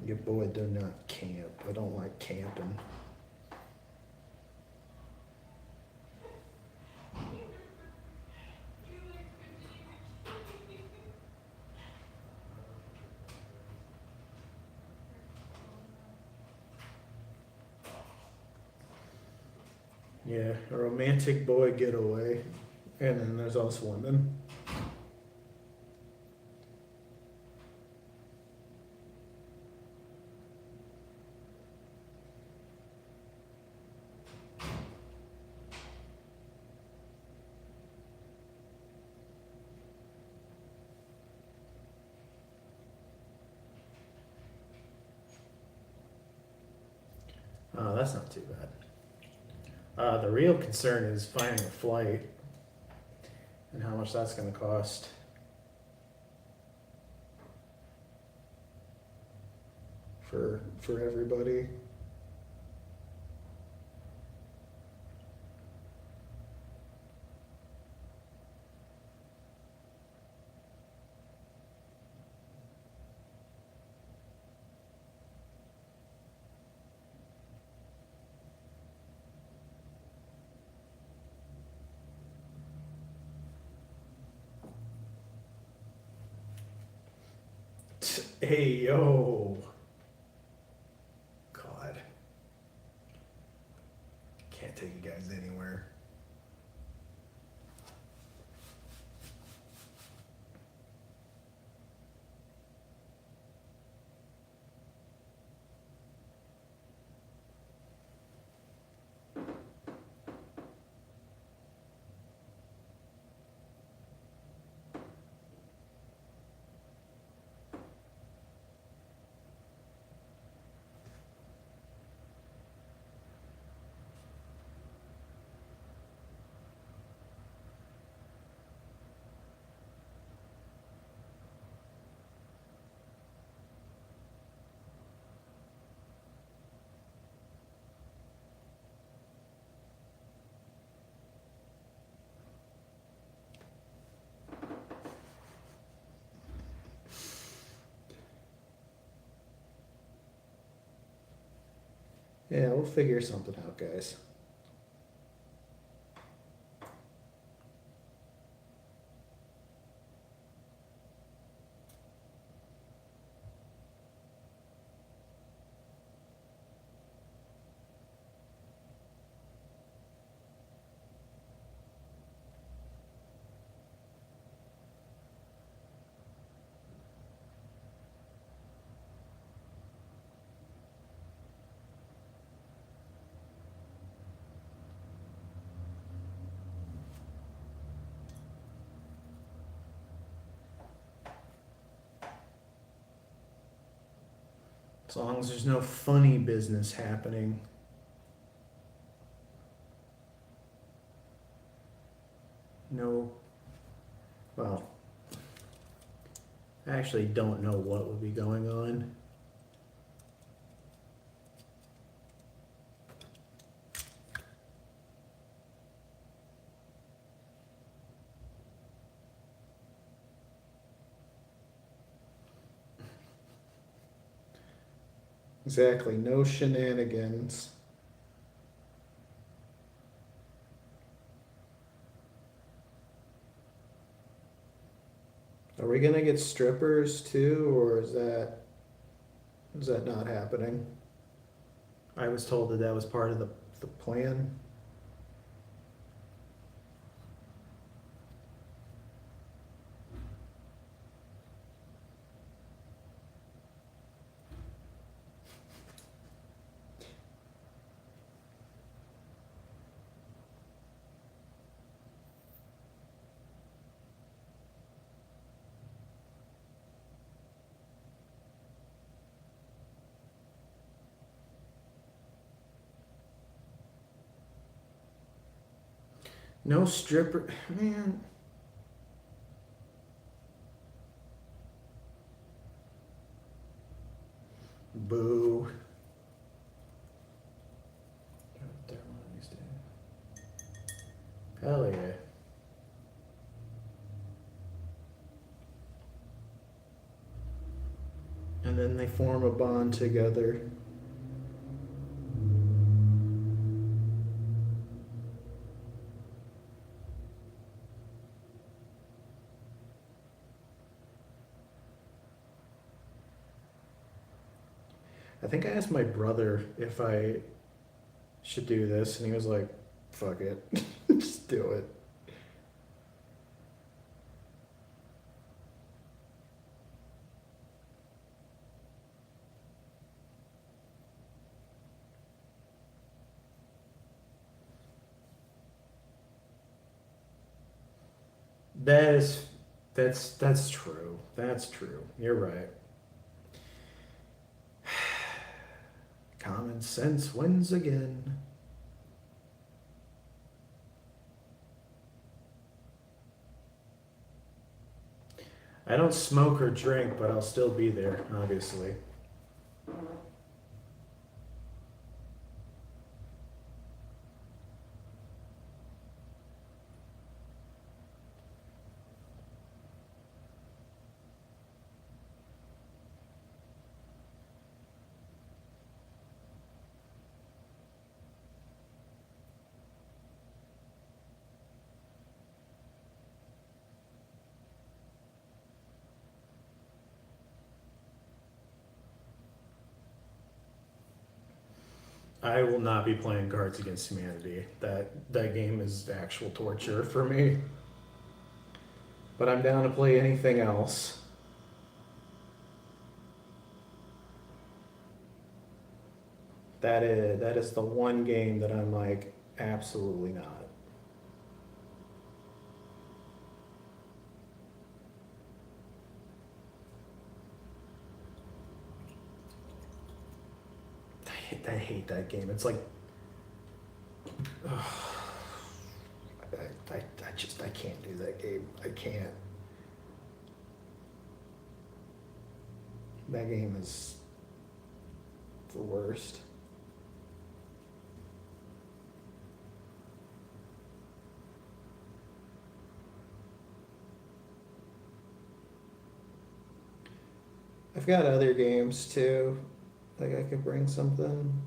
Your boy do not camp. I don't like camping. Yeah, a romantic boy getaway. And then there's us women. Oh, that's not too bad. The real concern is finding a flight and how much that's going to cost. For everybody. Hey yo. God. Can't take you guys anywhere. Yeah, we'll figure something out, guys. As long as there's no funny business happening. No, well, I actually don't know what would be going on. Exactly, no shenanigans. Are we gonna get strippers too, or is that not happening? I was told that that was part of the plan. No stripper, man. Boo. There one of these days. Hell yeah. And then they form a bond together. I think I asked my brother if I should do this, and he was like, fuck it. Just do it. That is, that's true. That's true. You're right. Common sense wins again. I don't smoke or drink, but I'll still be there, obviously. I will not be playing Cards Against Humanity. That game is actual torture for me. But I'm down to play anything else. That is the one game that I'm like, absolutely not. I hate that game. It's like, ugh, I can't do that game. I can't. That game is the worst. I've got other games too. Like I could bring something.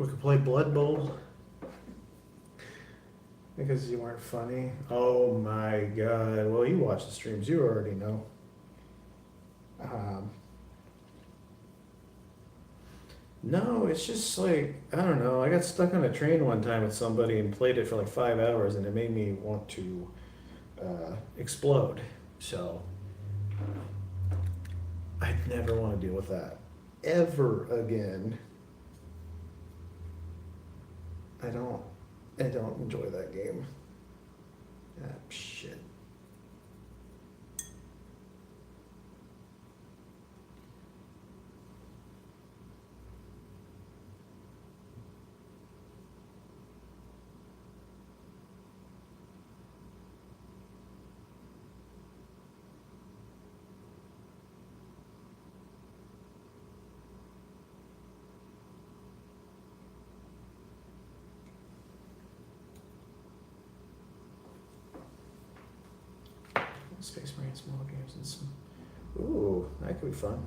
We could play Blood Bowl. Because you weren't funny. Oh my god. Well, you watch the streams. You already know. No, it's just like, I don't know. I got stuck on a train one time with somebody and played it for like 5 hours and it made me want to explode. So, I'd never want to deal with that ever again. I don't enjoy that game. Ah, shit. Space Marine small games and some. Ooh, that could be fun.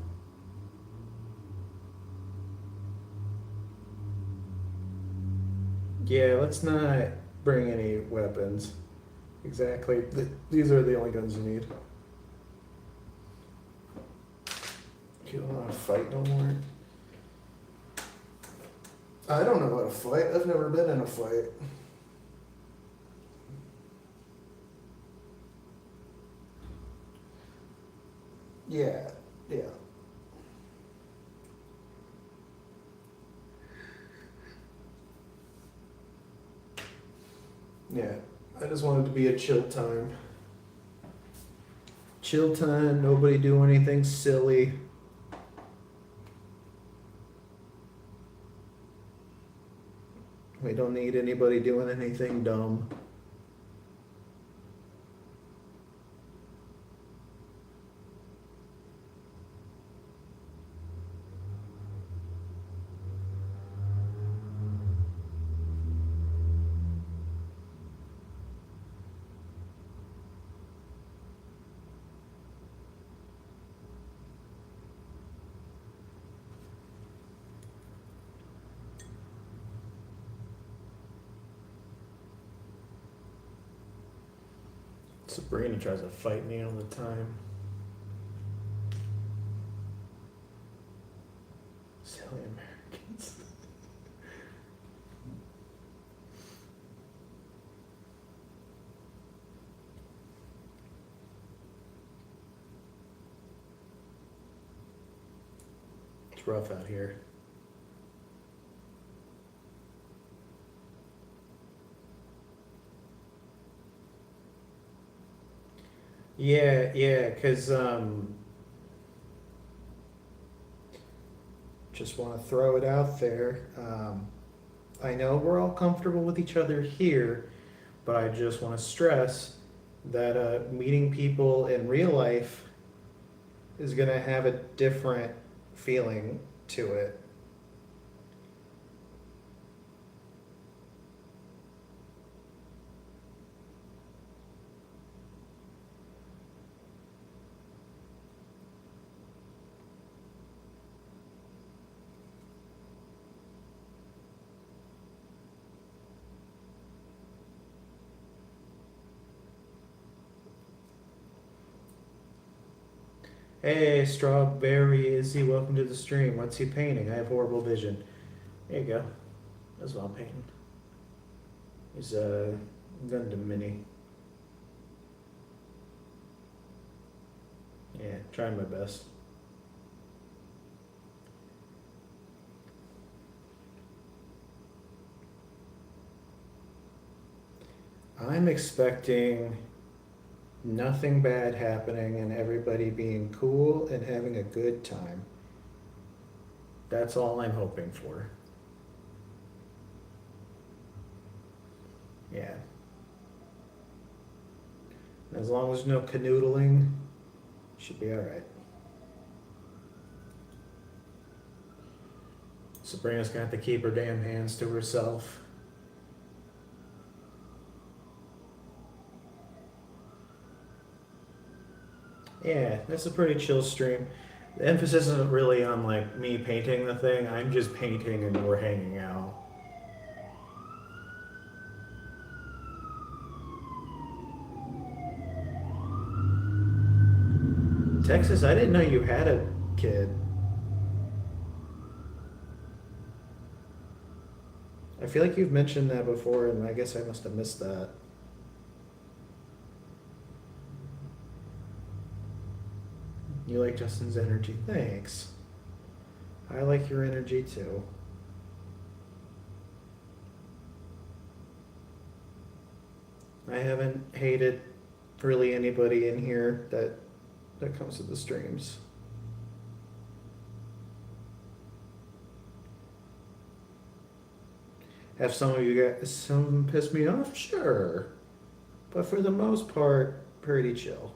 Yeah, let's not bring any weapons. Exactly. These are the only guns you need. You don't want to fight no more? I don't know how to fight. I've never been in a fight. Yeah, yeah. Yeah, I just wanted to be a chill time. Chill time, nobody do anything silly. We don't need anybody doing anything dumb. Sabrina tries to fight me all the time. Silly Americans. It's rough out here. Yeah, because just want to throw it out there. I know we're all comfortable with each other here, but I just want to stress that meeting people in real life is going to have a different feeling to it. Hey, Strawberry Izzy, welcome to the stream. What's he painting? I have horrible vision. There you go. That's what I'm painting. He's a Gundam Mini. Yeah, trying my best. I'm expecting nothing bad happening and everybody being cool and having a good time. That's all I'm hoping for. Yeah. As long as there's no canoodling, should be alright. Sabrina's gonna have to keep her damn hands to herself. Yeah, that's a pretty chill stream. The emphasis isn't really on like me painting the thing. I'm just painting and we're hanging out. Texas, I didn't know you had a kid. I feel like you've mentioned that before, and I guess I must have missed that. You like Justin's energy. Thanks. I like your energy too. I haven't hated really anybody in here that comes to the streams. Have some of you guys some piss me off? Sure. But for the most part, pretty chill.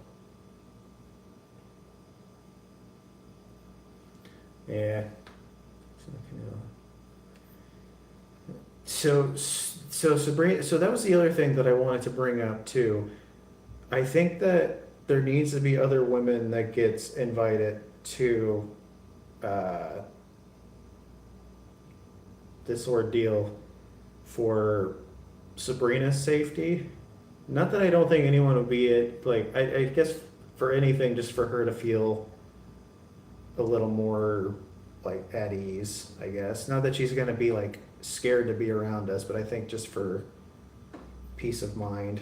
Yeah. So Sabrina, so that was the other thing that I wanted to bring up too. I think that there needs to be other women that gets invited to uh, this ordeal for Sabrina's safety. Not that I don't think anyone would be it. Like I guess for anything, just for her to feel a little more like at ease. I guess not that she's gonna be like scared to be around us, but I think just for peace of mind.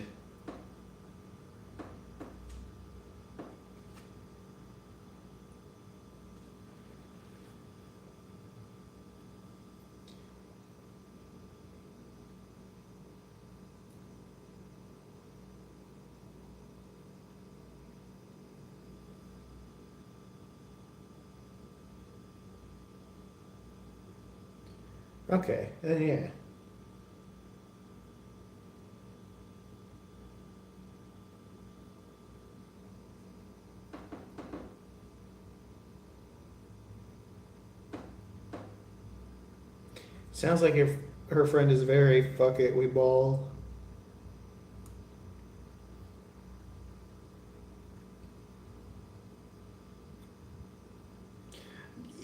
Okay, then yeah. Sounds like if her friend is very fuck it, we ball.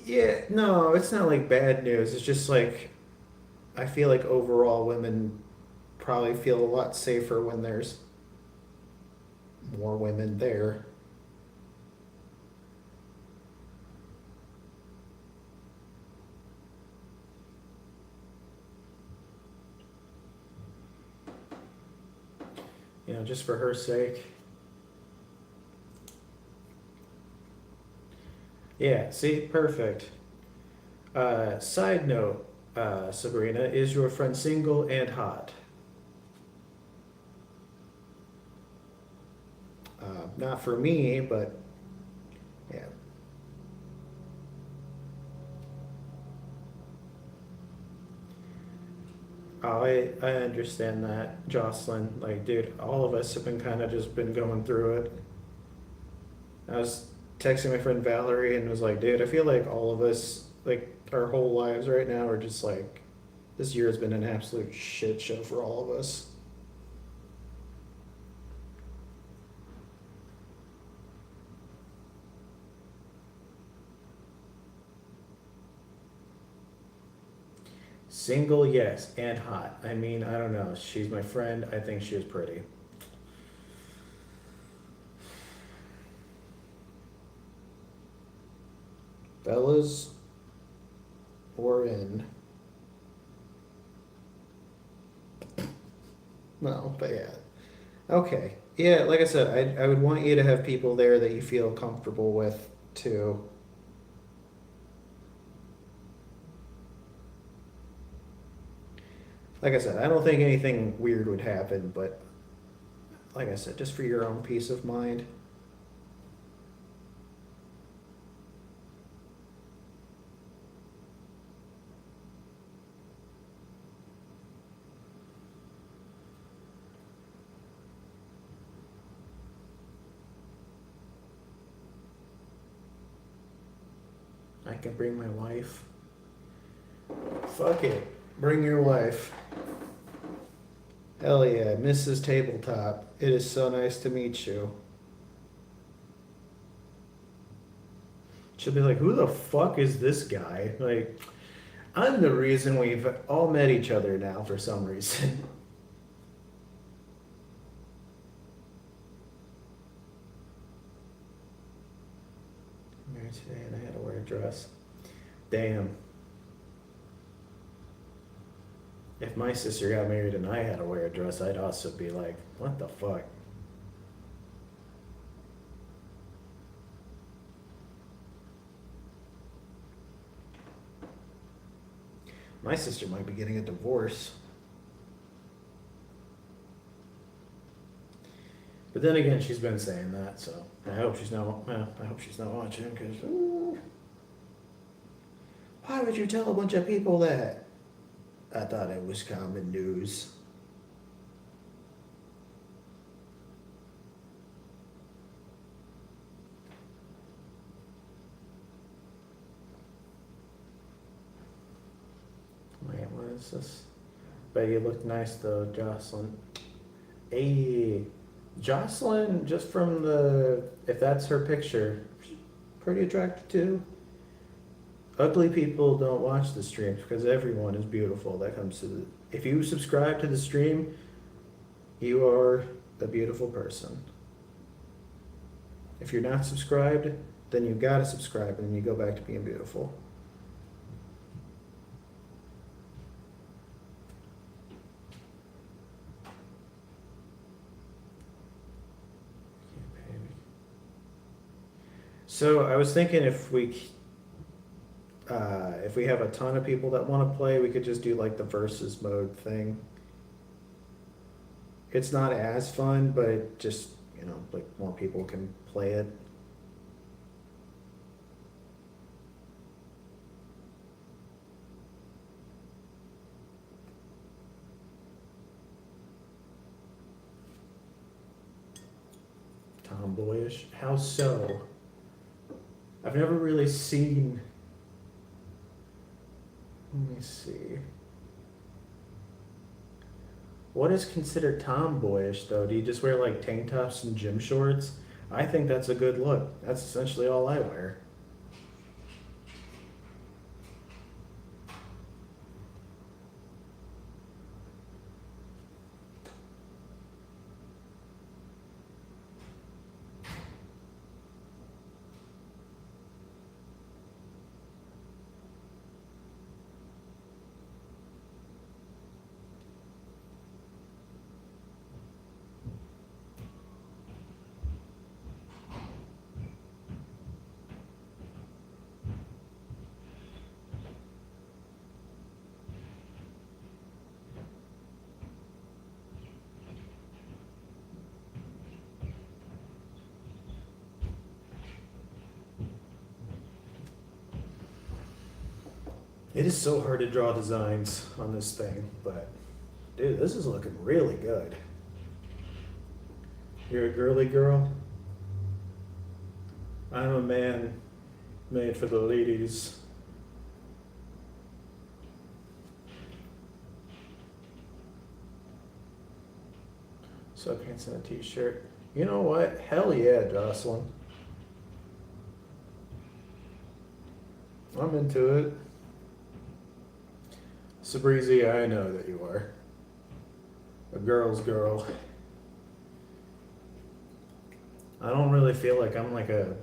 Yeah, no, it's not like bad news. It's just like I feel like overall women probably feel a lot safer when there's more women there. You know, just for her sake. Yeah, see, perfect. Side note, Sabrina, is your friend single and hot? Not for me, but yeah. Oh, I understand that, Jocelyn. Like, dude, all of us have been kind of just been going through it. I was texting my friend Valerie and was like, dude, I feel like all of us, like, our whole lives right now are just like, this year has been an absolute shit show for all of us. Single, yes, and hot. I mean, I don't know. She's my friend. I think she is pretty. Fellas, we're in. No, but yeah. Okay. Yeah, like I said, I would want you to have people there that you feel comfortable with too. Like I said, I don't think anything weird would happen, but like I said, just for your own peace of mind. I can bring my wife. Fuck it. Bring your wife. Hell yeah, Mrs. Tabletop. It is so nice to meet you. She'll be like, who the fuck is this guy? Like, I'm the reason we've all met each other now for some reason. married today and I had to wear a dress. Damn. If my sister got married and I had to wear a dress, I'd also be like, what the fuck? My sister might be getting a divorce. But then again, she's been saying that, so I hope she's not. I hope she's not watching. Because why would you tell a bunch of people that? I thought it was common news. Wait, what is this? Bet you look nice though, Jocelyn. Hey, Jocelyn, just from the, if that's her picture, pretty attractive too. Ugly people don't watch the streams because everyone is beautiful that comes to the, if you subscribe to the stream, you are a beautiful person. If you're not subscribed, then you gotta subscribe and then you go back to being beautiful. So I was thinking if we have a ton of people that want to play, we could just do like the versus mode thing. It's not as fun, but it just, you know, like more people can play it. Tomboyish? How so? I've never really seen. Let me see. What is considered tomboyish though? Do you just wear like tank tops and gym shorts? I think that's a good look. That's essentially all I wear. It is so hard to draw designs on this thing, but dude, this is looking really good. You're a girly girl? I'm a man made for the ladies. Sweatpants and a t-shirt. You know what? Hell yeah, Jocelyn. I'm into it. Sabrizi, I know that you are. A girl's girl. I don't really feel like I'm like a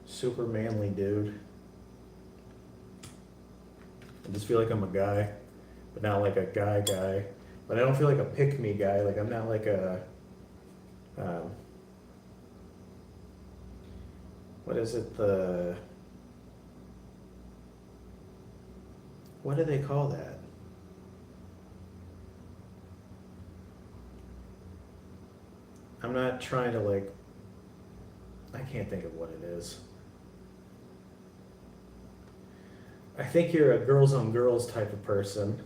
super manly dude. I just feel like I'm a guy, but not like a guy. But I don't feel like a pick-me guy. Like I'm not like a, what is it, what do they call that? I'm not trying to like, I can't think of what it is. I think you're a girls on girls type of person.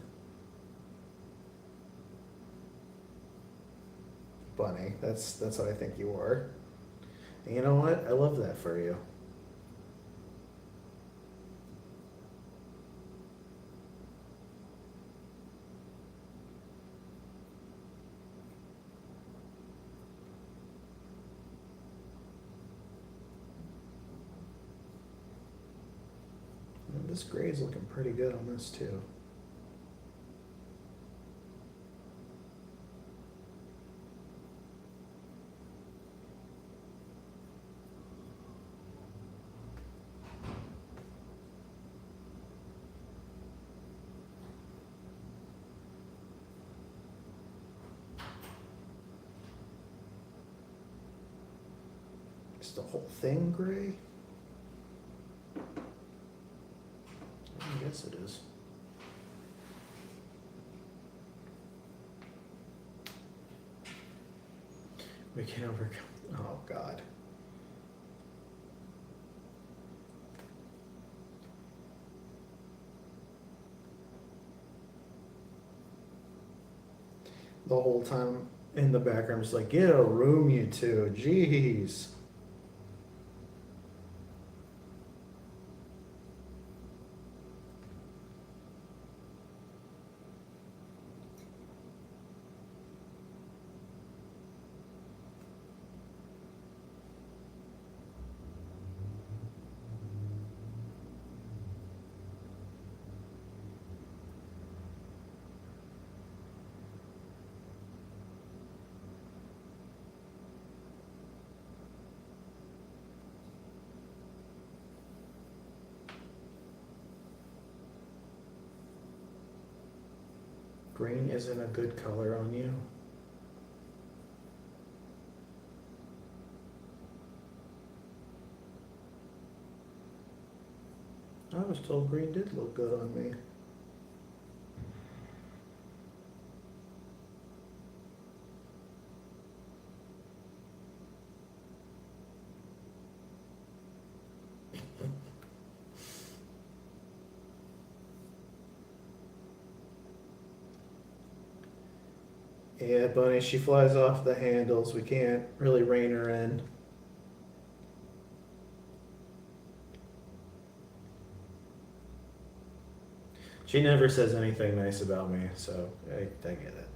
Bunny, that's what I think you are. And you know what? I love that for you. And this gray's looking pretty good on this too. Is the whole thing gray? I guess it is. We can overcome. Oh, God. The whole time in the background, just like, get a room, you two. Jeez. Green isn't a good color on you. I was told green did look good on me. Yeah, Bunny, she flies off the handles. We can't really rein her in. She never says anything nice about me, so I get it.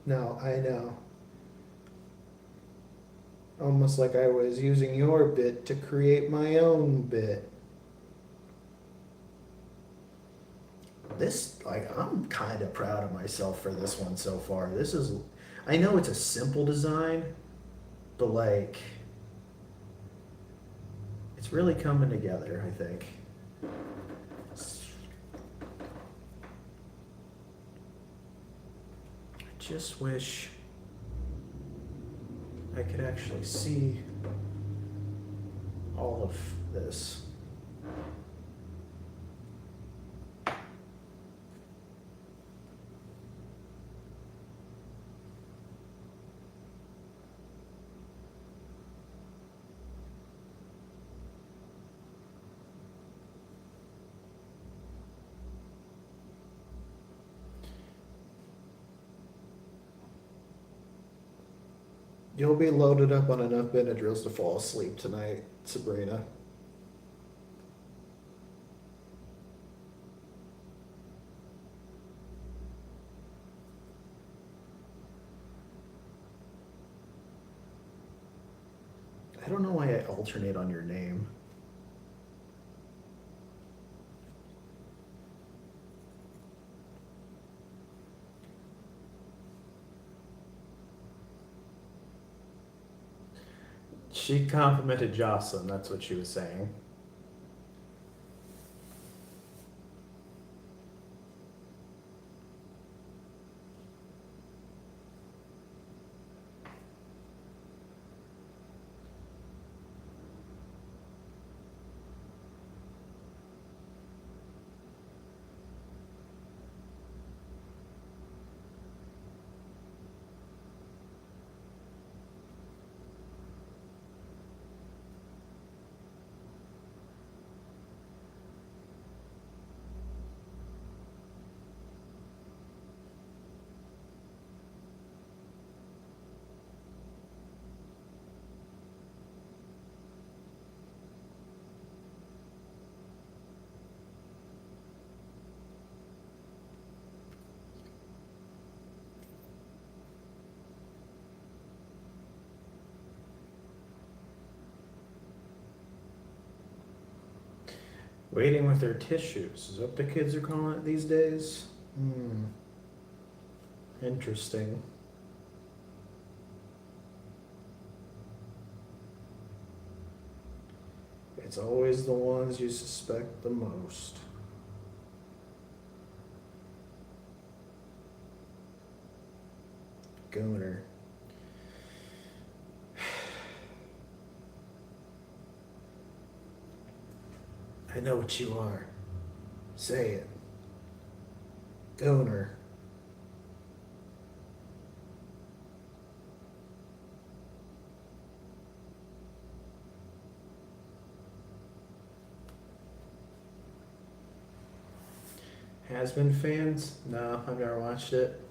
No, I know. Almost like I was using your bit to create my own bit. This, like, I'm kind of proud of myself for this one so far. This is, I know it's a simple design, but like, it's really coming together, I think. I just wish I could actually see all of this. You'll be loaded up on enough Benadryls to fall asleep tonight, Sabrina. I don't know why I alternate on your name. She complimented Jocelyn, that's what she was saying. Waiting with their tissues. Is that what the kids are calling it these days? Hmm. Interesting. It's always the ones you suspect the most. Gooner. I know what you are. Say it. Gooner. Has-Been fans? No, I've never watched it.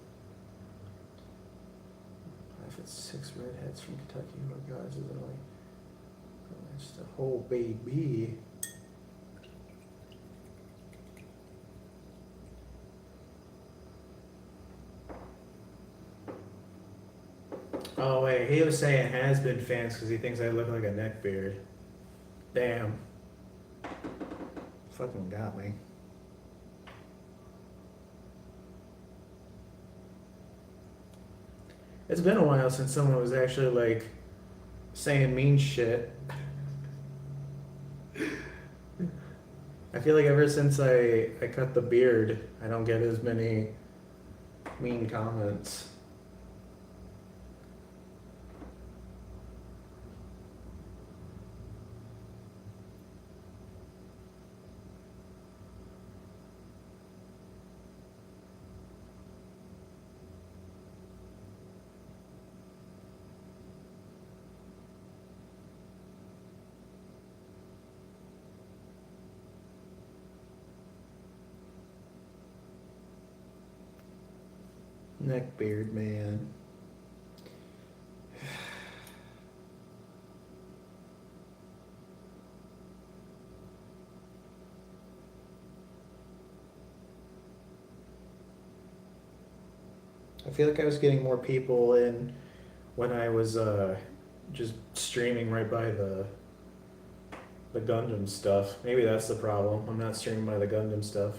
If it's 6 redheads from Kentucky, who guys is it only? That's the whole baby. Oh wait, he was saying Has-Been fans because he thinks I look like a neckbeard. Damn. Fucking got me. It's been a while since someone was actually like saying mean shit. I feel like ever since I cut the beard, I don't get as many mean comments. Neckbeard man. I feel like I was getting more people in when I was just streaming right by the Gundam stuff. Maybe that's the problem. I'm not streaming by the Gundam stuff.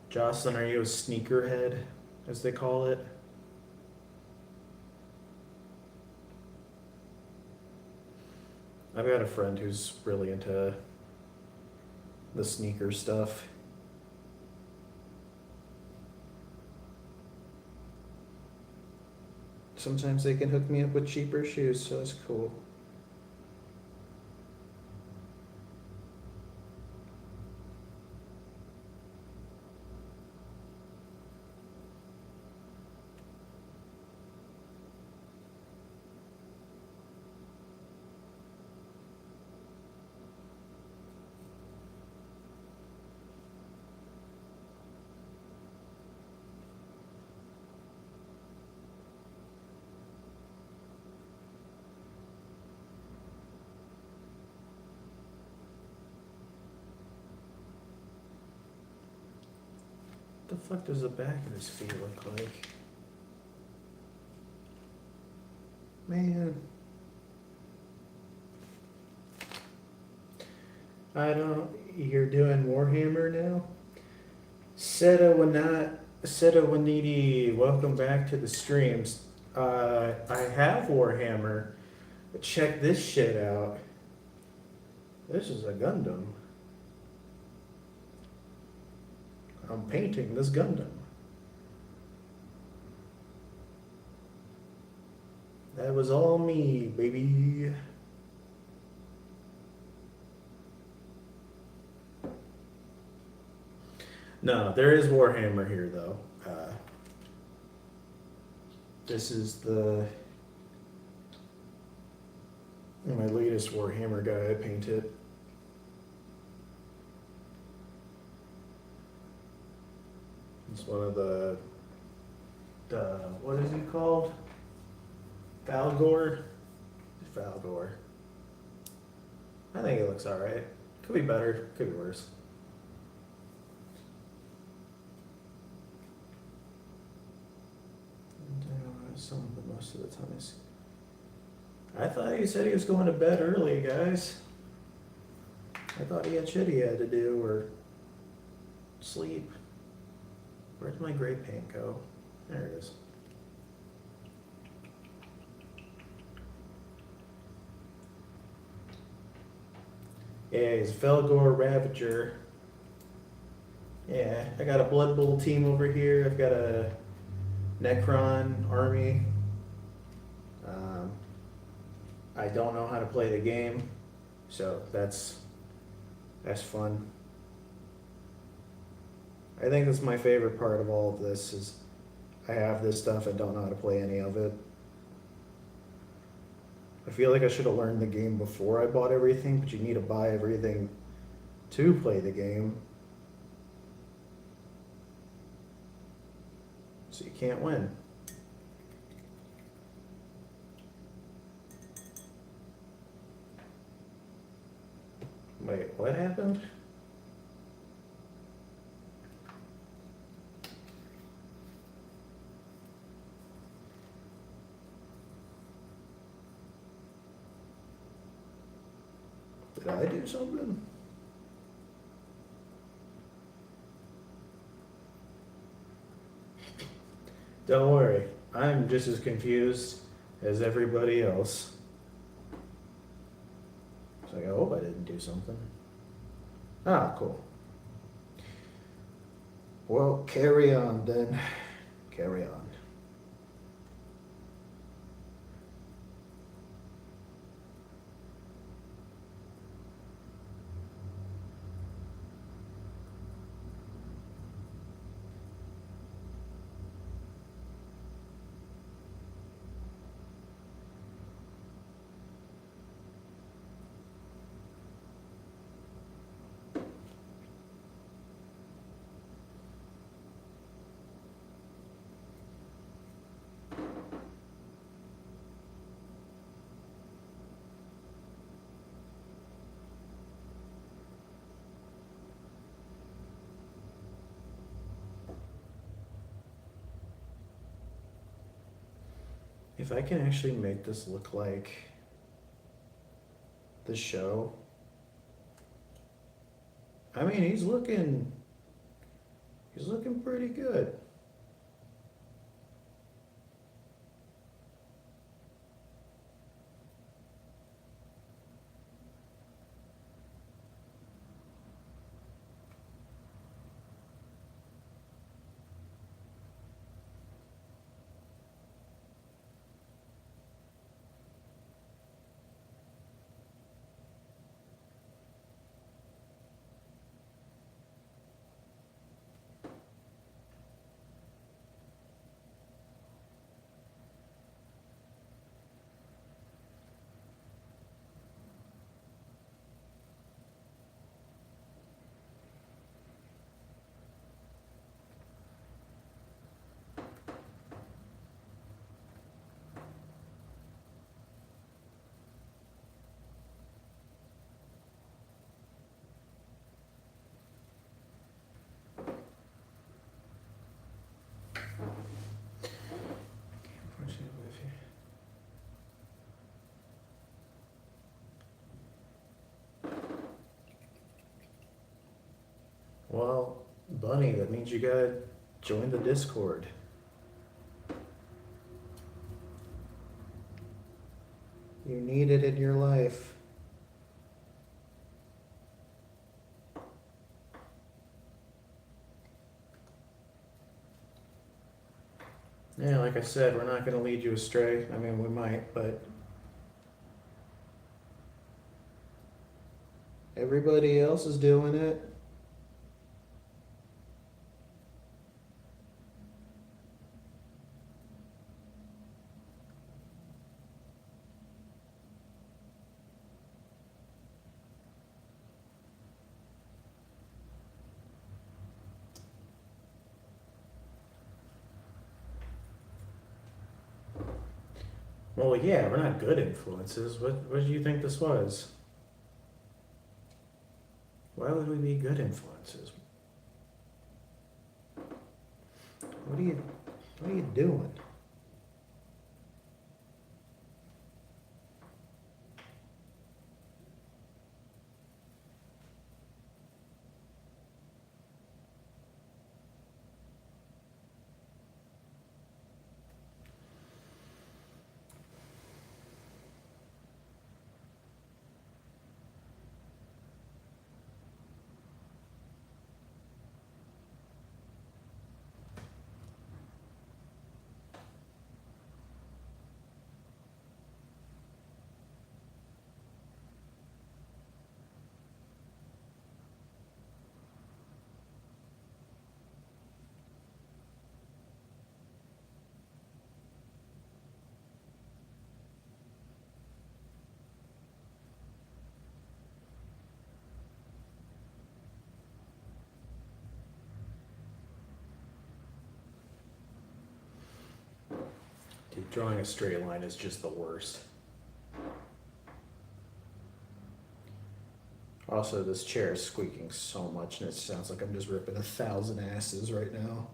Jocelyn, are you a sneakerhead, as they call it? I've got a friend who's really into the sneaker stuff. Sometimes they can hook me up with cheaper shoes, so it's cool. What the fuck does the back of his feet look like? Man. I don't. You're doing Warhammer now? Seta Waniti, welcome back to the streams. I have Warhammer. But check this shit out. This is a Gundam. I'm painting this Gundam. That was all me, baby. No, there is Warhammer here, though. This is my latest Warhammer guy I painted. It's one of the what is he called? Falgor? Falgor. I think it looks alright. Could be better, could be worse. Some, but most of the time I thought he said he was going to bed early, guys. I thought he had shit he had to do or sleep. Where'd my gray paint go? There it is. Yeah, he's Felgor Ravager. Yeah, I got a Blood Bowl team over here. I've got a Necron army. I don't know how to play the game, so that's fun. I think that's my favorite part of all of this is I have this stuff and don't know how to play any of it. I feel like I should have learned the game before I bought everything, but you need to buy everything to play the game. So you can't win. Wait, what happened? Did I do something? Don't worry, I'm just as confused as everybody else. It's like, I hope I didn't do something. Ah, cool. Well, carry on then. Carry on. If I can actually make this look like the show, I mean, he's looking pretty good. Well, Bunny, that means you gotta join the Discord. You need it in your life. Yeah, like I said, we're not gonna lead you astray. I mean, we might, but everybody else is doing it. Well, yeah, we're not good influences. What do you think this was? Why would we be good influences? What are you doing? Drawing a straight line is just the worst. Also, this chair is squeaking so much and it sounds like I'm just ripping 1,000 asses right now.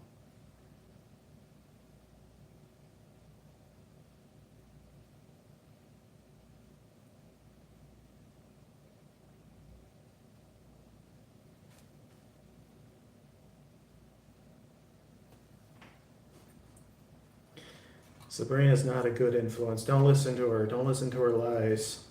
Sabrina's not a good influence. Don't listen to her. Don't listen to her lies.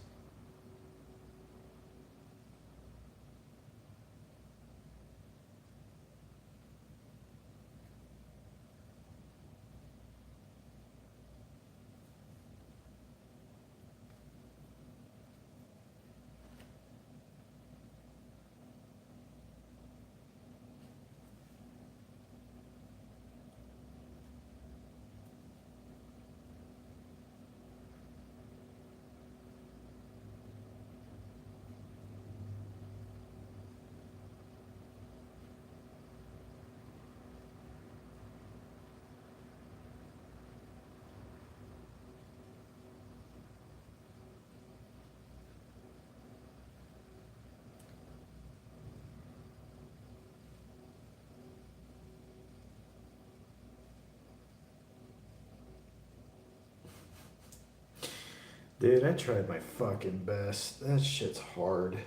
Dude, I tried my fucking best. That shit's hard.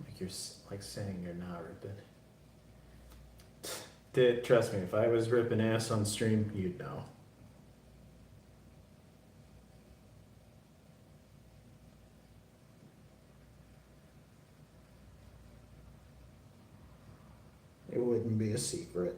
Like you're like saying you're not ripping. Dude, trust me, if I was ripping ass on stream, you'd know. It wouldn't be a secret.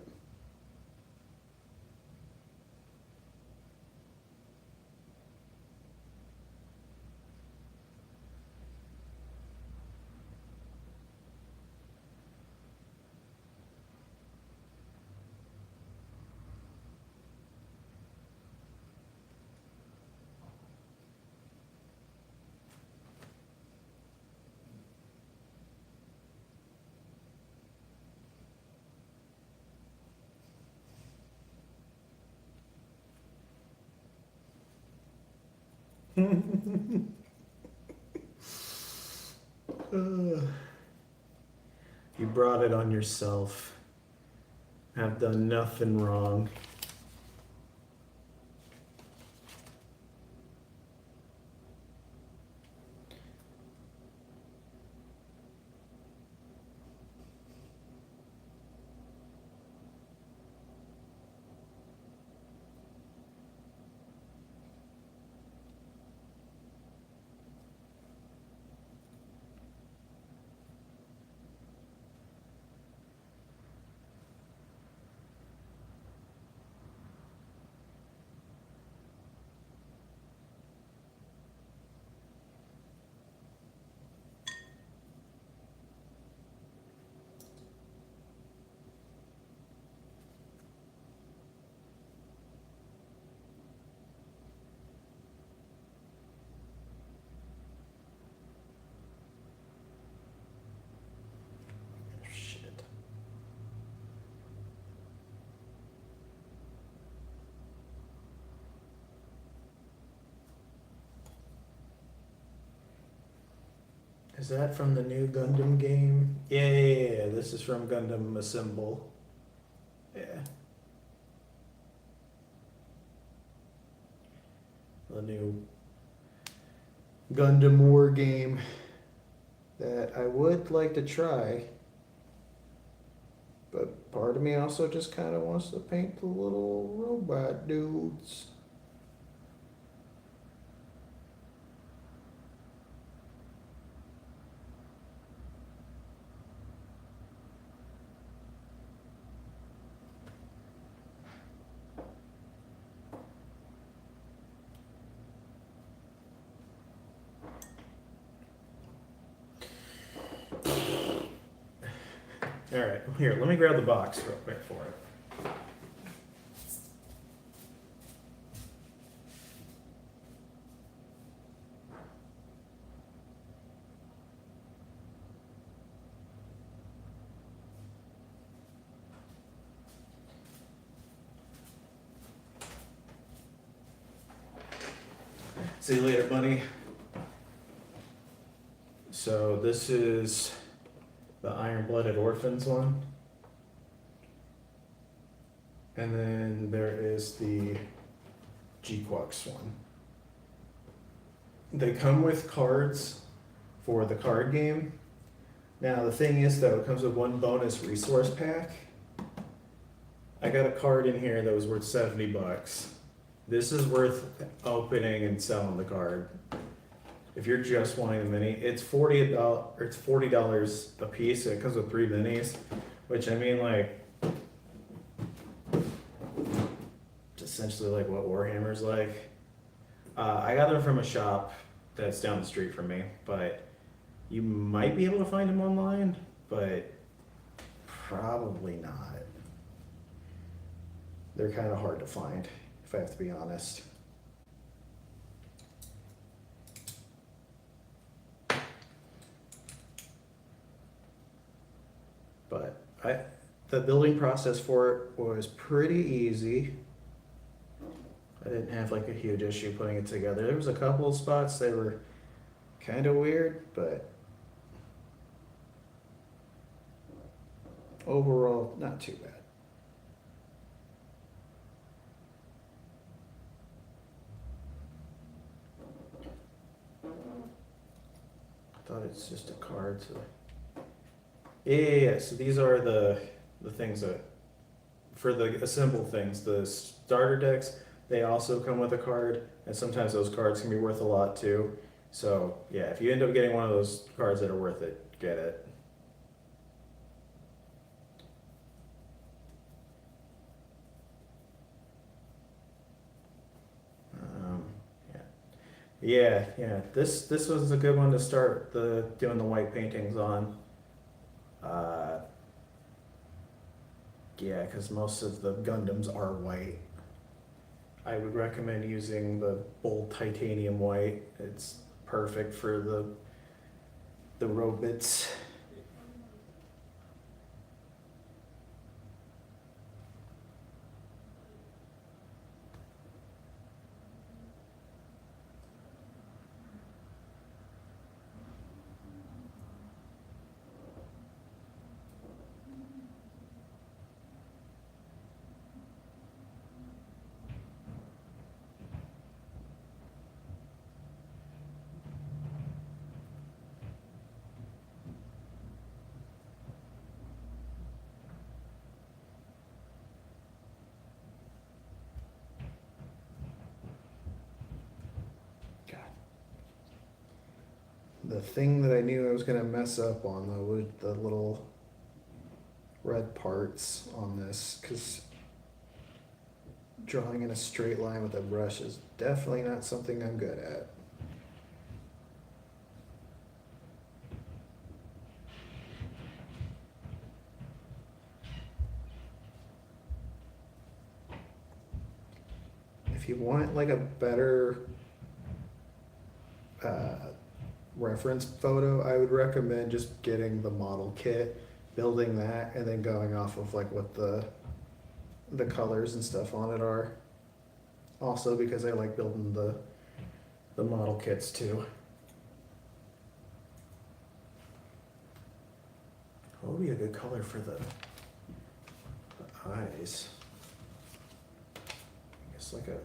You brought it on yourself. I've done nothing wrong. Shit. Is that from the new Gundam game? Yeah. This is from Gundam Assemble. Yeah. The new Gundam War game that I would like to try. But part of me also just kind of wants to paint the little robot dudes. All right, here, let me grab the box real quick for it. See you later, buddy. So this is the Iron-Blooded Orphans one. And then there is the G-Quux one. They come with cards for the card game. Now the thing is though, it comes with one bonus resource pack. I got a card in here that was worth $70. This is worth opening and selling the card. If you're just wanting the mini, it's $40 or it's $40 a piece. It comes with 3 minis, which I mean like it's essentially like what Warhammer's like. I got them from a shop that's down the street from me, but you might be able to find them online, but probably not. They're kind of hard to find, if I have to be honest. But the building process for it was pretty easy. I didn't have like a huge issue putting it together. There was a couple of spots that were kind of weird, but overall, not too bad. I thought it's just a card, so yeah. So these are the things that for the assembled things, the starter decks. They also come with a card, and sometimes those cards can be worth a lot too. So yeah, if you end up getting one of those cards that are worth it, get it. Yeah. This was a good one to start doing the white paintings on. Yeah, because most of the Gundams are white. I would recommend using the bold titanium white. It's perfect for the robots. The thing that I knew I was gonna mess up on though was the little red parts on this, because drawing in a straight line with a brush is definitely not something I'm good at. If you want like a better reference photo, I would recommend just getting the model kit, building that, and then going off of like what the colors and stuff on it are. Also because I like building the model kits too. What would be a good color for the eyes? I guess like a, I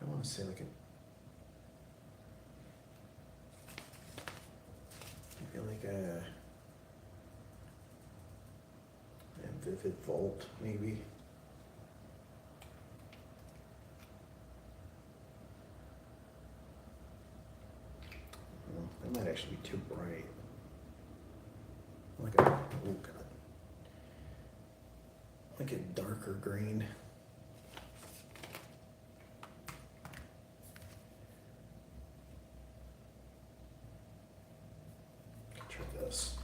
don't want to say like a, maybe like a vivid volt, maybe. Well, that might actually be too bright. Like a, oh god, like a darker green. Try this.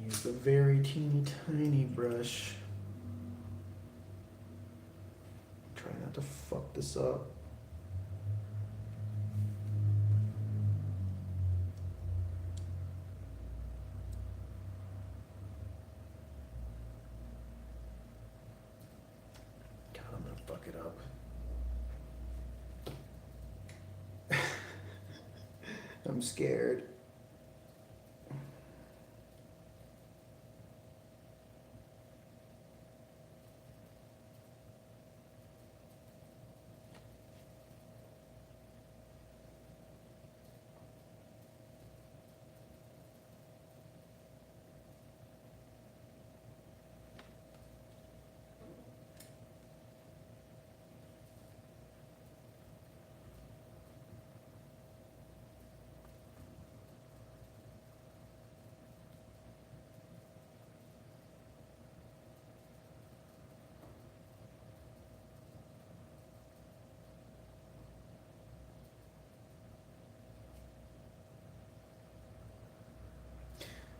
Use the very teeny tiny brush. Try not to fuck this up. fuck it up. I'm scared.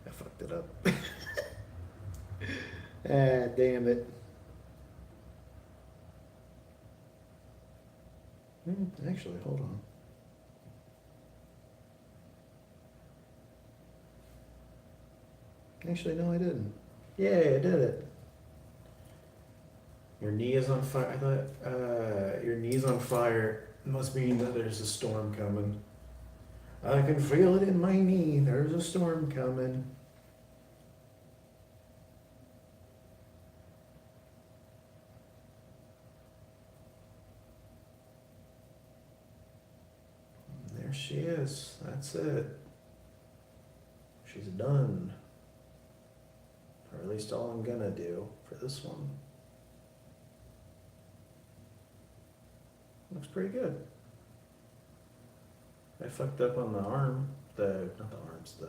I fucked it up. Ah, damn it. Actually, hold on. Actually, no, I didn't. Yay, I did it. Your knee is on fire. I thought your knee's on fire must mean that there's a storm coming. I can feel it in my knee. There's a storm coming. There she is. That's it. She's done. Or at least all I'm gonna do for this one. Looks pretty good. I fucked up on the arm, not the arms, the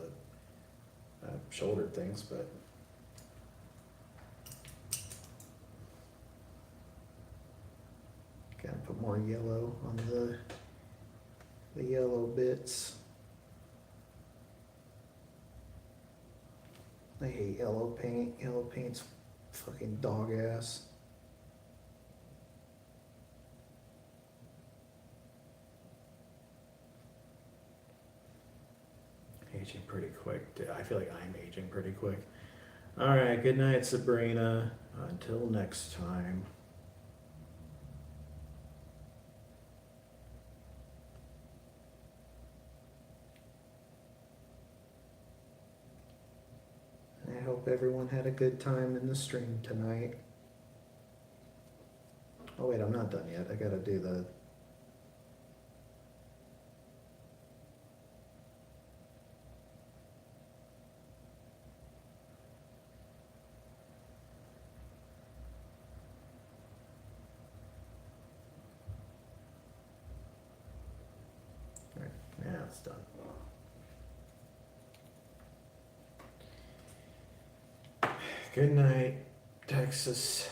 shoulder things, but gotta put more yellow on the yellow bits. I hate yellow paint. Yellow paint's fucking dog ass. Aging pretty quick. Dude, I feel like I'm aging pretty quick. All right, good night, Sabrina. Until next time. I hope everyone had a good time in the stream tonight. Oh wait, I'm not done yet. I gotta do the... Alright, now it's done. Good night, Texas.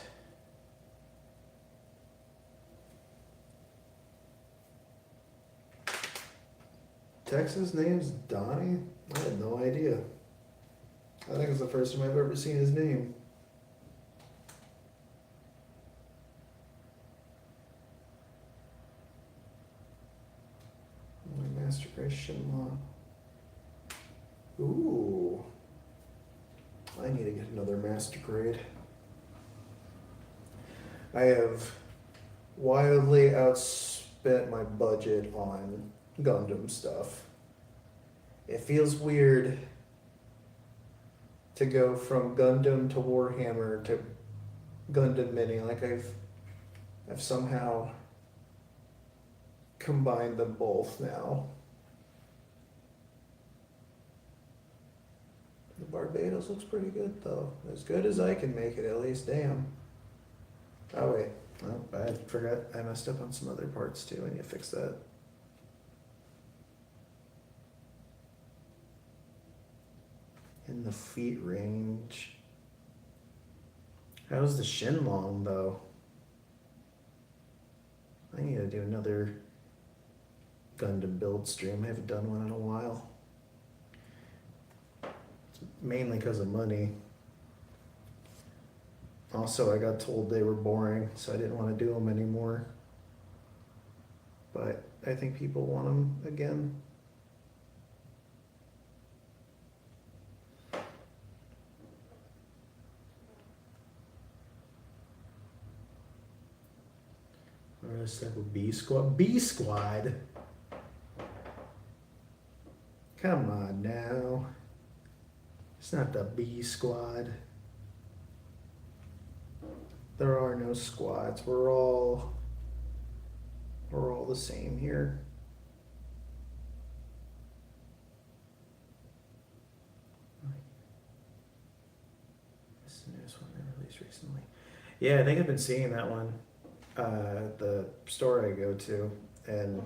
Texas name's Donnie? I had no idea. I think it's the first time I've ever seen his name. My Master Grace Shinlaw. Ooh. I need to get another Master Grade. I have wildly outspent my budget on Gundam stuff. It feels weird to go from Gundam to Warhammer to Gundam Mini. Like I've somehow combined them both now. The Barbados looks pretty good though. As good as I can make it at least, damn. Oh wait, oh, I forgot I messed up on some other parts too. I need to fix that. In the feet range. How's the Shenlong though? I need to do another Gundam build stream. I haven't done one in a while. It's mainly because of money. Also, I got told they were boring, so I didn't want to do them anymore. But I think people want them again. another step of B Squad. B Squad? Come on now. It's not the B Squad. There are no squads. We're all the same here. This is the newest one they released recently. Yeah, I think I've been seeing that one. The store I go to, and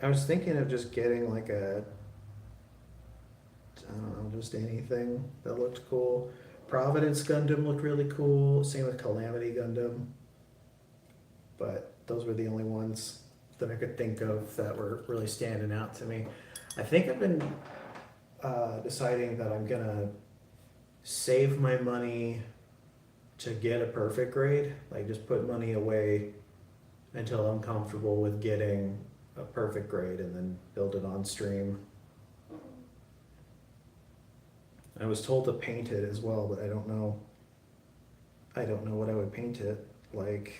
I was thinking of just getting like I don't know, just anything that looked cool. Providence Gundam looked really cool. Same with Calamity Gundam. But those were the only ones that I could think of that were really standing out to me. I think I've been deciding that I'm gonna save my money to get a perfect grade. Like just put money away until I'm comfortable with getting a perfect grade and then build it on stream. I was told to paint it as well, but I don't know what I would paint it like.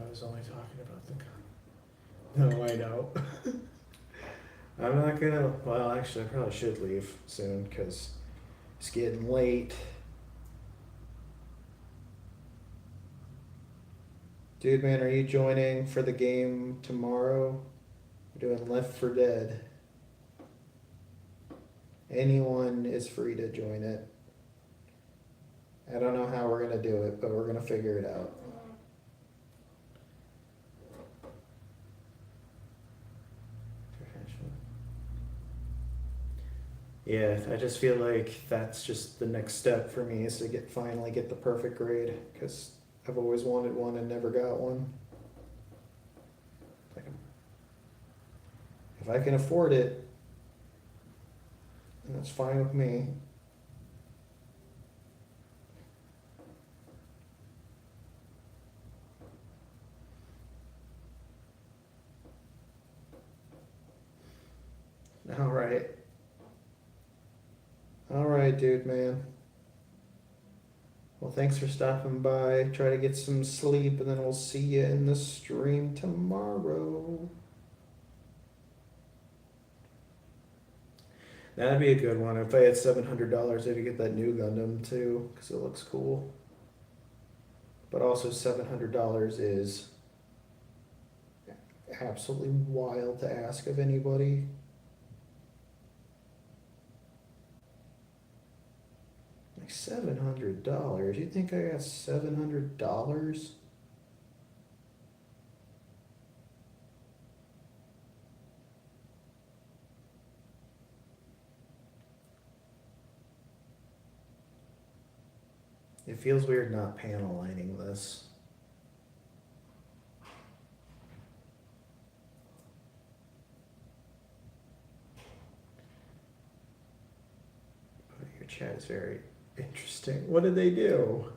I was only talking about the gun. No, I know. I'm not gonna. Well, actually, I probably should leave soon because it's getting late. Dude, man, are you joining for the game tomorrow? We're doing Left 4 Dead. Anyone is free to join it. I don't know how we're gonna do it, but we're gonna figure it out. Yeah, I just feel like that's just the next step for me is to finally get the perfect grade because I've always wanted one and never got one. If I can afford it, then that's fine with me. All right. All right, dude, man. Well, thanks for stopping by. Try to get some sleep, and then we'll see you in the stream tomorrow. That'd be a good one. If I had $700, I'd get that new Gundam too, because it looks cool. But also $700 is absolutely wild to ask of anybody. Like $700? You think I got $700? It feels weird not panel lining this. Your chat is very interesting. What did they do?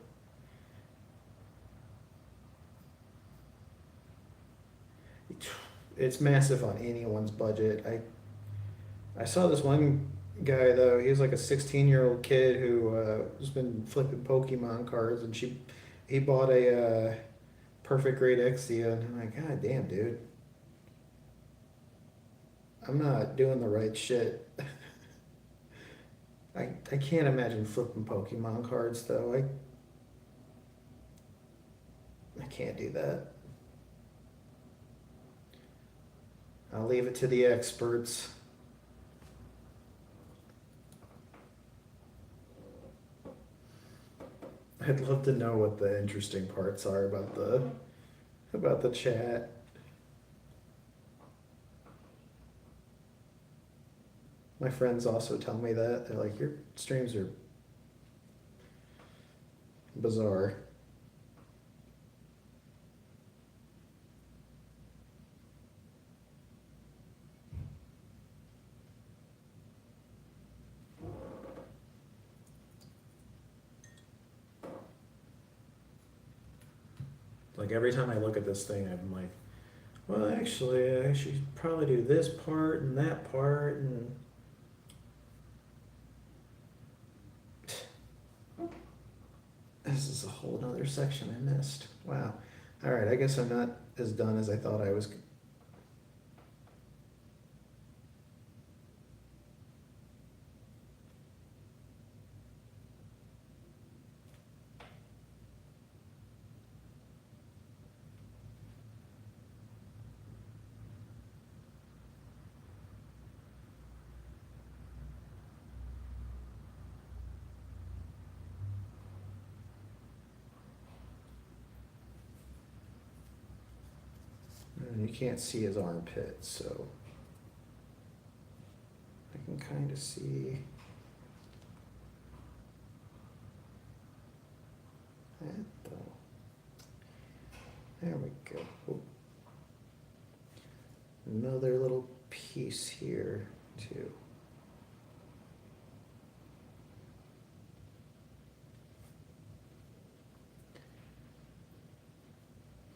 It's massive on anyone's budget. I saw this one guy though. He was like a 16-year-old kid who has been flipping Pokemon cards, and he bought a perfect grade Exia, and I'm like, God damn, dude. I'm not doing the right shit. I can't imagine flipping Pokemon cards though. I can't do that. I'll leave it to the experts. I'd love to know what the interesting parts are about the chat. My friends also tell me that. They're like, your streams are bizarre. Like every time I look at this thing, I'm like, well, actually, I should probably do this part and that part and. This is a whole nother section I missed. Wow. All right, I guess I'm not as done as I thought I was. You can't see his armpit, so I can kind of see that though. There we go. Oh. Another little piece here too.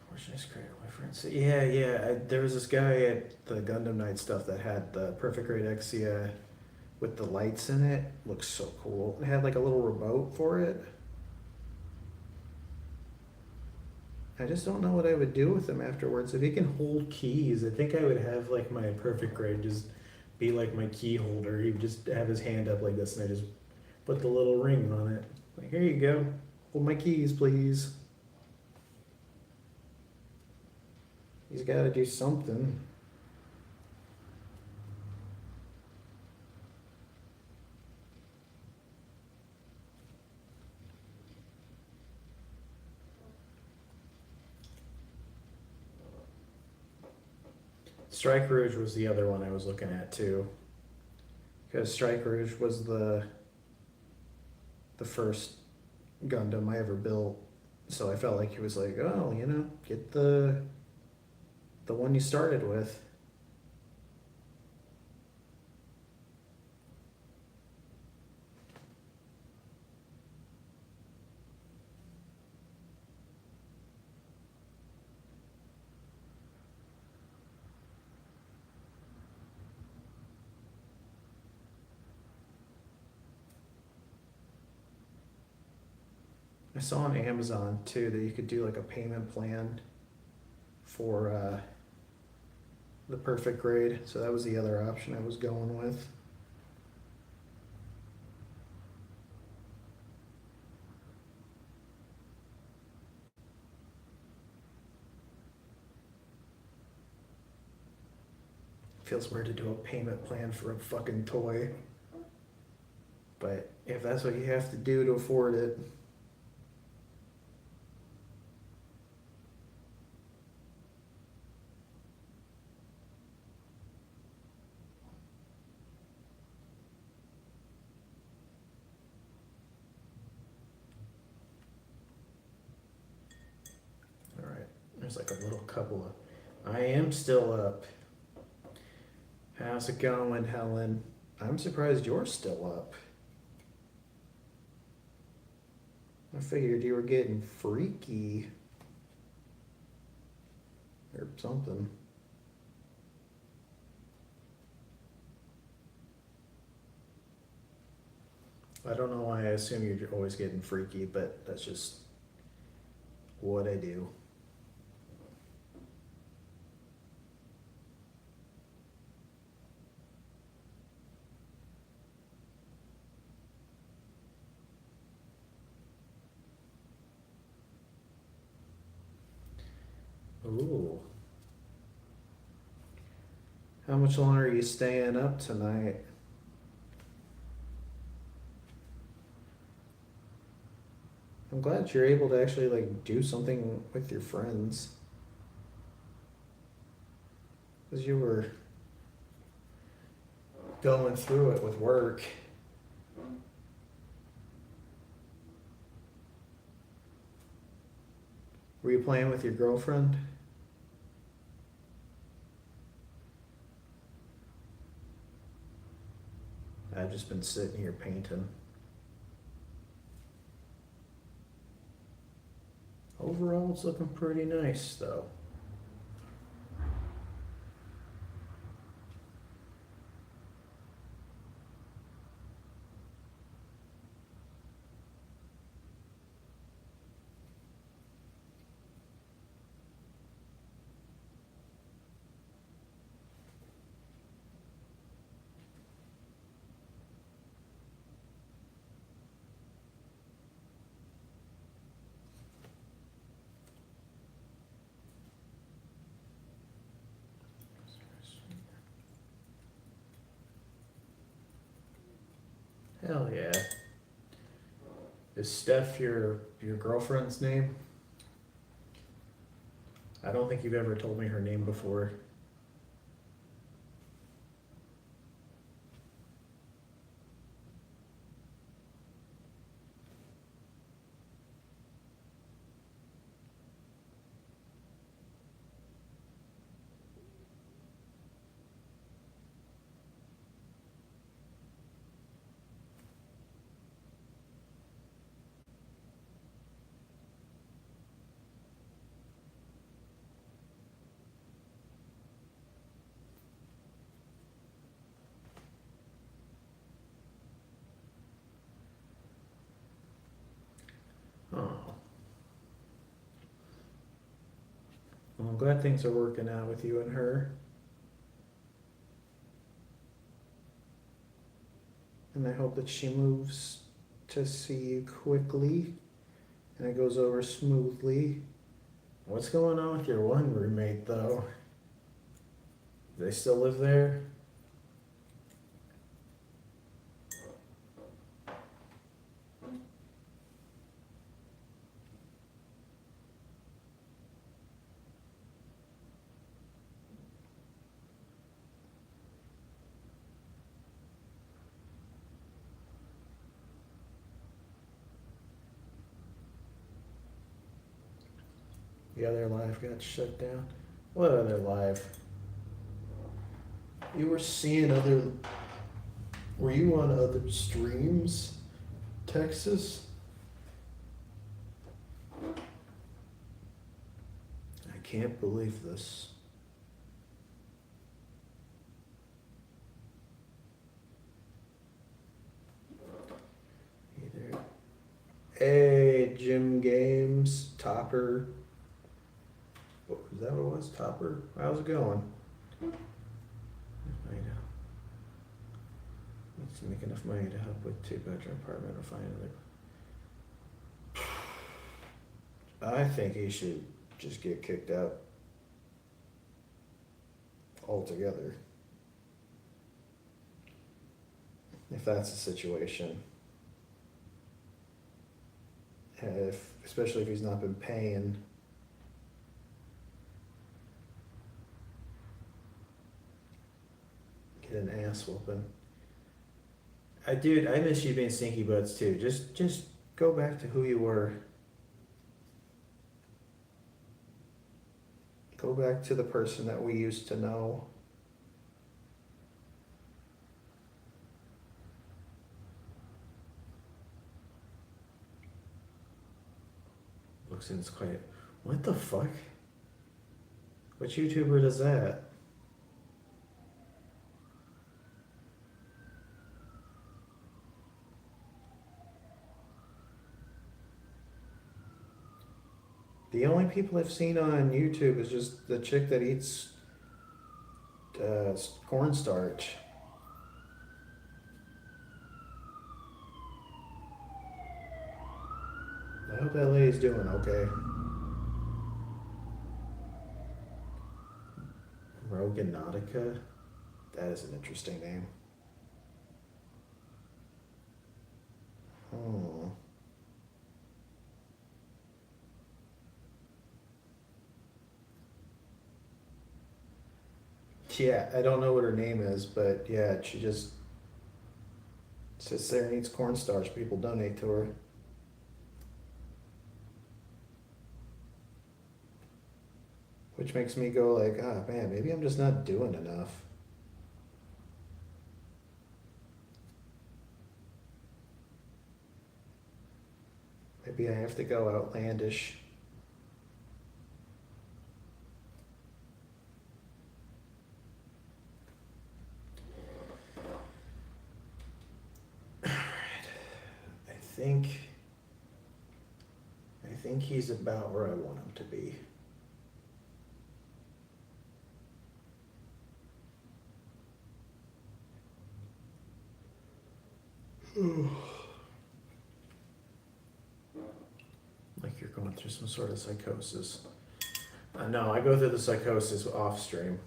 Fortunate creator, my friend said, yeah. There was this guy at the Gundam Night stuff that had the Perfect Grade Exia with the lights in it. Looks so cool. It had like a little remote for it. I just don't know what I would do with him afterwards. If he can hold keys, I think I would have like my Perfect Grade just be like my key holder. He would just have his hand up like this, and I just put the little ring on it. Like, here you go. Hold my keys, please. He's got to do something. Strike Rouge was the other one I was looking at too. Because Strike Rouge was the first Gundam I ever built. So I felt like he was like, oh, you know, get the one you started with. I saw on Amazon too that you could do like a payment plan for the Perfect Grade. So that was the other option I was going with. Feels weird to do a payment plan for a fucking toy. But if that's what you have to do to afford it. All right, there's like a little couple of, I am still up. How's it going, Helen? I'm surprised you're still up. I figured you were getting freaky. Or something. I don't know why I assume you're always getting freaky, but that's just what I do. Ooh. How much longer are you staying up tonight? I'm glad you're able to actually like do something with your friends. Because you were going through it with work. Were you playing with your girlfriend? I've just been sitting here painting. Oh Overall, it's looking pretty nice though. Hell yeah. Is Steph your girlfriend's name? I don't think you've ever told me her name before. Oh. Well, I'm glad things are working out with you and her. And I hope that she moves to see you quickly and it goes over smoothly. What's going on with your one roommate though? Do they still live there? The other live got shut down. What other live? You were seeing other. Were you on other streams? Texas? I can't believe this. Either. Hey, Jim Games, Topper. What was that? What it was? Topper? How's it going? Needs to make enough money to help with 2-bedroom apartment or find another. I think he should just get kicked out altogether. If that's the situation. Especially if he's not been paying. Get an ass whooping. Dude, I miss you being stinky butts too. Just go back to who you were. Go back to the person that we used to know. Looks in it's quiet. What the fuck? Which YouTuber does that? The only people I've seen on YouTube is just the chick that eats cornstarch. I hope that lady's doing okay. Roganautica? That is an interesting name. Oh. Yeah, I don't know what her name is, but yeah, she just sits there and eats cornstarch. People donate to her. Which makes me go like, ah, man, maybe I'm just not doing enough. Maybe I have to go outlandish. think he's about where I want him to be. Like you're going through some sort of psychosis. No, I go through the psychosis off stream.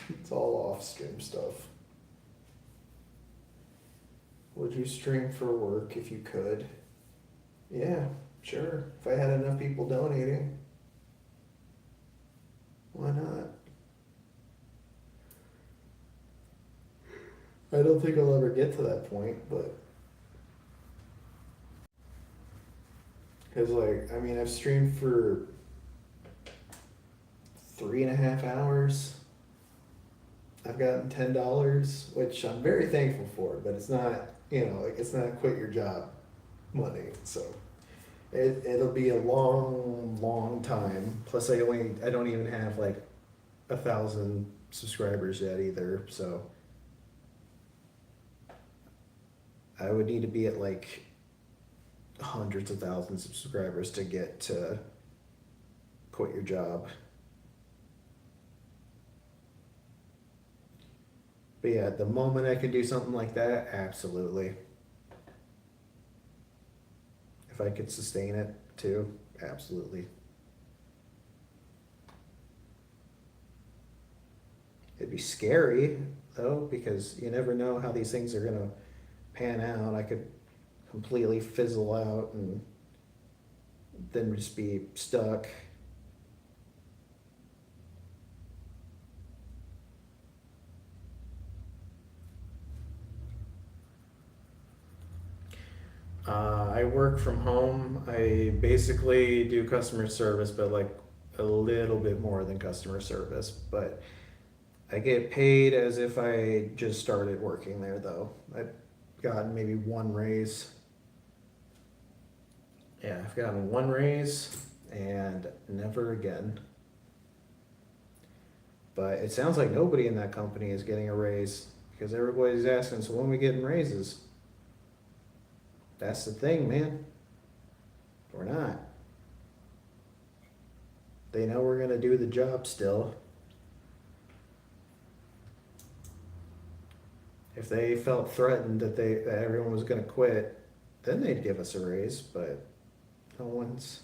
It's all off stream stuff. Would you stream for work if you could? Yeah, sure. If I had enough people donating, why not? I don't think I'll ever get to that point, but. Because, like, I mean, I've streamed for 3.5 hours. I've gotten $10, which I'm very thankful for, but it's not, like, it's not quit your job money. So it'll be a long, long time. Plus, I don't even have like 1,000 subscribers yet either. So I would need to be at like hundreds of thousands of subscribers to get to quit your job. But yeah, the moment I can do something like that, absolutely. If I could sustain it too, absolutely. It'd be scary though, because you never know how these things are gonna pan out. I could completely fizzle out and then just be stuck. I work from home. I basically do customer service, but like a little bit more than customer service. But I get paid as if I just started working there, though. I've gotten maybe one raise. Yeah, I've gotten one raise and never again. But it sounds like nobody in that company is getting a raise because everybody's asking, so when are we getting raises? That's the thing, man. We're not. They know we're gonna do the job still. If they felt threatened that everyone was gonna quit, then they'd give us a raise, but no one's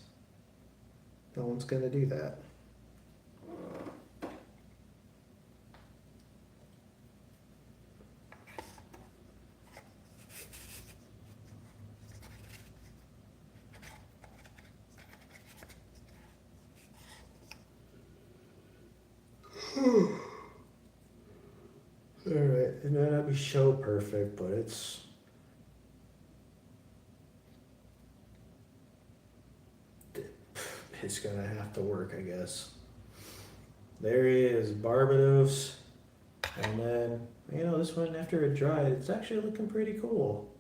gonna do that. Alright, it might not be show perfect, but it's gonna have to work, I guess. There he is, Barbados. And then, this one after it dried, it's actually looking pretty cool.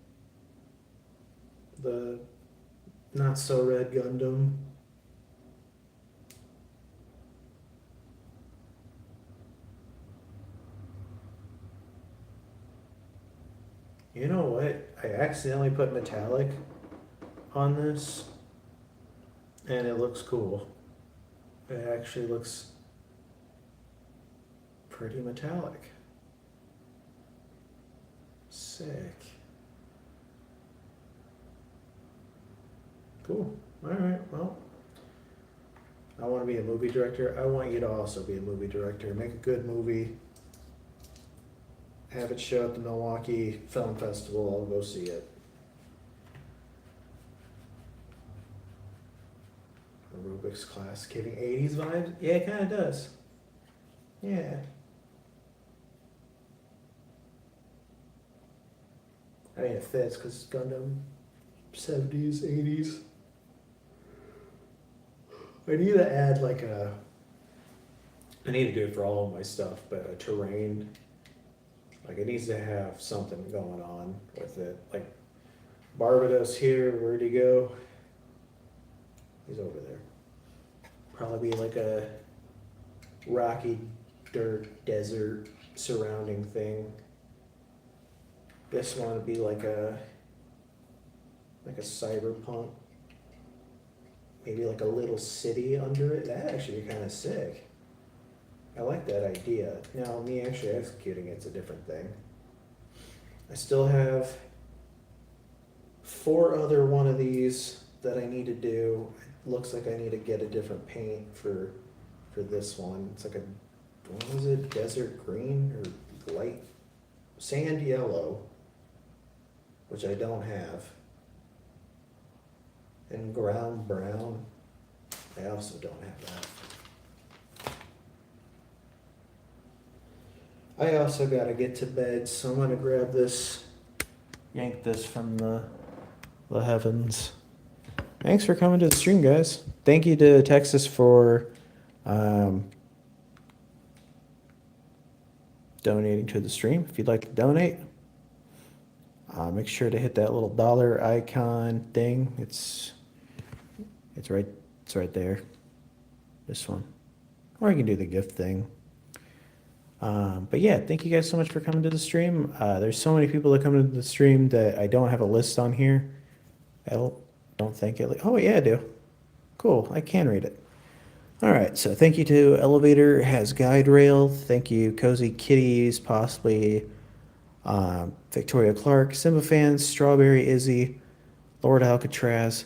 The not so red Gundam. You know what? I accidentally put metallic on this and it looks cool. It actually looks pretty metallic. Sick. Cool. Alright, well. I want to be a movie director. I want you to also be a movie director. Make a good movie. Have it show at the Milwaukee Film Festival. I'll go see it. A Rubik's Class giving 80s vibes? Yeah, it kind of does. Yeah. I mean, it fits because it's Gundam 70s, 80s. I need to add I need to do it for all of my stuff, but a terrain. Like it needs to have something going on with it. Like Barbados here, where'd he go? He's over there. Probably be like a rocky dirt desert surrounding thing. This one would be like a cyberpunk, maybe like a little city under it. That'd actually be kind of sick. I like that idea. Now, me actually executing it's a different thing. I still have 4 other one of these that I need to do. It looks like I need to get a different paint for this one. It's like a, what was it, desert green or light sand yellow, which I don't have, and ground brown. I also don't have that. I also gotta get to bed, so I'm gonna grab this, yank this from the heavens. Thanks for coming to the stream, guys. Thank you to Texas for donating to the stream. If you'd like to donate, make sure to hit that little dollar icon thing. It's right there. This one, or you can do the gift thing. But yeah, thank you guys so much for coming to the stream. There's so many people that come to the stream that I don't have a list on here. I don't think it. Oh yeah, I do. Cool, I can read it. All right, so thank you to Elevator Has Guide Rail. Thank you, Cozy Kitties, possibly Victoria Clark, Simba Fans, Strawberry Izzy, Lord Alcatraz,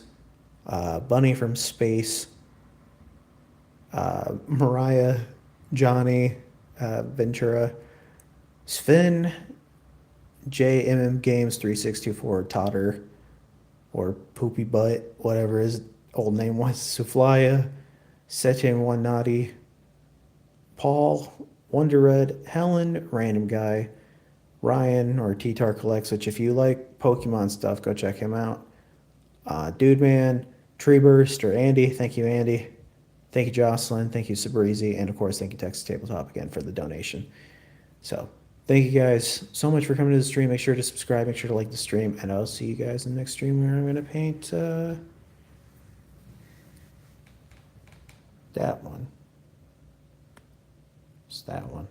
Bunny from Space, Mariah, Johnny, Ventura, Sven, JMM Games 3624, Totter, or Poopy Butt, whatever his old name was, Suflaya, Sechen One Naughty, Paul, Wonder Red, Helen, Random Guy, Ryan, or T-Tar Collects, which if you like Pokemon stuff, go check him out. Dude Man, Tree Burst, or Andy. Thank you, Andy. Thank you, Jocelyn. Thank you, Sabrizi. And of course, thank you, Texas Tabletop, again for the donation. So thank you guys so much for coming to the stream. Make sure to subscribe. Make sure to like the stream. And I'll see you guys in the next stream where I'm going to paint that one. Just that one.